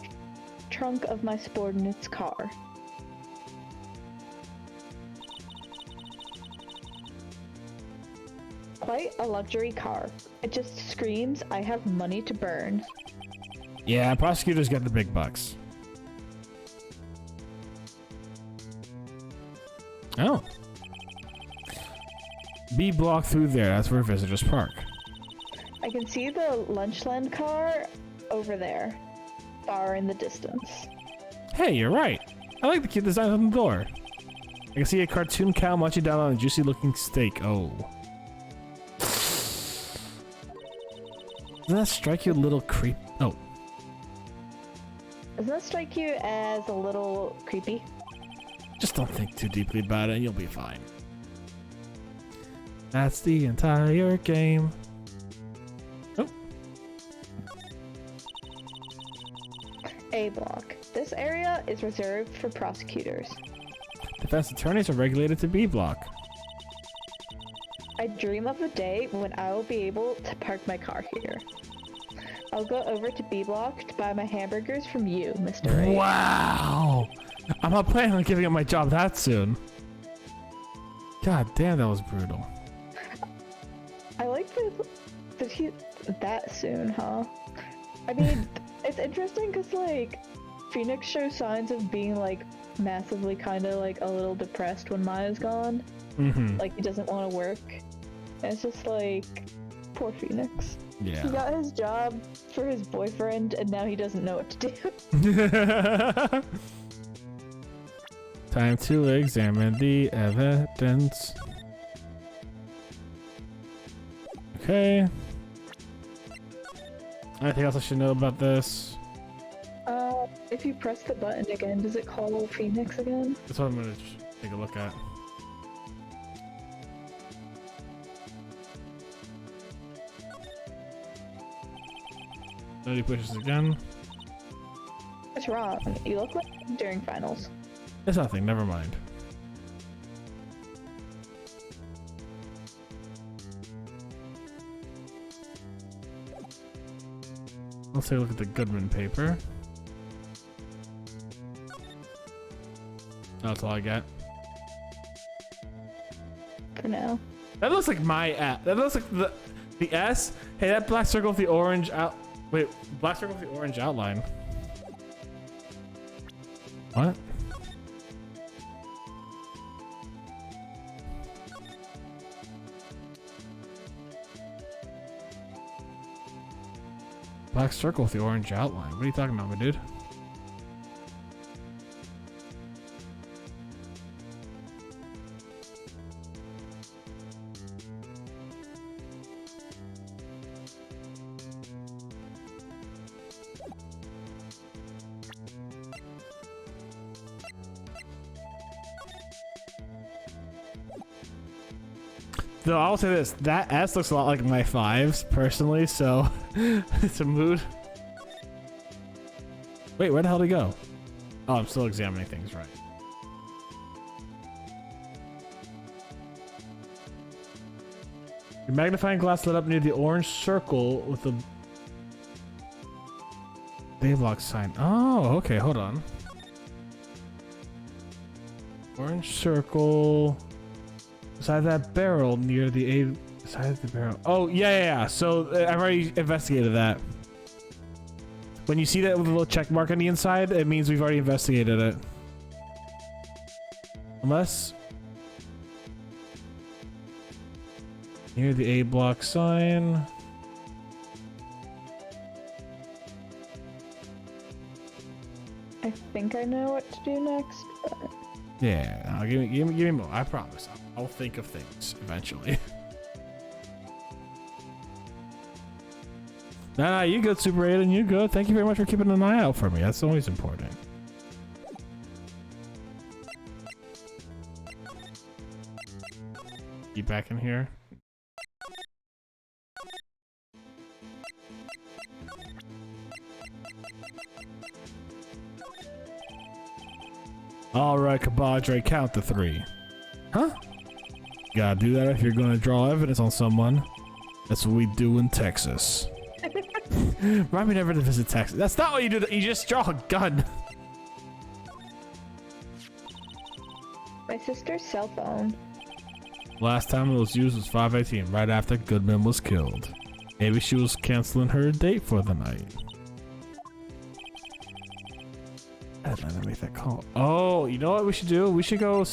trunk of my subordinate's car. Quite a luxury car. It just screams, I have money to burn. Yeah, prosecutors get the big bucks. Oh. B block through there, that's where visitors park. I can see the Lunchland car over there, far in the distance. Hey, you're right. I like the cute design on the door. I can see a cartoon cow munching down on a juicy looking steak. Oh. Doesn't that strike you a little creep? Oh. Doesn't that strike you as a little creepy? Just don't think too deeply about it and you'll be fine. That's the entire game. A block. This area is reserved for prosecutors. Defense attorneys are regulated to B block. I dream of the day when I will be able to park my car here. I'll go over to B block to buy my hamburgers from you, Mr. A. Wow! I'm not planning on giving up my job that soon. God damn, that was brutal. I like that he that soon, huh? I mean, it's interesting because like Phoenix shows signs of being like massively kind of like a little depressed when Maya's gone. Like he doesn't want to work. And it's just like, poor Phoenix. Yeah. He got his job for his boyfriend and now he doesn't know what to do. Time to examine the evidence. Okay. Anything else I should know about this? If you press the button again, does it call Phoenix again? That's what I'm gonna take a look at. Nobody pushes again. What's wrong? You look like during finals. It's nothing, never mind. Let's take a look at the Goodman paper. That's all I got. For now. That looks like my app. That looks like the S. Hey, that black circle with the orange out. Wait, black circle with the orange outline. What? Black circle with the orange outline. What are you talking about, my dude? Though I'll say this, that S looks a lot like my 5s, personally, so it's a mood. Wait, where the hell did he go? Oh, I'm still examining things, right. Your magnifying glass lit up near the orange circle with the Dayblock sign. Oh, okay, hold on. Orange circle. Beside that barrel near the beside the barrel. Oh, yeah. So I've already investigated that. When you see that with a little check mark on the inside, it means we've already investigated it. Unless near the A block sign. I think I know what to do next, but... Yeah, give me more. I promise. I'll think of things eventually. Nah, you good, Super 8, and you good. Thank you very much for keeping an eye out for me. That's always important. You back in here? Alright, Kabadre, count to 3. Huh? You gotta do that if you're gonna draw evidence on someone. That's what we do in Texas. Remind me never to visit Texas. That's not what you do. You just draw a gun. My sister's cell phone. Last time it was used was 5/18, right after Goodman was killed. Maybe she was canceling her date for the night. I didn't make that call. Oh, you know what we should do? We should go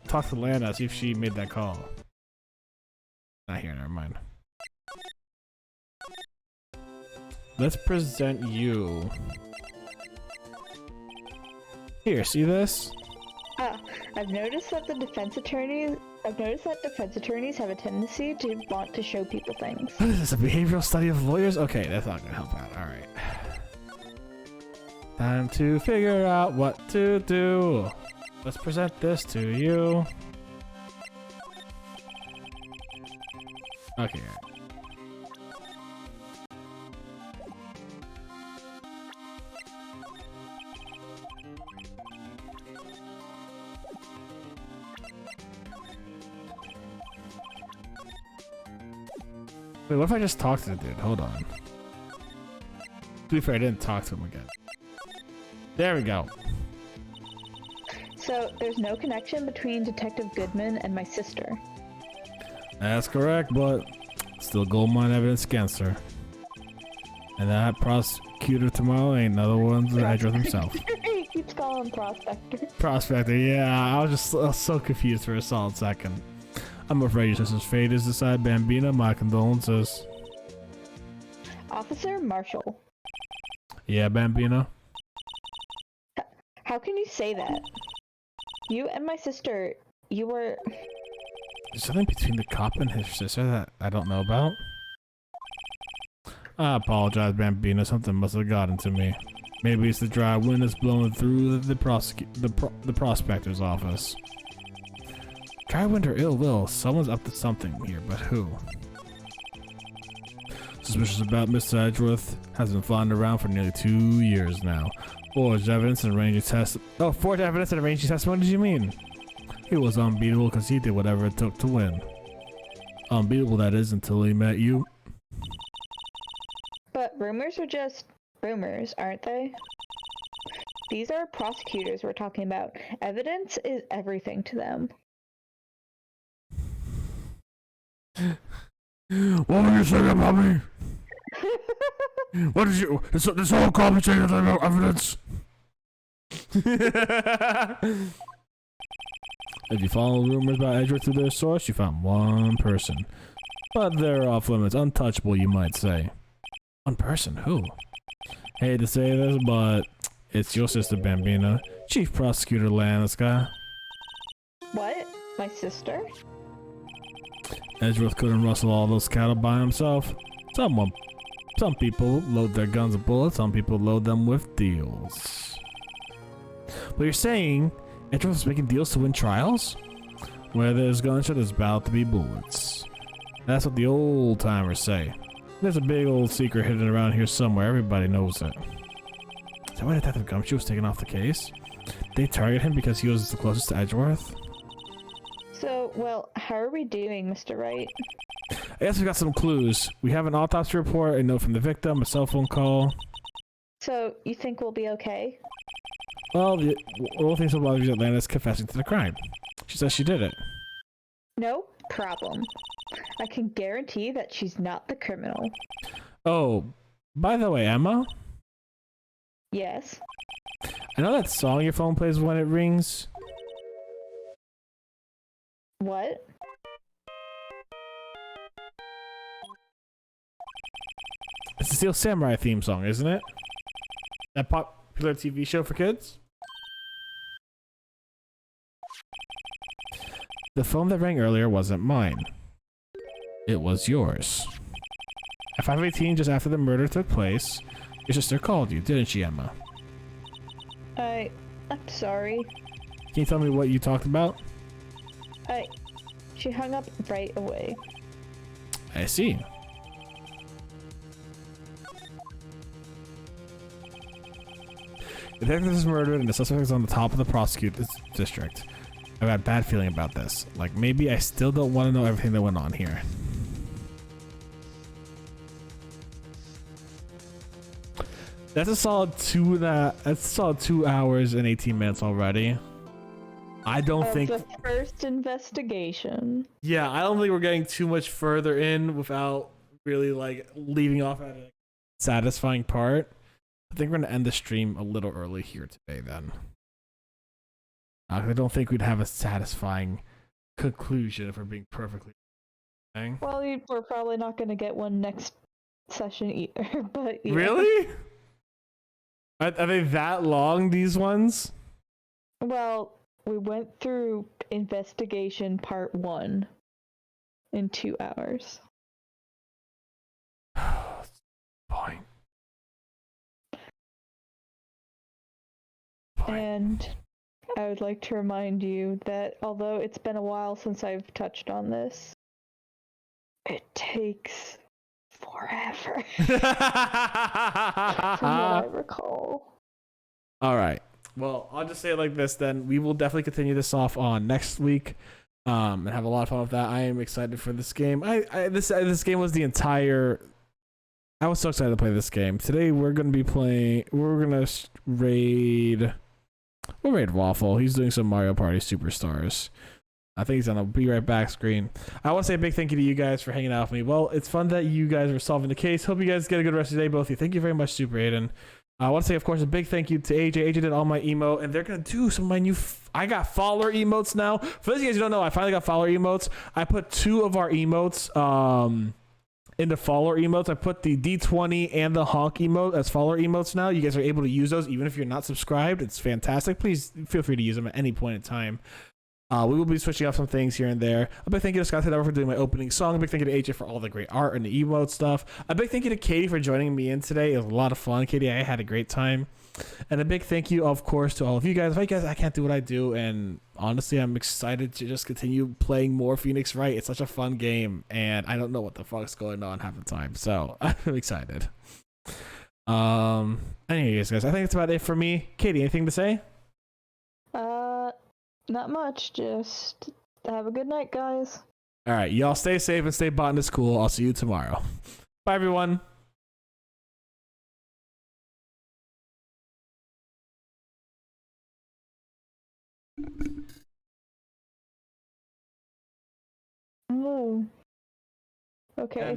talk to Lana, see if she made that call. Not here, never mind. Let's present you. Here, see this? I've noticed that defense attorneys have a tendency to want to show people things. What is this, a behavioral study of lawyers? Okay, that's not gonna help out. Alright. Time to figure out what to do. Let's present this to you. Okay. Wait, what if I just talk to the dude? Hold on. To be fair, I didn't talk to him again. There we go. So, there's no connection between Detective Goodman and my sister. That's correct, but still gold mine evidence against her. And that prosecutor tomorrow ain't another one than Edgeworth himself. He keeps calling Prospector. Prospector, yeah, I was so confused for a solid second. I'm afraid your sister's fate is decided, Bambina. My condolences. Officer Marshall. Yeah, Bambina. How can you say that? You and my sister, you were... There's something between the cop and his sister that I don't know about. I apologize, Bambina. Something must have gotten to me. Maybe it's the dry wind that's blowing through the prospector's office. Dry wind or ill will. Someone's up to something here, but who? Suspicious about Mr. Edgeworth has been flying around for nearly 2 years now. Forged evidence and arranging test. Oh, forged evidence and arranging testimony. What did you mean? He was unbeatable because he did whatever it took to win. Unbeatable, that is, until he met you. But rumors are just rumors, aren't they? These are prosecutors we're talking about. Evidence is everything to them. What were you saying about me? What did you... This whole conversation about evidence? If you follow rumors about Edgeworth through their source, you found one person. But they're off limits. Untouchable, you might say. One person? Who? Hate to say this, but it's your sister, Bambina. Chief Prosecutor Landesca. What? My sister? Edgeworth couldn't rustle all those cattle by himself. Some people load their guns with bullets, some people load them with deals. But you're saying Edgeworth was making deals to win trials? Where there's gunshot, there's bound to be bullets. That's what the old timers say. There's a big old secret hidden around here somewhere, everybody knows it. Is that why Detective Gumshoe was taken off the case? They target him because he was the closest to Edgeworth? So, well, how are we doing, Mr. Wright? I guess we got some clues. We have an autopsy report, a note from the victim, a cell phone call. So, you think we'll be okay? Well, the only thing so about is Atlanta is confessing to the crime. She says she did it. No problem. I can guarantee that she's not the criminal. Oh, by the way, Emma? Yes? I know that song your phone plays when it rings. What? It's the Steel Samurai theme song, isn't it? That popular TV show for kids? The phone that rang earlier wasn't mine. It was yours. At 5:18, just after the murder took place, your sister called you, didn't she, Emma? I'm sorry. Can you tell me what you talked about? She hung up right away. I see. The detective is murdered and the suspect is on the top of the prosecutor's district. I've got a bad feeling about this. Like, maybe I still don't want to know everything that went on here. That's a solid 2 hours and 18 minutes already. I don't think the first investigation. Yeah, I don't think we're getting too much further in without really like leaving off at a satisfying part. I think we're gonna end the stream a little early here today then. I don't think we'd have a satisfying conclusion if we're being perfectly honest. Well, we're probably not gonna get one next session either, but yeah. Really? Are they that long, these ones? Well, we went through investigation part 1 in 2 hours. Point. And I would like to remind you that although it's been a while since I've touched on this, it takes forever. From what I recall. All right. Well, I'll just say it like this then. We will definitely continue this off on next week. and have a lot of fun with that. I am excited for this game. This game was the entire. I was so excited to play this game. Today we're gonna be playing. We're gonna raid. We'll raid Waffle. He's doing some Mario Party Superstars. I think he's on a be right back screen. I want to say a big thank you to you guys for hanging out with me. Well, it's fun that you guys are solving the case. Hope you guys get a good rest of the day, both of you. Thank you very much, Super Aiden. I want to say, of course, a big thank you to AJ. AJ did all my emote, and they're going to do some of my new... I got follower emotes now. For those of you guys who don't know, I finally got follower emotes. I put 2 of our emotes into follower emotes. I put the D20 and the honk emote as follower emotes now. You guys are able to use those even if you're not subscribed. It's fantastic. Please feel free to use them at any point in time. We will be switching up some things here and there. A big thank you to Scott Taylor for doing my opening song. A big thank you to AJ for all the great art and the emote stuff. A big thank you to Katie for joining me in today. It was a lot of fun, Katie. I had a great time. And a big thank you, of course, to all of you guys. If you guys, I can't do what I do, and honestly, I'm excited to just continue playing more Phoenix Wright. It's such a fun game, and I don't know what the fuck's going on half the time, so I'm excited. Anyways, guys, I think that's about it for me. Katie, anything to say? Not much. Just have a good night, guys. All right, y'all stay safe and stay Botanist Cool. I'll see you tomorrow. Bye, everyone. Oh. Okay.